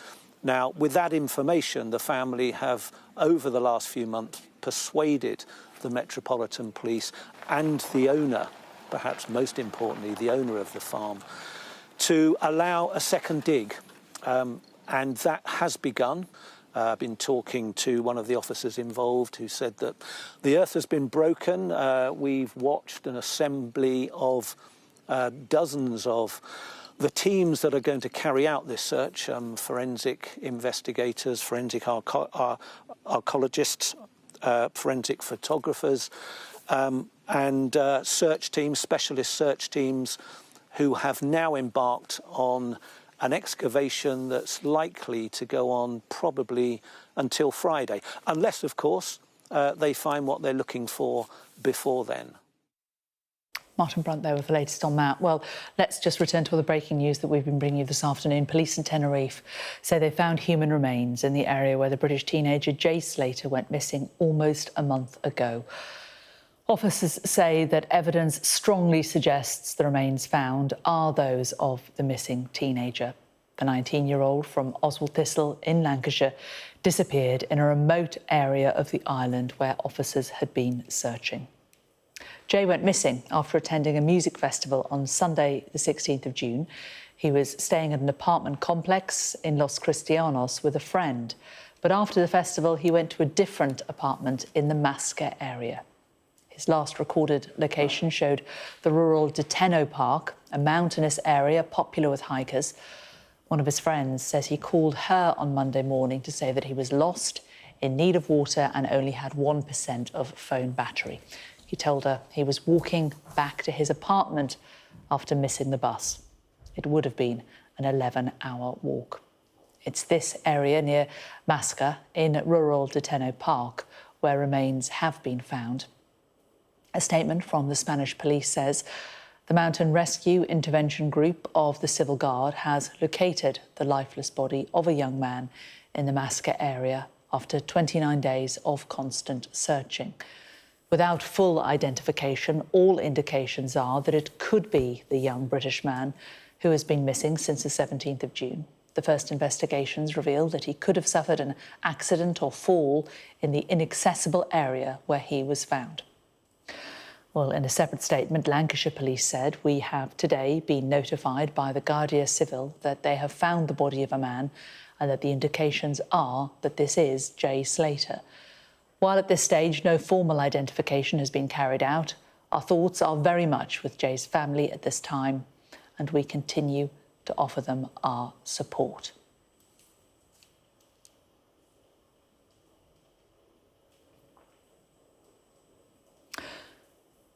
Now, with that information, the family have, over the last few months, persuaded the Metropolitan Police and the owner, perhaps most importantly, the owner of the farm, to allow a second dig. And that has begun. I've been talking to one of the officers involved who said that the earth has been broken. We've watched an assembly of dozens of the teams that are going to carry out this search, forensic investigators, forensic archaeologists, forensic photographers, and search teams, specialist search teams, who have now embarked on an excavation that's likely to go on probably until Friday, unless, of course, they find what they're looking for before then. Martin Brunt there with the latest on that. Well, let's just return to all the breaking news that we've been bringing you this afternoon. Police in Tenerife say they found human remains in the area where the British teenager Jay Slater went missing almost a month ago. Officers say that evidence strongly suggests the remains found are those of the missing teenager. The 19-year-old from Oswald Thistle in Lancashire disappeared in a remote area of the island where officers had been searching. Jay went missing after attending a music festival on Sunday, the 16th of June. He was staying at an apartment complex in Los Cristianos with a friend. But after the festival, he went to a different apartment in the Masca area. His last recorded location showed the rural Deteno Park, a mountainous area popular with hikers. One of his friends says he called her on Monday morning to say that he was lost, in need of water, and only had 1% of phone battery. He told her he was walking back to his apartment after missing the bus. It would have been an 11-hour walk. It's this area near Masca in rural Deteno Park where remains have been found. A statement from the Spanish police says the Mountain Rescue Intervention Group of the Civil Guard has located the lifeless body of a young man in the Masca area after 29 days of constant searching. Without full identification, all indications are that it could be the young British man who has been missing since the 17th of June. The first investigations revealed that he could have suffered an accident or fall in the inaccessible area where he was found. Well, in a separate statement, Lancashire Police said, "We have today been notified by the Guardia Civil that they have found the body of a man and that the indications are that this is Jay Slater." While at this stage no formal identification has been carried out, our thoughts are very much with Jay's family at this time, and we continue to offer them our support.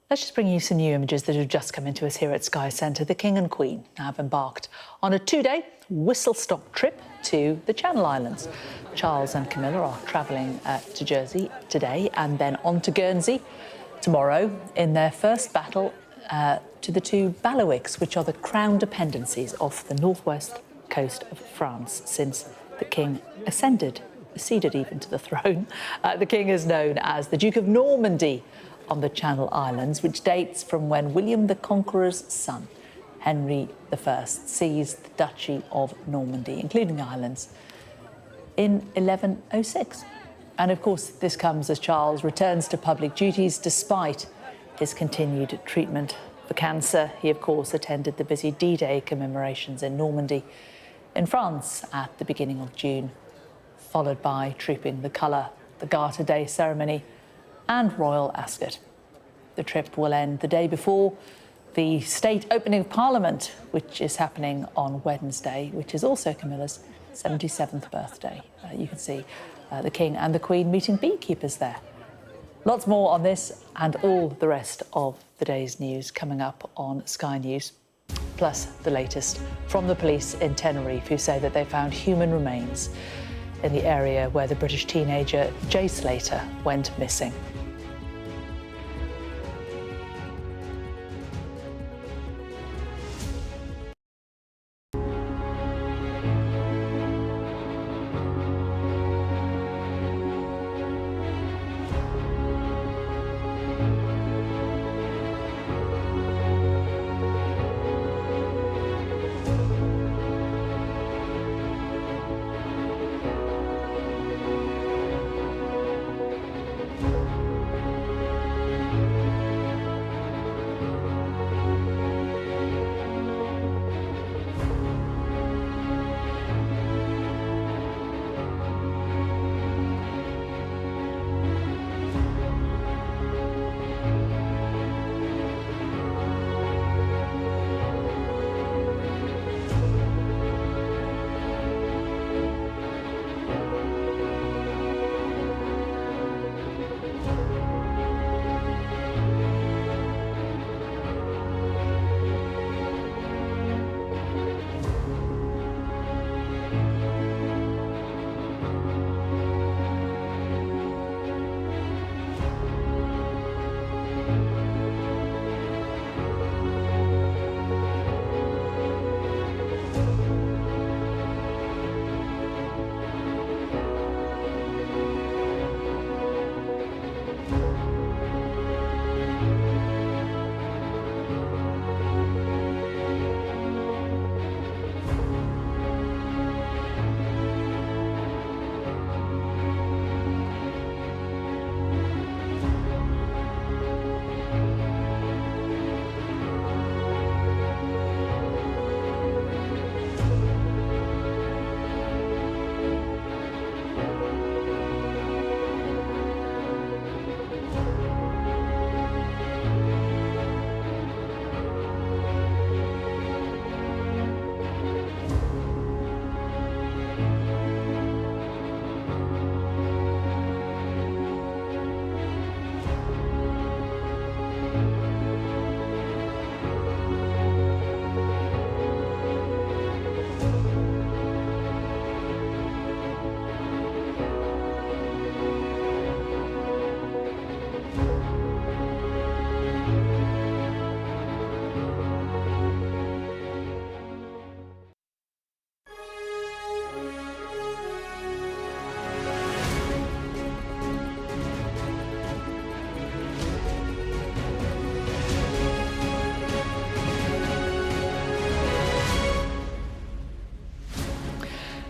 Let's just bring you some new images that have just come into us here at Sky Centre. The King and Queen have embarked on a two-day whistle-stop trip to the Channel Islands. Charles and Camilla are travelling to Jersey today and then on to Guernsey tomorrow in their first battle to the two bailiwicks, which are the crown dependencies off the northwest coast of France since the King acceded even to the throne. The King is known as the Duke of Normandy on the Channel Islands, which dates from when William the Conqueror's son, Henry I, seized the Duchy of Normandy, including the islands, in 1106. And of course, this comes as Charles returns to public duties despite his continued treatment for cancer. He, of course, attended the busy D-Day commemorations in Normandy in France at the beginning of June, followed by trooping the colour, the Garter Day ceremony and royal ascot. The trip will end the day before the state opening of Parliament, which is happening on Wednesday, which is also Camilla's 77th birthday. You can see the King and the Queen meeting beekeepers there. Lots more on this and all the rest of the day's news coming up on Sky News, plus the latest from the police in Tenerife, who say that they found human remains in the area where the British teenager Jay Slater went missing.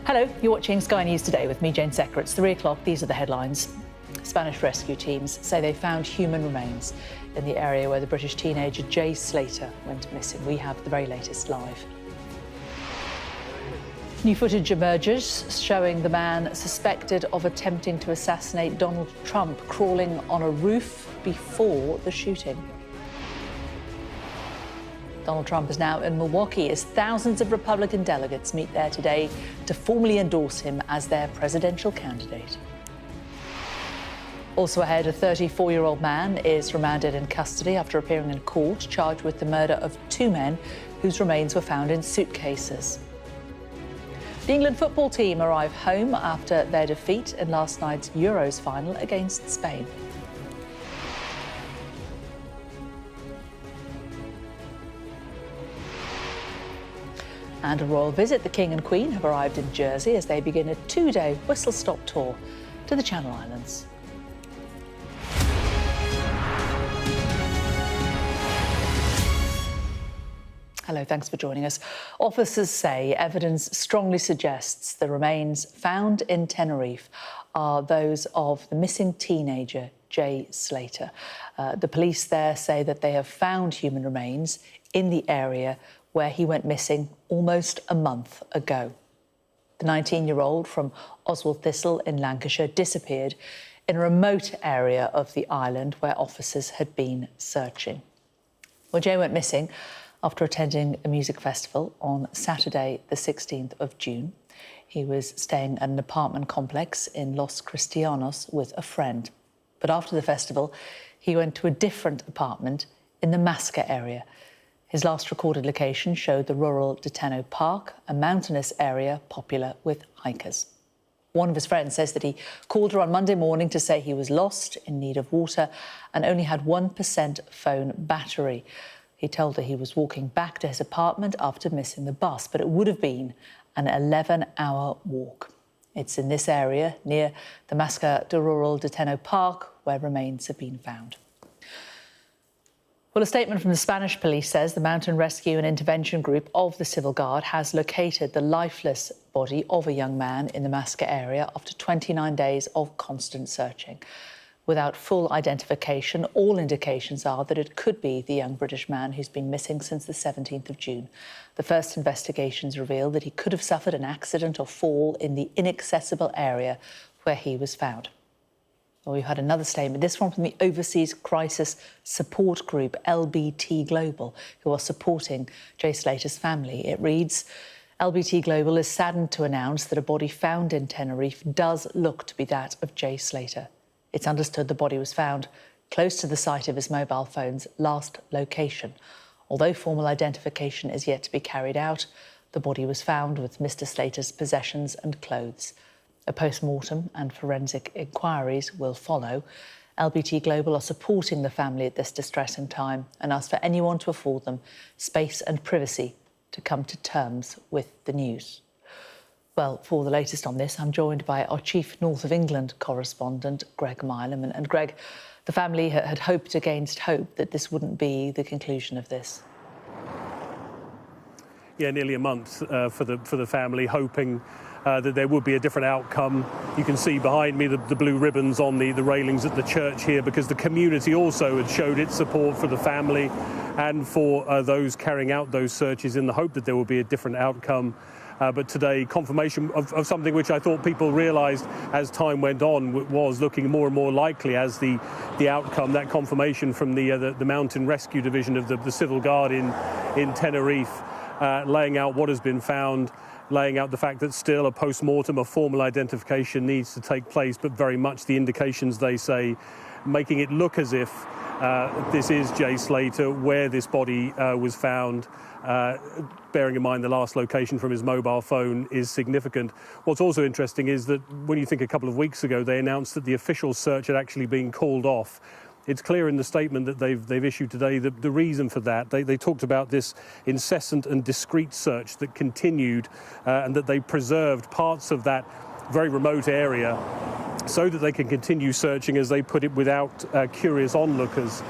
Hello, you're watching Sky News Today with me, Jane Secker. It's 3 o'clock. These are the headlines. Spanish rescue teams say they found human remains in the area where the British teenager Jay Slater went missing. We have the very latest live. New footage emerges showing the man suspected of attempting to assassinate Donald Trump crawling on a roof before the shooting. Donald Trump is now in Milwaukee as thousands of Republican delegates meet there today to formally endorse him as their presidential candidate. Also ahead, a 34-year-old man is remanded in custody after appearing in court, charged with the murder of two men whose remains were found in suitcases. The England football team arrive home after their defeat in last night's Euros final against Spain. And a royal visit. The King and Queen have arrived in Jersey as they begin a two-day whistle-stop tour to the Channel Islands. Hello, thanks for joining us. Officers say evidence strongly suggests the remains found in Tenerife are those of the missing teenager, Jay Slater. The police there say that they have found human remains in the area where he went missing almost a month ago. The 19-year-old from Oswald Thistle in Lancashire disappeared in a remote area of the island where officers had been searching. Well, Jay went missing after attending a music festival on Saturday, the 16th of June. He was staying at an apartment complex in Los Cristianos with a friend. But after the festival, he went to a different apartment in the Masca area. His last recorded location showed the rural Deteno Park, a mountainous area popular with hikers. One of his friends says that he called her on Monday morning to say he was lost, in need of water, and only had 1% phone battery. He told her he was walking back to his apartment after missing the bus, but it would have been an 11-hour walk. It's in this area, near the Masca de Rural Deteno Park, where remains have been found. Well, a statement from the Spanish police says the Mountain Rescue and Intervention Group of the Civil Guard has located the lifeless body of a young man in the Masca area after 29 days of constant searching. Without full identification, all indications are that it could be the young British man who's been missing since the 17th of June. The first investigations reveal that he could have suffered an accident or fall in the inaccessible area where he was found. Well, we've had another statement, this one from the Overseas Crisis Support Group, LBT Global, who are supporting Jay Slater's family. It reads, LBT Global is saddened to announce that a body found in Tenerife does look to be that of Jay Slater. It's understood the body was found close to the site of his mobile phone's last location. Although formal identification is yet to be carried out, the body was found with Mr. Slater's possessions and clothes. A post-mortem and forensic inquiries will follow. LBT Global are supporting the family at this distressing time and ask for anyone to afford them space and privacy to come to terms with the news. Well, for the latest on this, I'm joined by our chief North of England correspondent, Greg Milam. And Greg, the family had hoped against hope that this wouldn't be the conclusion of this. Yeah, nearly a month for the family, hoping that there would be a different outcome. You can see behind me the blue ribbons on the railings at the church here, because the community also had showed its support for the family and for those carrying out those searches in the hope that there would be a different outcome. But today, confirmation of something which I thought people realised as time went on was looking more and more likely as the outcome, that confirmation from the Mountain Rescue Division of the Civil Guard in Tenerife, laying out what has been found, laying out the fact that still a post-mortem, a formal identification needs to take place, but very much the indications, they say, making it look as if this is Jay Slater, where this body was found. Bearing in mind the last location from his mobile phone is significant. What's also interesting is that when you think a couple of weeks ago they announced that the official search had actually been called off. It's clear in the statement that they've issued today that the reason for that, they talked about this incessant and discreet search that continued and that they preserved parts of that very remote area so that they can continue searching, as they put it, without curious onlookers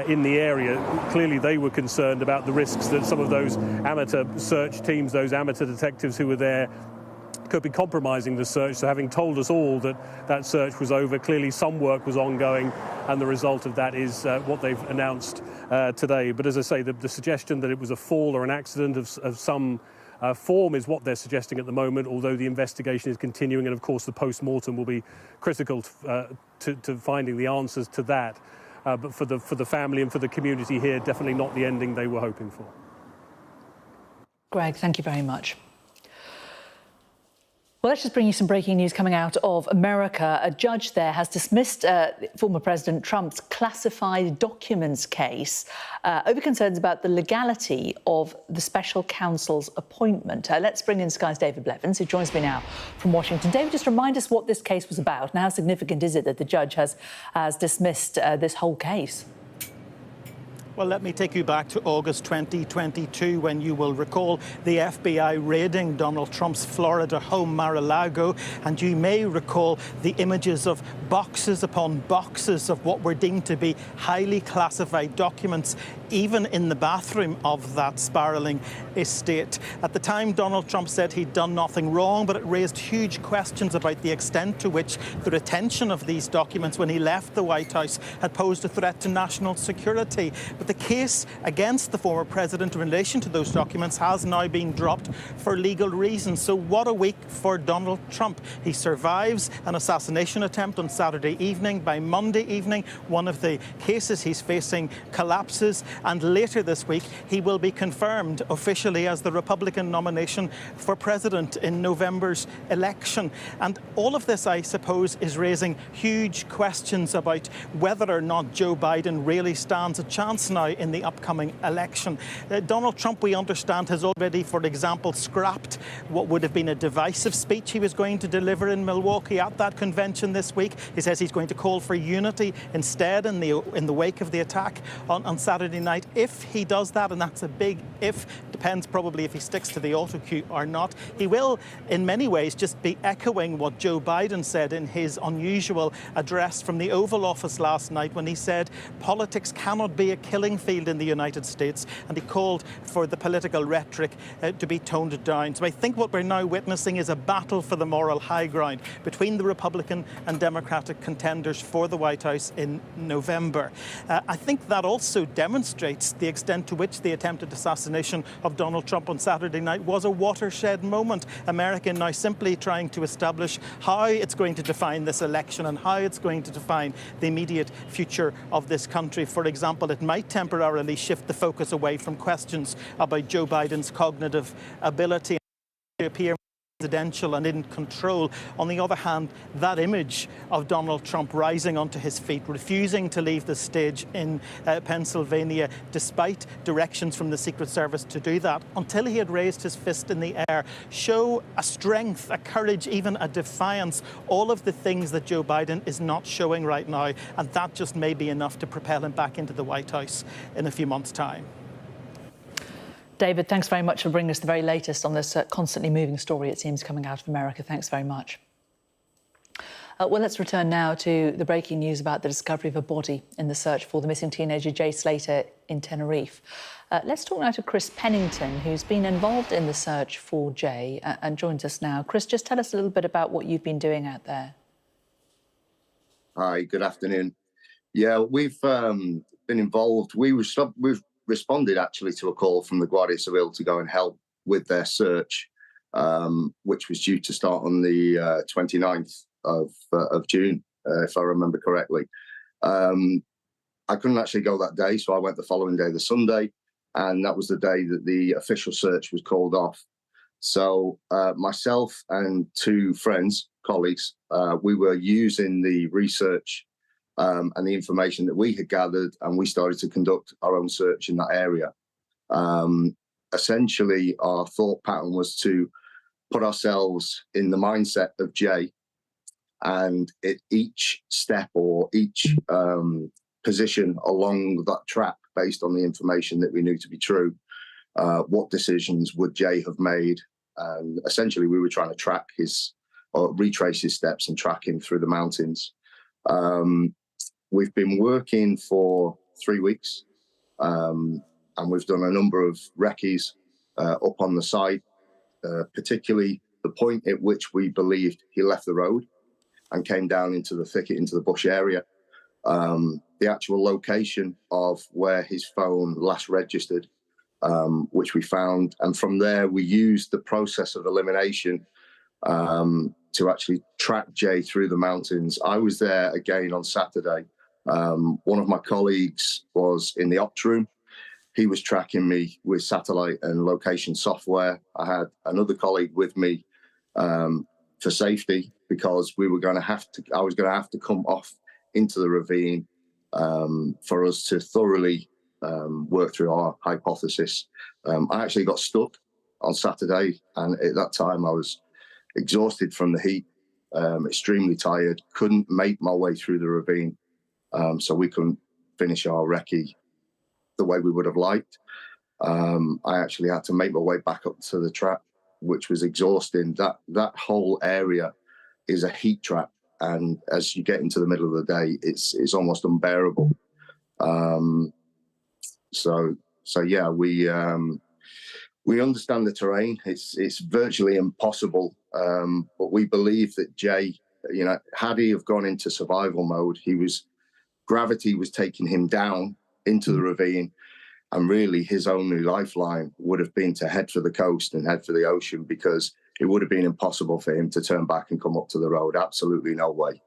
in the area. Clearly they were concerned about the risks that some of those amateur search teams, those amateur detectives who were there, could be compromising the search. So having told us all that that search was over, clearly some work was ongoing, and the result of that is what they've announced today. But as I say, the suggestion that it was a fall or an accident of some form is what they're suggesting at the moment, although the investigation is continuing, and of course the post-mortem will be critical to finding the answers to that. But for the family and for the community here, definitely not the ending they were hoping for. Greg, thank you very much. Well, let's just bring you some breaking news coming out of America. A judge there has dismissed former President Trump's classified documents case over concerns about the legality of the special counsel's appointment. Let's bring in Sky's David Blevins, who joins me now from Washington. David, just remind us what this case was about and how significant is it that the judge has dismissed this whole case? Well, let me take you back to August 2022, when you will recall the FBI raiding Donald Trump's Florida home, Mar-a-Lago, and you may recall the images of boxes upon boxes of what were deemed to be highly classified documents, even in the bathroom of that spiralling estate. At the time, Donald Trump said he'd done nothing wrong, but it raised huge questions about the extent to which the retention of these documents when he left the White House had posed a threat to national security. But the case against the former president in relation to those documents has now been dropped for legal reasons. So what a week for Donald Trump. He survives an assassination attempt on Saturday evening. By Monday evening, one of the cases he's facing collapses, and later this week he will be confirmed officially as the Republican nomination for president in November's election. And all of this, I suppose, is raising huge questions about whether or not Joe Biden really stands a chance now in the upcoming election. Donald Trump, we understand, has already, for example, scrapped what would have been a divisive speech he was going to deliver in Milwaukee at that convention this week. He says he's going to call for unity instead in the wake of the attack on Saturday night. If he does that, and that's a big if, depends probably if he sticks to the auto cue or not, he will in many ways just be echoing what Joe Biden said in his unusual address from the Oval Office last night, when he said politics cannot be a killing field in the United States, and he called for the political rhetoric to be toned down. So I think what we're now witnessing is a battle for the moral high ground between the Republican and Democratic contenders for the White House in November. I think that also demonstrates the extent to which the attempted assassination of Donald Trump on Saturday night was a watershed moment. America now simply trying to establish how it's going to define this election and how it's going to define the immediate future of this country. For example, it might temporarily shift the focus away from questions about Joe Biden's cognitive ability to appear presidential and in control. On the other hand, that image of Donald Trump rising onto his feet, refusing to leave the stage in Pennsylvania, despite directions from the Secret Service to do that, until he had raised his fist in the air, show a strength, a courage, even a defiance, all of the things that Joe Biden is not showing right now. And that just may be enough to propel him back into the White House in a few months' time. David, thanks very much for bringing us the very latest on this constantly moving story, it seems, coming out of America. Thanks very much. Well, let's return now to the breaking news about the discovery of a body in the search for the missing teenager Jay Slater in Tenerife. Let's talk now to Chris Pennington, who's been involved in the search for Jay and joins us now. Chris, just tell us a little bit about what you've been doing out there. Hi, good afternoon. Yeah, we've been involved. We've responded actually to a call from the Guardia Civil to go and help with their search, which was due to start on the 29th of June, if I remember correctly. I couldn't actually go that day, so I went the following day, the Sunday, and that was the day that the official search was called off. So myself and two friends, colleagues, we were using the research and the information that we had gathered, and we started to conduct our own search in that area. Essentially, our thought pattern was to put ourselves in the mindset of Jay, and at each step or each position along that track, based on the information that we knew to be true, what decisions would Jay have made? And essentially, we were trying to track his, or retrace his steps and track him through the mountains. We've been working for 3 weeks, and we've done a number of recce's up on the site, particularly the point at which we believed he left the road and came down into the thicket, into the bush area. The actual location of where his phone last registered, which we found. And from there, we used the process of elimination to actually track Jay through the mountains. I was there again on Saturday. One of my colleagues was in the ops room. He was tracking me with satellite and location software. I had another colleague with me for safety because I was going to have to come off into the ravine for us to thoroughly work through our hypothesis. I actually got stuck on Saturday, and at that time I was exhausted from the heat, extremely tired, couldn't make my way through the ravine, so we couldn't finish our recce the way we would have liked. I actually had to make my way back up to the trap, which was exhausting. That whole area is a heat trap, and as you get into the middle of the day, it's almost unbearable. So yeah, we understand the terrain. It's virtually impossible, but we believe that Jay, had he have gone into survival mode, gravity was taking him down into the ravine, and really his only lifeline would have been to head for the coast and head for the ocean, because it would have been impossible for him to turn back and come up to the road. Absolutely no way.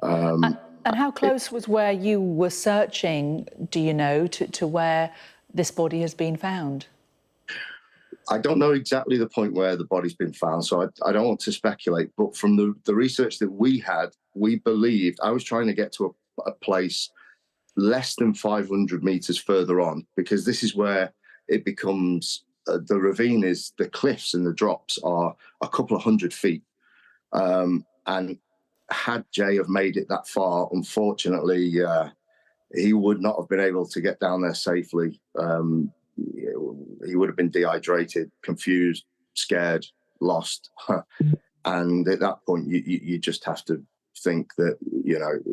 And how close was where you were searching, do you know, to where this body has been found? I don't know exactly the point where the body's been found, so I don't want to speculate. But from the research that we had, we believed, I was trying to get to a place less than 500 meters further on, because this is where it becomes, the ravine is, the cliffs and the drops are a couple of 100 feet. And had Jay have made it that far, unfortunately, he would not have been able to get down there safely. He would have been dehydrated, confused, scared, lost. And at that point, you just have to think that,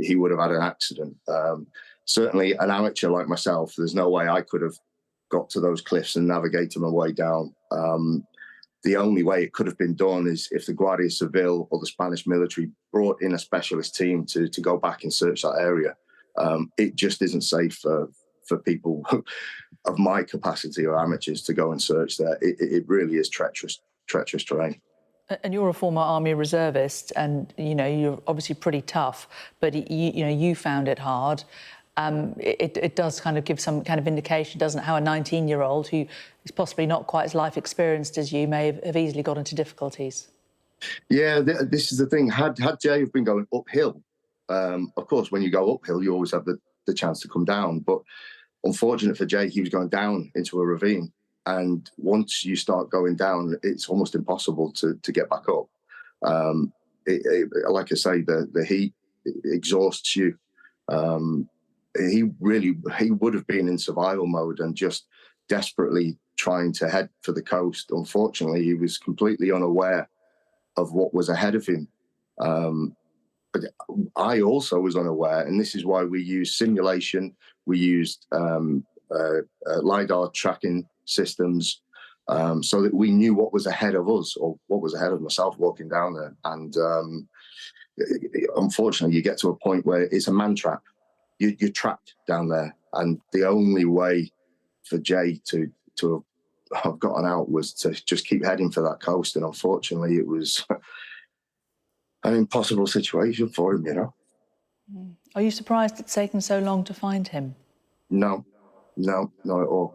he would have had an accident. Certainly an amateur like myself, there's no way I could have got to those cliffs and navigated my way down. The only way it could have been done is if the Guardia Civil or the Spanish military brought in a specialist team to go back and search that area. It just isn't safe for people of my capacity or amateurs to go and search there. It really is treacherous terrain. And you're a former Army reservist, and you're obviously pretty tough, but you found it hard. It does kind of give some kind of indication, doesn't it, how a 19-year-old who is possibly not quite as life experienced as you may have easily got into difficulties. Yeah, this is the thing. Had Jay have been going uphill, of course, when you go uphill, you always have the chance to come down. But unfortunate for Jay, he was going down into a ravine. And once you start going down, it's almost impossible to get back up. Like I say, the heat exhausts you. He would have been in survival mode and just desperately trying to head for the coast. Unfortunately, he was completely unaware of what was ahead of him. But I also was unaware, and this is why we used simulation. We used LiDAR tracking systems so that we knew what was ahead of us, or what was ahead of myself walking down there. And unfortunately, you get to a point where it's a man trap. You're trapped down there, and the only way for Jay to have gotten out was to just keep heading for that coast. And unfortunately, it was an impossible situation for him, Are you surprised it's taken so long to find him? No, not at all.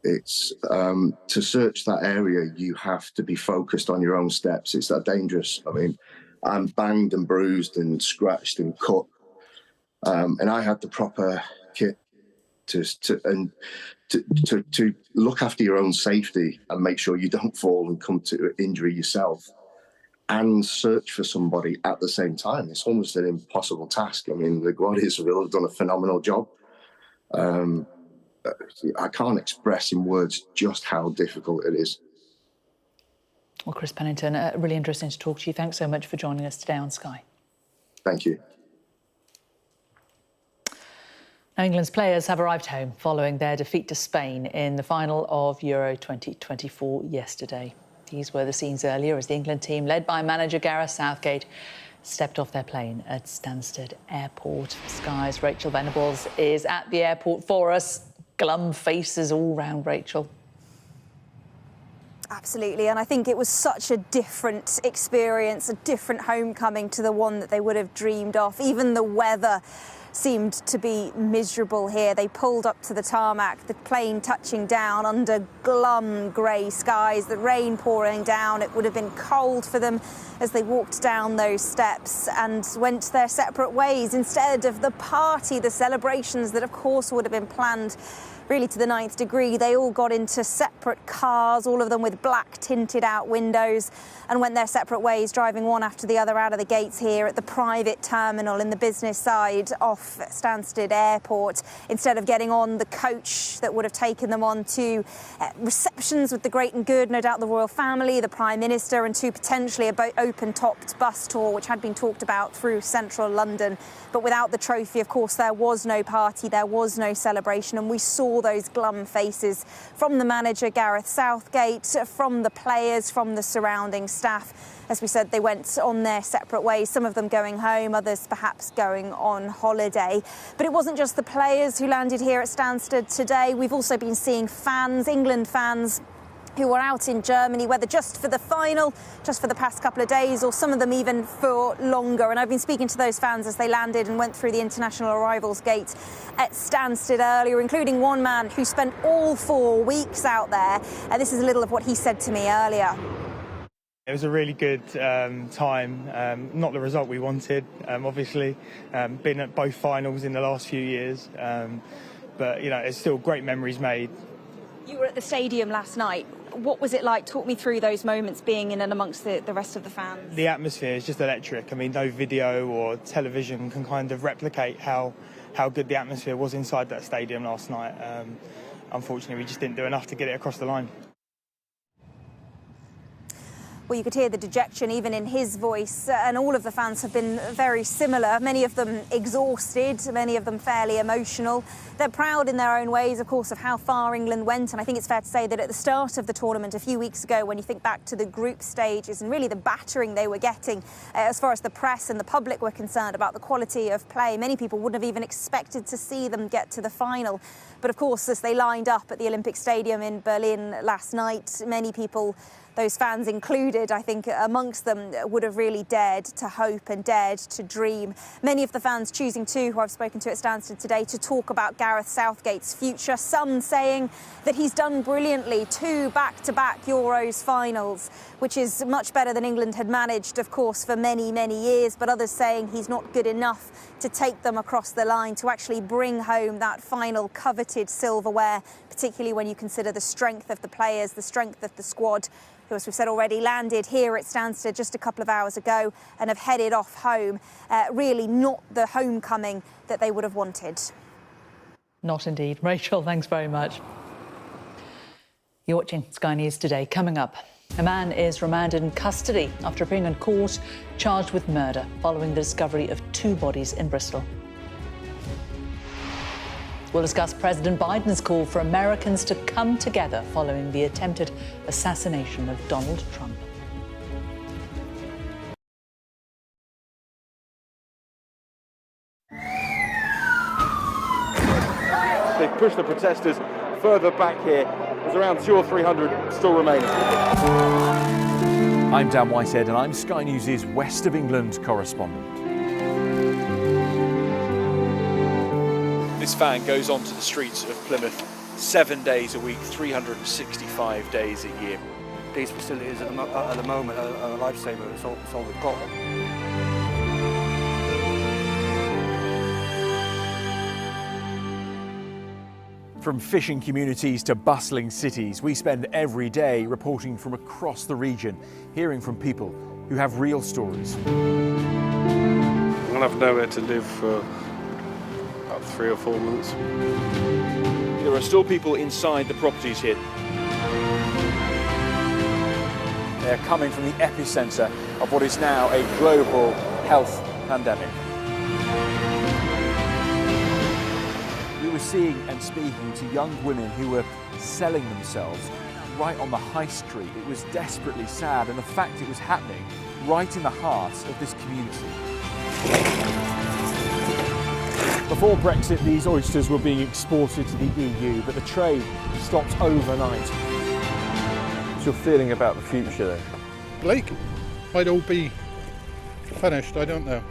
It's to search that area, you have to be focused on your own steps. It's that dangerous. I mean, I'm banged and bruised and scratched and cut. And I had the proper kit to look after your own safety and make sure you don't fall and come to injury yourself, and search for somebody at the same time. It's almost an impossible task. I mean, the Guardia Civil have done a phenomenal job. I can't express in words just how difficult it is. Well, Chris Pennington, really interesting to talk to you. Thanks so much for joining us today on Sky. Thank you. Now, England's players have arrived home following their defeat to Spain in the final of Euro 2024 yesterday. These were the scenes earlier as the England team, led by manager Gareth Southgate, stepped off their plane at Stansted Airport. Sky's Rachel Venables is at the airport for us. Glum faces all round, Rachel. Absolutely, and I think it was such a different experience, a different homecoming to the one that they would have dreamed of. Even the weather seemed to be miserable here. They pulled up to the tarmac, the plane touching down under glum grey skies, the rain pouring down. It would have been cold for them as they walked down those steps and went their separate ways. Instead of the party, the celebrations that of course would have been planned really to the 9th degree, they all got into separate cars, all of them with black tinted out windows, and went their separate ways, driving one after the other out of the gates here at the private terminal in the business side off Stansted Airport, instead of getting on the coach that would have taken them on to receptions with the great and good, no doubt the royal family, the Prime Minister, and to potentially a open-topped bus tour, which had been talked about through central London. But without the trophy, of course, there was no party, there was no celebration, and we saw those glum faces from the manager Gareth Southgate, from the players, from the surrounding staff. As we said, they went on their separate ways, some of them going home, others perhaps going on holiday. But it wasn't just the players who landed here at Stansted today. We've also been seeing fans, England fans, who were out in Germany, whether just for the final, just for the past couple of days, or some of them even for longer. And I've been speaking to those fans as they landed and went through the international arrivals gate at Stansted earlier, including one man who spent all 4 weeks out there. And this is a little of what he said to me earlier. It was a really good time, not the result we wanted, obviously. Been at both finals in the last few years, but, you know, it's still great memories made. You were at the stadium last night. What was it like? Talk me through those moments being in and amongst the rest of the fans. The atmosphere is just electric. I mean, no video or television can kind of replicate how good the atmosphere was inside that stadium last night. Unfortunately, we just didn't do enough to get it across the line. Well, you could hear the dejection even in his voice, and all of the fans have been very similar, many of them exhausted, many of them fairly emotional. They're proud in their own ways, of course, of how far England went, and I think it's fair to say that at the start of the tournament a few weeks ago, when you think back to the group stages and really the battering they were getting as far as the press and the public were concerned about the quality of play, many people wouldn't have even expected to see them get to the final. But of course, as they lined up at the Olympic Stadium in Berlin last night, many people, those fans included, I think, amongst them, would have really dared to hope and dared to dream. Many of the fans choosing to, who I've spoken to at Stansted today, to talk about Gareth Southgate's future. Some saying that he's done brilliantly, 2 back-to-back Euros finals, which is much better than England had managed, of course, for many, many years. But others saying he's not good enough to take them across the line, to actually bring home that final coveted silverware, particularly when you consider the strength of the players, the strength of the squad, who, as we've said already, landed here at Stansted just a couple of hours ago and have headed off home. Really not the homecoming that they would have wanted. Not indeed. Rachel, thanks very much. You're watching Sky News Today. Coming up, a man is remanded in custody after appearing in court charged with murder following the discovery of 2 bodies in Bristol. We'll discuss President Biden's call for Americans to come together following the attempted assassination of Donald Trump. They've pushed the protesters further back here. There's around 200 or 300 still remaining. I'm Dan Whitehead and I'm Sky News' West of England correspondent. This van goes onto the streets of Plymouth 7 days a week, 365 days a year. These facilities at the moment are a lifesaver. It's all we've got. From fishing communities to bustling cities, we spend every day reporting from across the region, hearing from people who have real stories. I'll have nowhere to live for about 3 or 4 months. There are still people inside the properties here. They're coming from the epicentre of what is now a global health pandemic. We were seeing and speaking to young women who were selling themselves right on the high street. It was desperately sad, and the fact it was happening right in the heart of this community. Before Brexit, these oysters were being exported to the EU, but the trade stopped overnight. What's your feeling about the future then? Blake might all be finished, I don't know.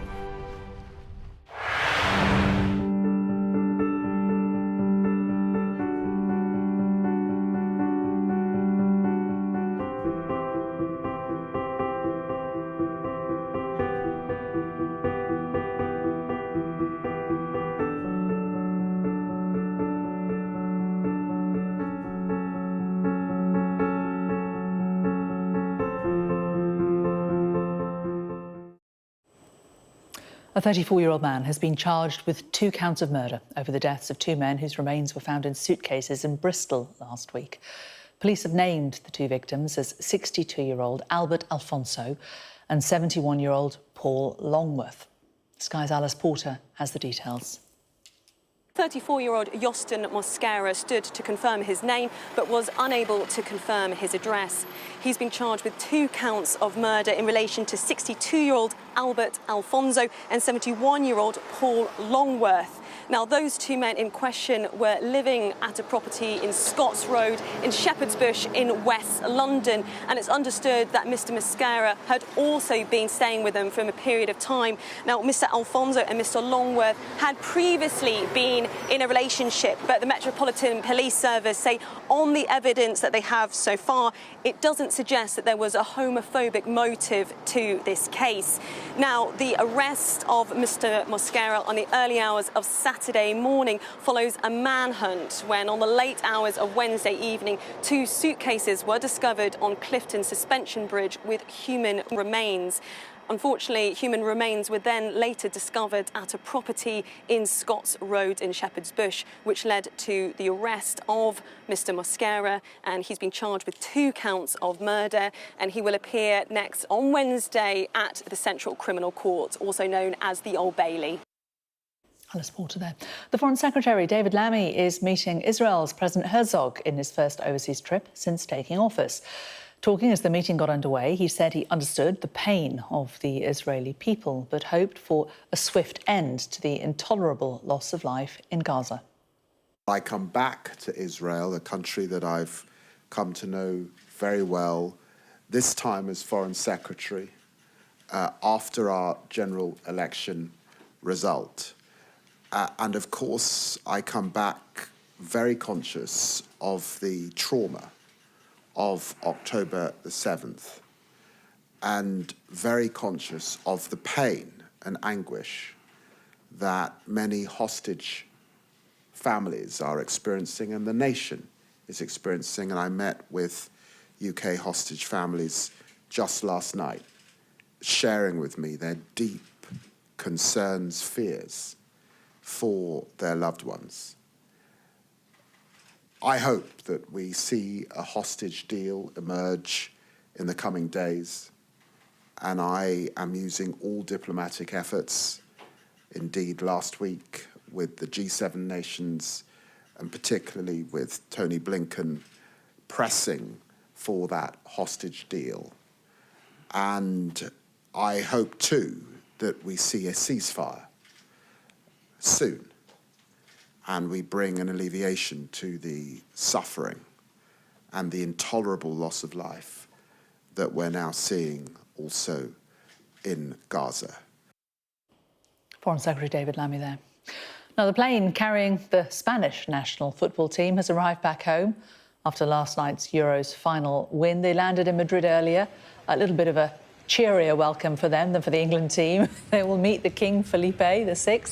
A 34-year-old man has been charged with 2 counts of murder over the deaths of 2 men whose remains were found in suitcases in Bristol last week. Police have named the 2 victims as 62-year-old Albert Alfonso and 71-year-old Paul Longworth. Sky's Alice Porter has the details. 34-year-old Jostin Mosquera stood to confirm his name but was unable to confirm his address. He's been charged with 2 counts of murder in relation to 62-year-old Albert Alfonso and 71-year-old Paul Longworth. Now, those 2 men in question were living at a property in Scots Road in Shepherd's Bush in West London, and it's understood that Mr Mosquera had also been staying with them for a period of time. Now, Mr Alfonso and Mr Longworth had previously been in a relationship, but the Metropolitan Police Service say on the evidence that they have so far, it doesn't suggest that there was a homophobic motive to this case. Now, the arrest of Mr Mosquera on the early hours of Saturday morning follows a manhunt when, on the late hours of Wednesday evening, 2 suitcases were discovered on Clifton Suspension Bridge with human remains. Unfortunately, human remains were then later discovered at a property in Scots Road in Shepherd's Bush, which led to the arrest of Mr Mosquera, and he's been charged with 2 counts of murder, and he will appear next on Wednesday at the Central Criminal Court, also known as the Old Bailey. Alice Porter there. The Foreign Secretary, David Lammy, is meeting Israel's President Herzog in his first overseas trip since taking office. Talking as the meeting got underway, he said he understood the pain of the Israeli people, but hoped for a swift end to the intolerable loss of life in Gaza. I come back to Israel, a country that I've come to know very well, this time as Foreign Secretary, after our general election result. And of course, I come back very conscious of the trauma of October the 7th, and very conscious of the pain and anguish that many hostage families are experiencing and the nation is experiencing. And I met with UK hostage families just last night, sharing with me their deep concerns, fears for their loved ones. I hope that we see a hostage deal emerge in the coming days, and I am using all diplomatic efforts. Indeed, last week with the G7 nations, and particularly with Tony Blinken, pressing for that hostage deal. And I hope too that we see a ceasefire soon, and we bring an alleviation to the suffering and the intolerable loss of life that we're now seeing also in Gaza. Foreign Secretary David Lammy there. Now, the plane carrying the Spanish national football team has arrived back home after last night's Euros final win. They landed in Madrid earlier, a little bit of a cheerier welcome for them than for the England team. They will meet the King Felipe VI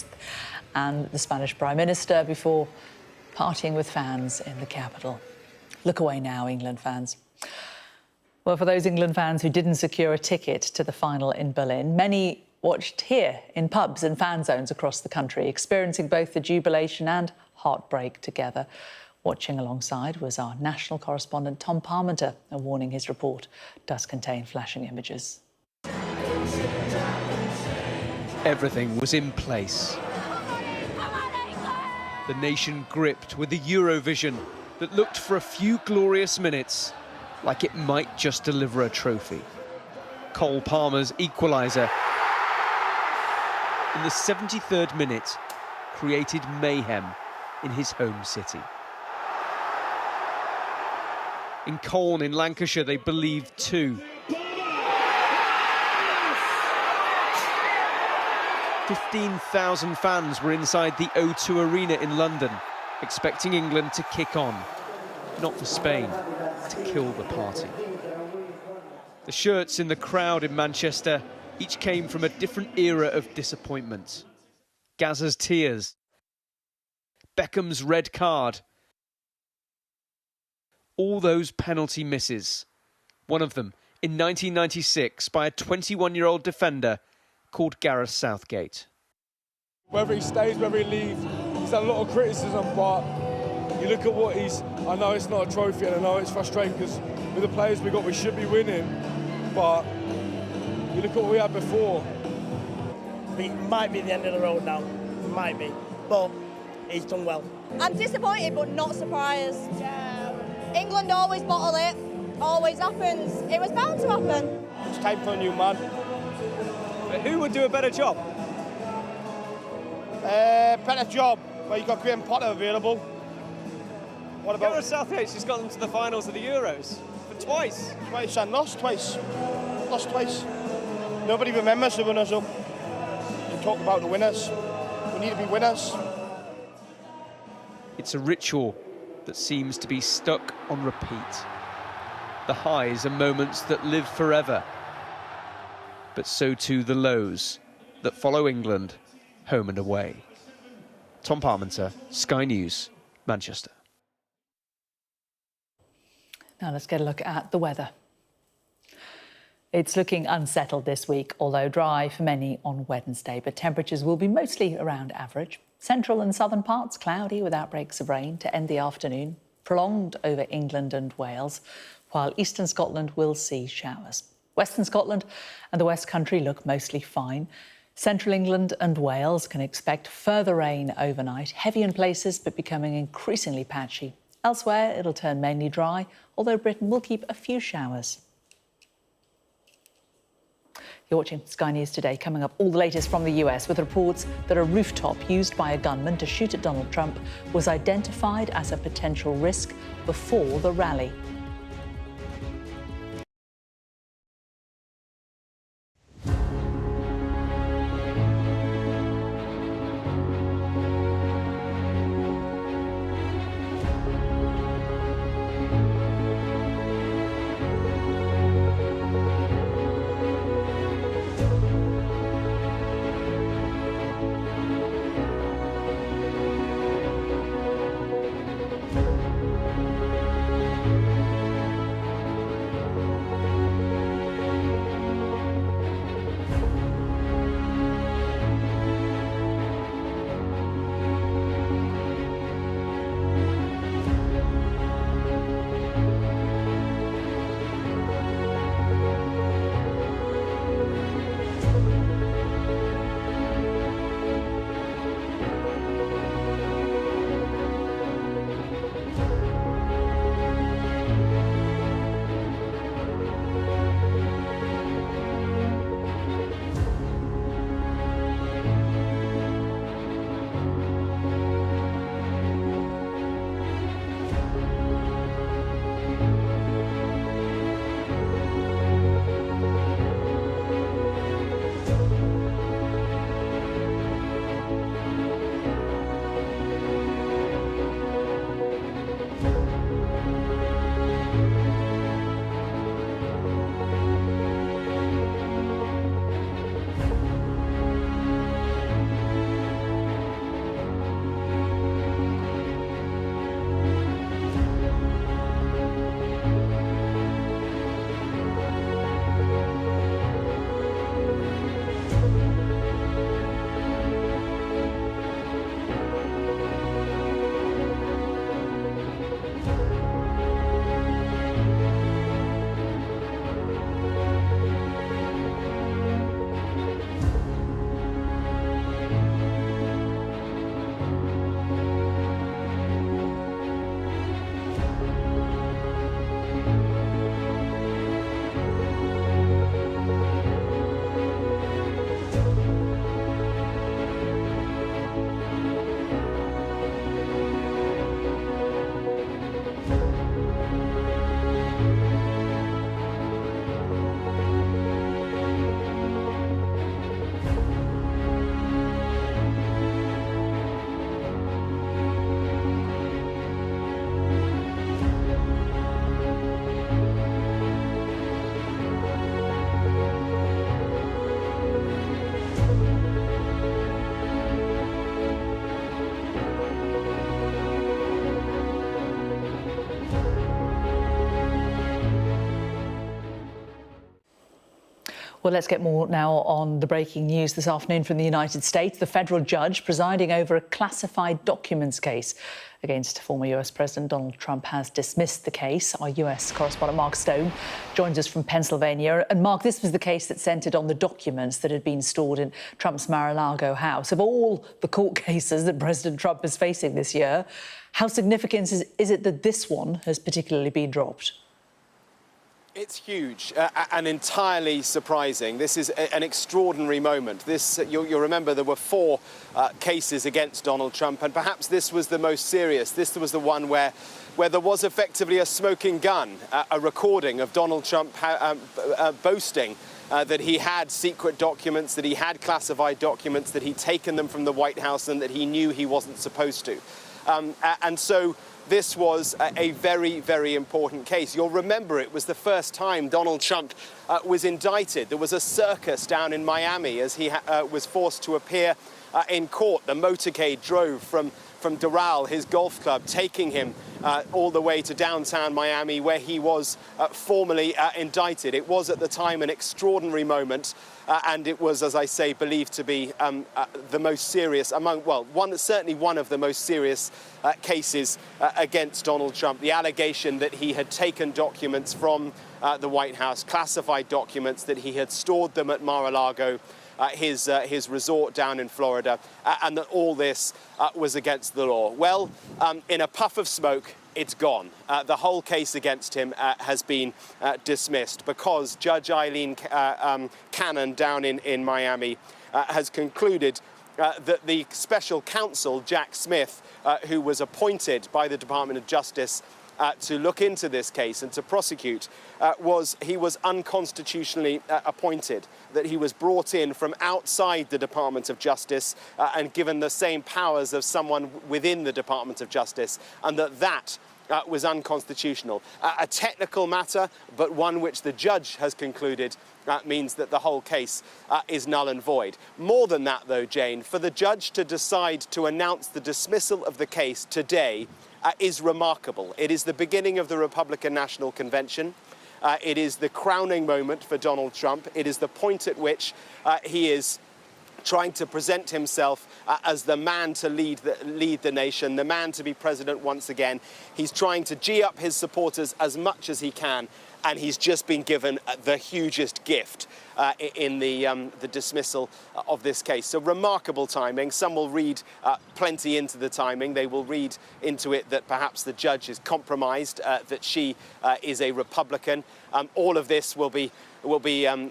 and the Spanish Prime Minister before partying with fans in the capital. Look away now, England fans. Well, for those England fans who didn't secure a ticket to the final in Berlin, many watched here in pubs and fan zones across the country, experiencing both the jubilation and heartbreak together. Watching alongside was our national correspondent Tom Parmenter, a warning his report does contain flashing images. Everything was in place. The nation gripped with the Eurovision that looked for a few glorious minutes like it might just deliver a trophy. Cole Palmer's equaliser in the 73rd minute created mayhem in his home city. In Colne in Lancashire, they believed too. 15,000 fans were inside the O2 Arena in London, expecting England to kick on, not for Spain, to kill the party. The shirts in the crowd in Manchester each came from a different era of disappointment. Gazza's tears, Beckham's red card, all those penalty misses. One of them in 1996 by a 21-year-old defender called Gareth Southgate. Whether he stays, whether he leaves, he's had a lot of criticism, but you look at what I know it's not a trophy and I know it's frustrating because with the players we got, we should be winning, but you look at what we had before. It might be the end of the road now, it might be, but he's done well. I'm disappointed but not surprised. England always bottle it, always happens. It was bound to happen. It's time for a new man. But who would do a better job? Better job, well, you've got Graham Potter available. What about Gareth Southgate's just got them to the finals of the Euros for twice. Twice and lost twice. Lost twice. Nobody remembers the runners up. You talk about the winners. We need to be winners. It's a ritual that seems to be stuck on repeat. The highs are moments that live forever, but so too the lows that follow England home and away. Tom Parmenter, Sky News, Manchester. Now let's get a look at the weather. It's looking unsettled this week, although dry for many on Wednesday, but temperatures will be mostly around average. Central and southern parts cloudy with outbreaks of rain to end the afternoon, prolonged over England and Wales, while eastern Scotland will see showers. Western Scotland and the West Country look mostly fine. Central England and Wales can expect further rain overnight, heavy in places but becoming increasingly patchy. Elsewhere, it'll turn mainly dry, although Britain will keep a few showers. You're watching Sky News Today. Coming up, all the latest from the US with reports that a rooftop used by a gunman to shoot at Donald Trump was identified as a potential risk before the rally. Well, let's get more now on the breaking news this afternoon from the United States. The federal judge presiding over a classified documents case against former US President Donald Trump has dismissed the case. Our US correspondent Mark Stone joins us from Pennsylvania. And Mark, this was the case that centred on the documents that had been stored in Trump's Mar-a-Lago house. Of all the court cases that President Trump is facing this year, how significant is it that this one has particularly been dropped? It's huge and entirely surprising. This is an extraordinary moment. You'll remember there were 4 cases against Donald Trump, and perhaps this was the most serious. This was the one where there was effectively a smoking gun, a recording of Donald Trump boasting that he had secret documents, that he had classified documents, that he'd taken them from the White House and that he knew he wasn't supposed to. And so this was a very, very important case. You'll remember it was the first time Donald Trump was indicted. There was a circus down in Miami as he was forced to appear in court. The motorcade drove from Doral, his golf club, taking him all the way to downtown Miami, where he was formally indicted. It was at the time an extraordinary moment, and it was, as I say, believed to be the most serious certainly one of the most serious cases against Donald Trump. The allegation that he had taken documents from the White House, classified documents, that he had stored them at Mar-a-Lago, his resort down in Florida, and that all this was against the law. Well, in a puff of smoke, it's gone. The whole case against him has been dismissed because Judge Eileen Cannon down in Miami has concluded that the special counsel, Jack Smith, who was appointed by the Department of Justice to look into this case and to prosecute, was unconstitutionally appointed, that he was brought in from outside the Department of Justice and given the same powers of someone within the Department of Justice, and that was unconstitutional. A technical matter, but one which the judge has concluded means that the whole case is null and void. More than that, though, Jane, for the judge to decide to announce the dismissal of the case today is remarkable. It is the beginning of the Republican National Convention. It is the crowning moment for Donald Trump. It is the point at which he is trying to present himself as the man to lead the nation, the man to be president once again. He's trying to gee up his supporters as much as he can, and he's just been given the hugest gift in the dismissal of this case. So remarkable timing. Some will read plenty into the timing. They will read into it that perhaps the judge is compromised, that she is a Republican. All of this will be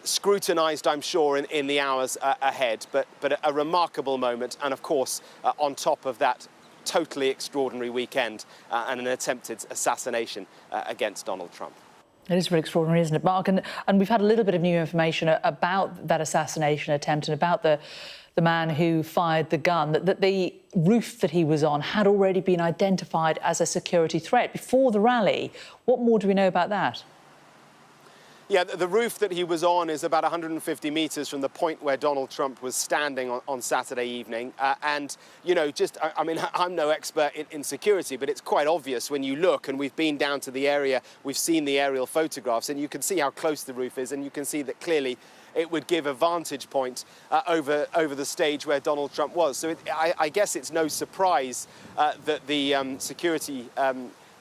scrutinised, I'm sure, in the hours ahead. But a remarkable moment, and of course, on top of that, totally extraordinary weekend and an attempted assassination against Donald Trump. It is really extraordinary, isn't it, Mark? And we've had a little bit of new information about that assassination attempt and about the man who fired the gun, that the roof that he was on had already been identified as a security threat before the rally. What more do we know about that? Yeah, the roof that he was on is about 150 metres from the point where Donald Trump was standing on Saturday evening. And, you know, I'm no expert in security, but it's quite obvious when you look, and we've been down to the area, we've seen the aerial photographs, and you can see how close the roof is, and you can see that clearly it would give a vantage point over the stage where Donald Trump was. So I guess it's no surprise that the security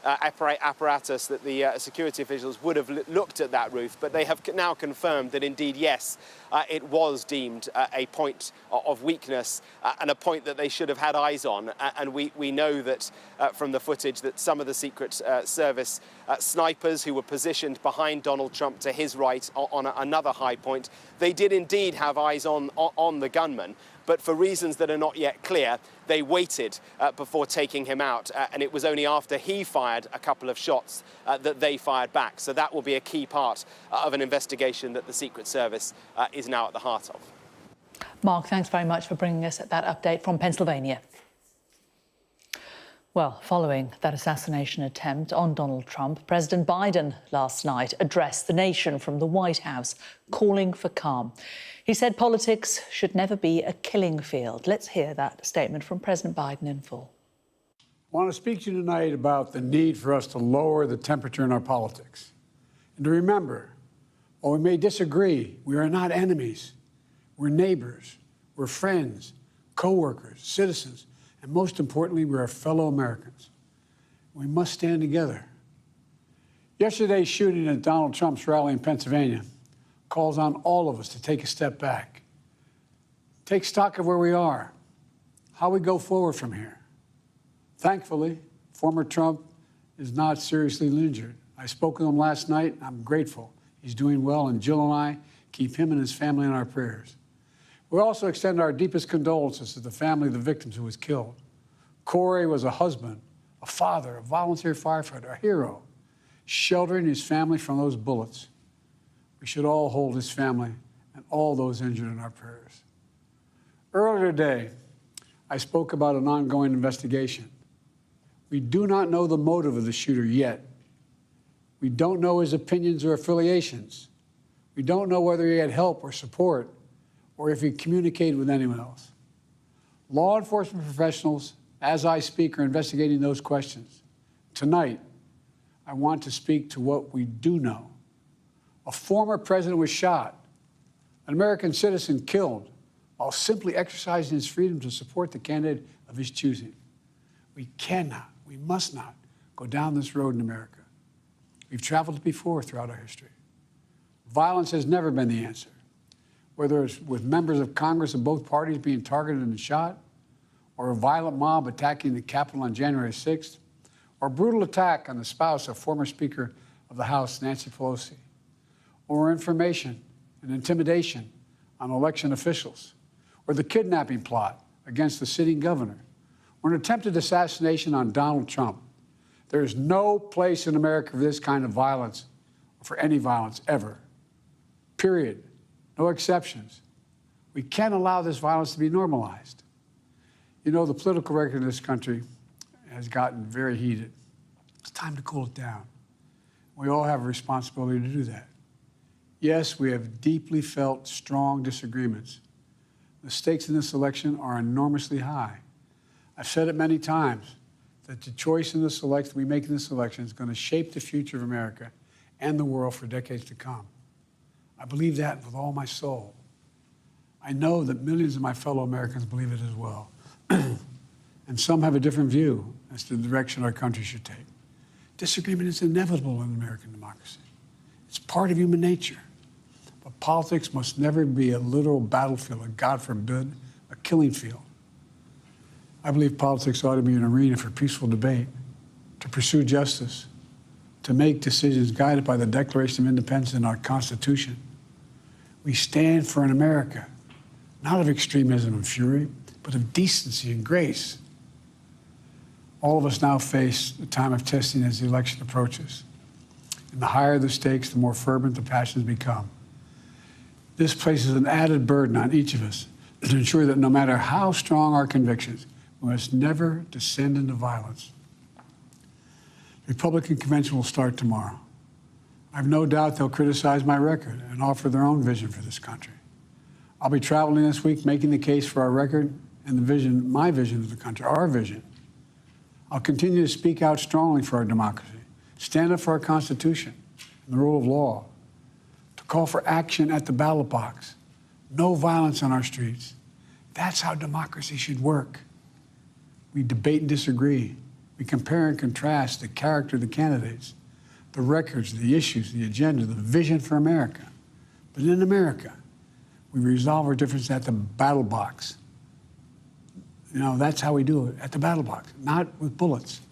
apparatus, that the security officials would have looked at that roof, but they have now confirmed that indeed, yes, it was deemed a point of weakness and a point that they should have had eyes on. And we know that from the footage that some of the Secret Service snipers who were positioned behind Donald Trump to his right on another high point, they did indeed have eyes on the gunman. But for reasons that are not yet clear, they waited before taking him out. And it was only after he fired a couple of shots that they fired back. So that will be a key part of an investigation that the Secret Service is now at the heart of. Mark, thanks very much for bringing us that update from Pennsylvania. Well, following that assassination attempt on Donald Trump, President Biden last night addressed the nation from the White House, calling for calm. He said politics should never be a killing field. Let's hear that statement from President Biden in full. I want to speak to you tonight about the need for us to lower the temperature in our politics and to remember While we may disagree, we are not enemies. We're neighbors, we're friends, co-workers, citizens, and most importantly, we're fellow Americans. We must stand together. Yesterday's shooting at Donald Trump's rally in Pennsylvania calls on all of us to take a step back. Take stock of where we are, how we go forward from here. Thankfully, former Trump is not seriously injured. I spoke with him last night. I'm grateful. He's doing well, and Jill and I keep him and his family in our prayers. We also extend our deepest condolences to the family of the victims who was killed. Corey was a husband, a father, a volunteer firefighter, a hero, sheltering his family from those bullets. We should all hold his family and all those injured in our prayers. Earlier today, I spoke about an ongoing investigation. We do not know the motive of the shooter yet. We don't know his opinions or affiliations. We don't know whether he had help or support or if he communicated with anyone else. Law enforcement professionals, as I speak, are investigating those questions. Tonight, I want to speak to what we do know. A former president was shot, an American citizen killed, while simply exercising his freedom to support the candidate of his choosing. We cannot, we must not go down this road in America. We've traveled it before throughout our history. Violence has never been the answer, whether it's with members of Congress of both parties being targeted and shot, or a violent mob attacking the Capitol on January 6th, or a brutal attack on the spouse of former Speaker of the House, Nancy Pelosi, or information and intimidation on election officials, or the kidnapping plot against the sitting governor, or an attempted assassination on Donald Trump. There is no place in America for this kind of violence, or for any violence ever. Period. No exceptions. We can't allow this violence to be normalized. You know, the political record in this country has gotten very heated. It's time to cool it down. We all have a responsibility to do that. Yes, we have deeply felt strong disagreements. The stakes in this election are enormously high. I've said it many times that the choice in this election we make in this election is going to shape the future of America and the world for decades to come. I believe that with all my soul. I know that millions of my fellow Americans believe it as well. And some have a different view as to the direction our country should take. Disagreement is inevitable in American democracy. It's part of human nature. But politics must never be a literal battlefield, a God forbid, a killing field. I believe politics ought to be an arena for peaceful debate, to pursue justice, to make decisions guided by the Declaration of Independence and our Constitution. We stand for an America, not of extremism and fury, but of decency and grace. All of us now face a time of testing as the election approaches. And the higher the stakes, the more fervent the passions become. This places an added burden on each of us to ensure that no matter how strong our convictions, we must never descend into violence. The Republican convention will start tomorrow. I have no doubt they'll criticize my record and offer their own vision for this country. I'll be traveling this week making the case for our record and the vision, my vision of the country, our vision. I'll continue to speak out strongly for our democracy, stand up for our Constitution and the rule of law, to call for action at the ballot box, no violence on our streets. That's how democracy should work. We debate and disagree. We compare and contrast the character of the candidates, the records, the issues, the agenda, the vision for America. But in America, we resolve our differences at the battle box. You know, that's how we do it, at the battle box, not with bullets.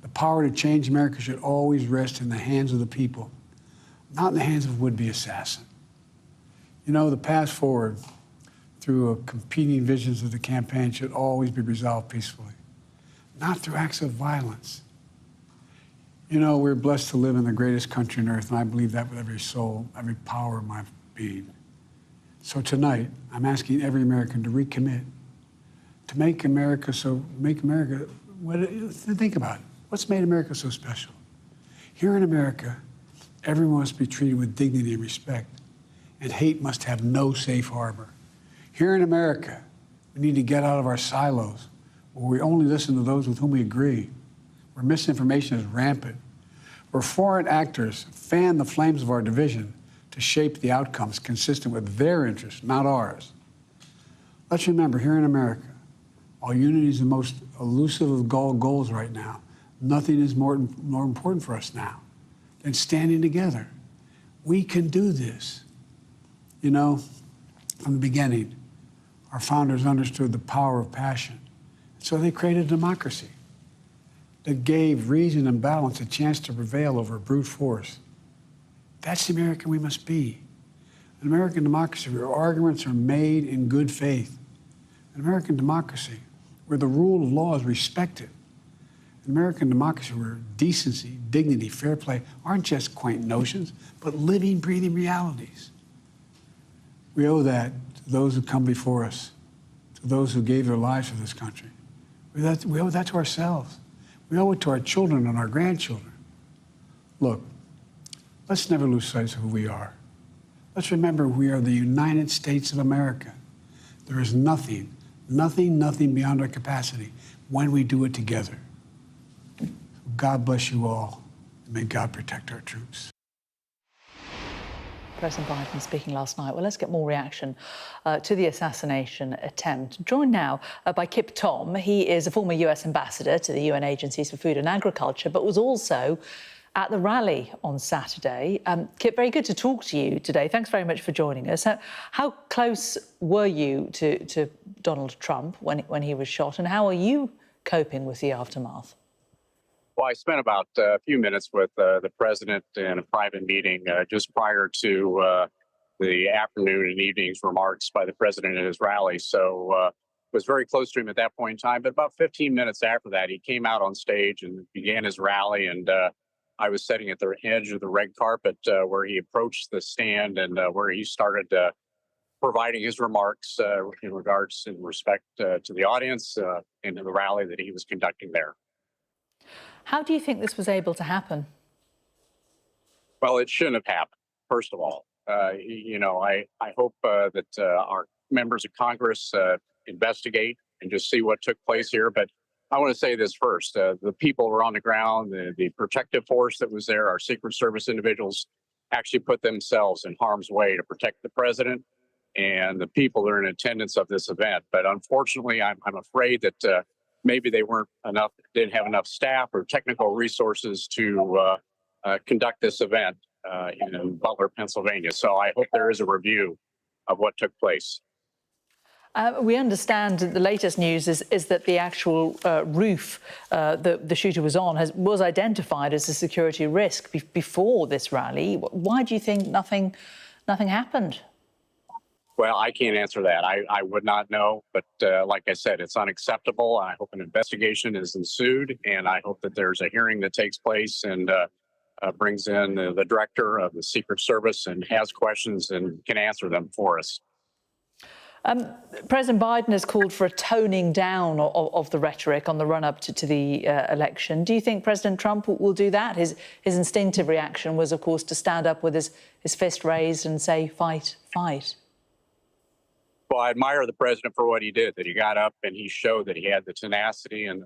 The power to change America should always rest in the hands of the people, not in the hands of a would-be assassin. You know, the path forward through competing visions of the campaign should always be resolved peacefully, not through acts of violence. You know, we're blessed to live in the greatest country on earth, and I believe that with every soul, every power of my being. So tonight, I'm asking every American to recommit, to think about it. What's made America so special? Here in America, everyone must be treated with dignity and respect, and hate must have no safe harbor. Here in America, we need to get out of our silos, where we only listen to those with whom we agree, where misinformation is rampant, where foreign actors fan the flames of our division to shape the outcomes consistent with their interests, not ours. Let's remember, here in America, while unity is the most elusive of goals right now, nothing is more important for us now than standing together. We can do this. You know, from the beginning, our founders understood the power of passion. So they created a democracy that gave reason and balance a chance to prevail over brute force. That's the American we must be. An American democracy where arguments are made in good faith. An American democracy where the rule of law is respected. An American democracy where decency, dignity, fair play aren't just quaint notions, but living, breathing realities. We owe that to those who come before us, to those who gave their lives for this country. We owe that to ourselves. We owe it to our children and our grandchildren. Look, let's never lose sight of who we are. Let's remember we are the United States of America. There is nothing beyond our capacity when we do it together. God bless you all, and may God protect our troops. President Biden speaking last night. Well, let's get more reaction to the assassination attempt. Joined now by Kip Tom. He is a former US ambassador to the UN Agencies for Food and Agriculture, but was also at the rally on Saturday. Kip, very good to talk to you today. Thanks very much for joining us. How close were you to Donald Trump when he was shot, and how are you coping with the aftermath? Well, I spent about a few minutes with the president in a private meeting just prior to the afternoon and evening's remarks by the president at his rally. So was very close to him at that point in time. But about 15 minutes after that, he came out on stage and began his rally. And I was sitting at the edge of the red carpet where he approached the stand and where he started providing his remarks in regards in respect to the audience and to the rally that he was conducting there. How do you think this was able to happen? Well, it shouldn't have happened, first of all. I hope that our members of Congress investigate and just see what took place here. But I want to say this first. The people who were on the ground, the protective force that was there, our Secret Service individuals actually put themselves in harm's way to protect the president and the people that are in attendance of this event. But unfortunately, I'm afraid that maybe they didn't have enough staff or technical resources to conduct this event in Butler, Pennsylvania. So I hope there is a review of what took place. We understand the latest news is that the actual roof the shooter was on was identified as a security risk before this rally. Why do you think nothing happened? Well, I can't answer that. I would not know. But like I said, it's unacceptable. I hope an investigation is ensued, and I hope that there's a hearing that takes place and brings in the director of the Secret Service and has questions and can answer them for us. President Biden has called for a toning down of the rhetoric on the run-up to the election. Do you think President Trump will do that? His instinctive reaction was, of course, to stand up with his fist raised and say, fight, fight. Well, I admire the president for what he did, that he got up and he showed that he had the tenacity and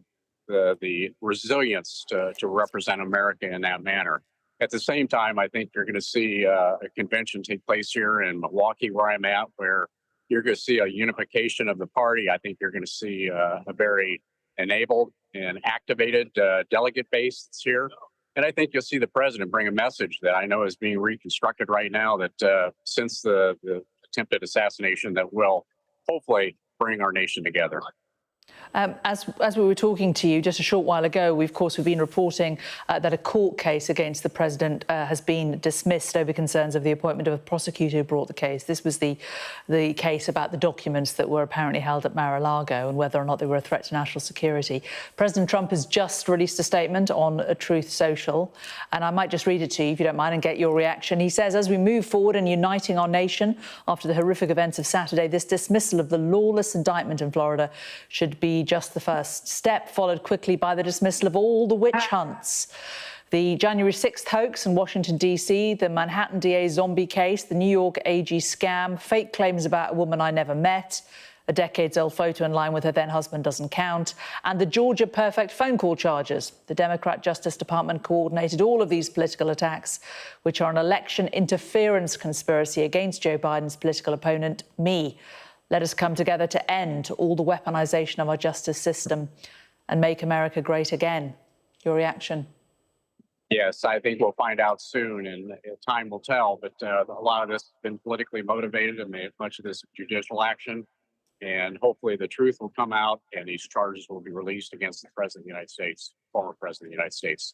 the resilience to represent America in that manner. At the same time, I think you're going to see a convention take place here in Milwaukee, where I'm at, where you're going to see a unification of the party. I think you're going to see a very enabled and activated delegate base that's here. And I think you'll see the president bring a message that I know is being reconstructed right now, that since the attempted assassination, that will hopefully bring our nation together. As we were talking to you just a short while ago, we've been reporting that a court case against the president has been dismissed over concerns of the appointment of a prosecutor who brought the case. This was the case about the documents that were apparently held at Mar-a-Lago and whether or not they were a threat to national security. President Trump has just released a statement on Truth Social, and I might just read it to you if you don't mind and get your reaction. He says, as we move forward in uniting our nation after the horrific events of Saturday, this dismissal of the lawless indictment in Florida should be just the first step, followed quickly by the dismissal of all the witch hunts. The January 6th hoax in Washington, D.C., the Manhattan DA zombie case, the New York AG scam, fake claims about a woman I never met, A decades-old photo in line with her then-husband doesn't count. And the Georgia perfect phone call charges. The Democrat Justice Department coordinated all of these political attacks, which are an election interference conspiracy against Joe Biden's political opponent, me. Let us come together to end all the weaponization of our justice system and make America great again. Your reaction? Yes, I think we'll find out soon, and time will tell. But a lot of this has been politically motivated, and much of this is judicial action. And hopefully the truth will come out, and these charges will be released against the President of the United States, former President of the United States.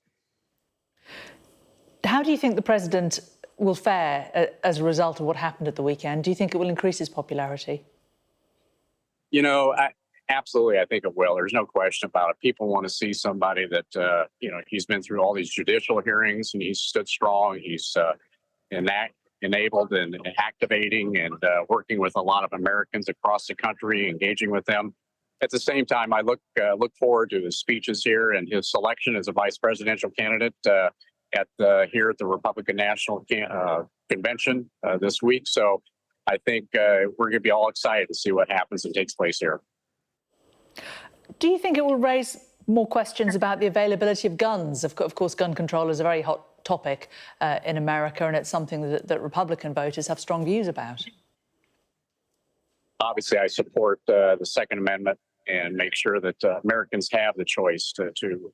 How do you think the president will fare as a result of what happened at the weekend? Do you think it will increase his popularity? You know, absolutely, I think it will. There's no question about it. People want to see somebody that, he's been through all these judicial hearings and he's stood strong. He's enabled and activating and working with a lot of Americans across the country, engaging with them. At the same time, I look forward to his speeches here and his selection as a vice presidential candidate here at the Republican National Convention this week. So I think we're going to be all excited to see what happens and takes place here. Do you think it will raise more questions about the availability of guns? Of course, gun control is a very hot topic in America, and it's something that Republican voters have strong views about. Obviously, I support the Second Amendment and make sure that Americans have the choice to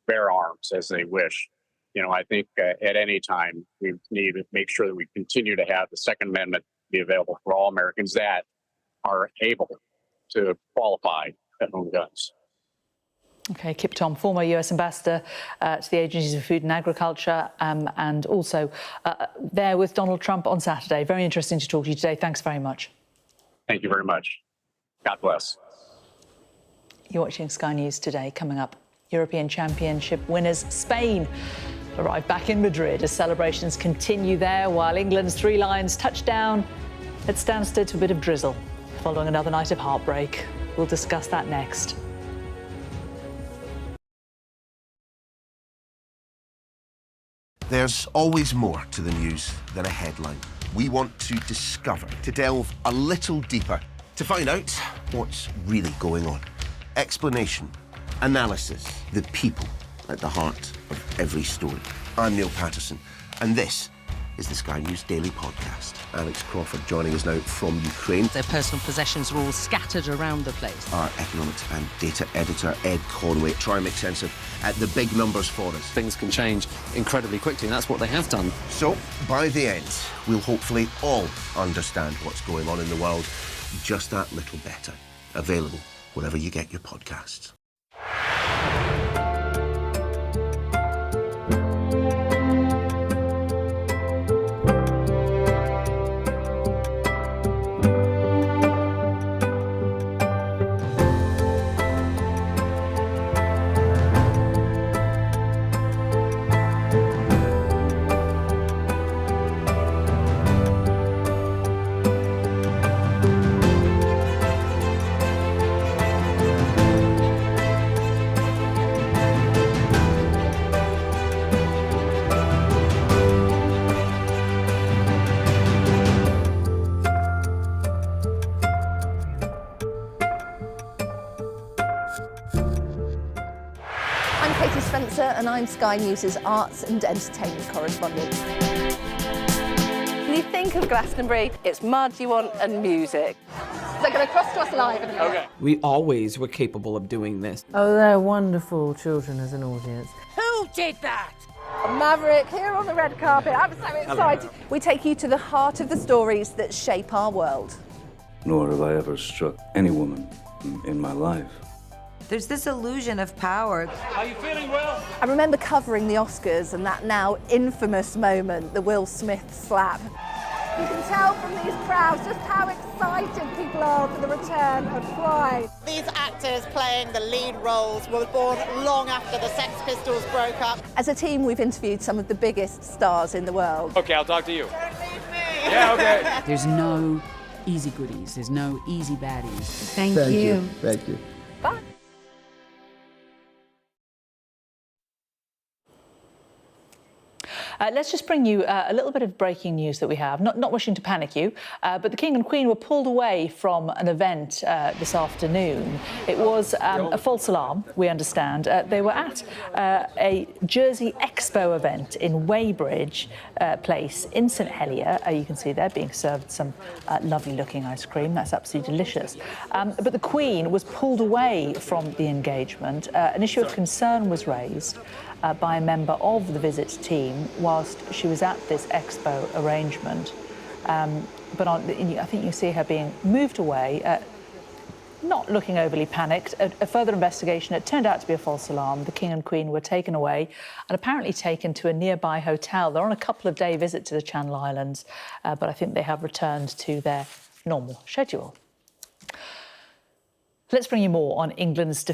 bear arms as they wish. You know, I think at any time we need to make sure that we continue to have the Second Amendment be available for all Americans that are able to qualify to own guns. OK, Kip Tom, former US ambassador to the Agencies for Food and Agriculture, and also there with Donald Trump on Saturday. Very interesting to talk to you today. Thanks very much. Thank you very much. God bless. You're watching Sky News Today. Coming up, European Championship winners Spain arrive back in Madrid as celebrations continue there, while England's Three Lions touch down at Stansted to a bit of drizzle following another night of heartbreak. We'll discuss that next. There's always more to the news than a headline. We want to discover, to delve a little deeper, to find out what's really going on. Explanation, analysis, the people at the heart of every story. I'm Neil Patterson, and this is the Sky News Daily Podcast. Alex Crawford joining us now from Ukraine. Their personal possessions are all scattered around the place. Our economics and data editor, Ed Conway, try and make sense of the big numbers for us. Things can change incredibly quickly, and that's what they have done. So, by the end, we'll hopefully all understand what's going on in the world just that little better. Available wherever you get your podcasts. And I'm Sky News' arts and entertainment correspondent. When you think of Glastonbury, it's mud you want and music. They're going to cross to us live in a minute. Okay. We always were capable of doing this. Oh, they're wonderful children as an audience. Who did that? Maverick here on the red carpet. I'm so excited. We take you to the heart of the stories that shape our world. Nor have I ever struck any woman in my life. There's this illusion of power. Are you feeling well? I remember covering the Oscars and that now infamous moment, the Will Smith slap. You can tell from these crowds just how excited people are for the return of Pride. These actors playing the lead roles were born long after the Sex Pistols broke up. As a team, we've interviewed some of the biggest stars in the world. Okay, I'll talk to you. Don't leave me. Yeah, okay. There's no easy goodies. There's no easy baddies. Thank you. Thank you. Bye. Let's just bring you a little bit of breaking news that we have. Not wishing to panic you, but the King and Queen were pulled away from an event this afternoon. It was a false alarm, we understand. They were at a Jersey Expo event in Weybridge Place in St Helier. You can see they're being served some lovely-looking ice cream. That's absolutely delicious. But the Queen was pulled away from the engagement. An issue of concern was raised by a member of the Visit team whilst she was at this expo arrangement. But I think you see her being moved away, not looking overly panicked. A further investigation, it turned out to be a false alarm. The King and Queen were taken away and apparently taken to a nearby hotel. They're on a couple-of-day visit to the Channel Islands, but I think they have returned to their normal schedule. Let's bring you more on England's defeat.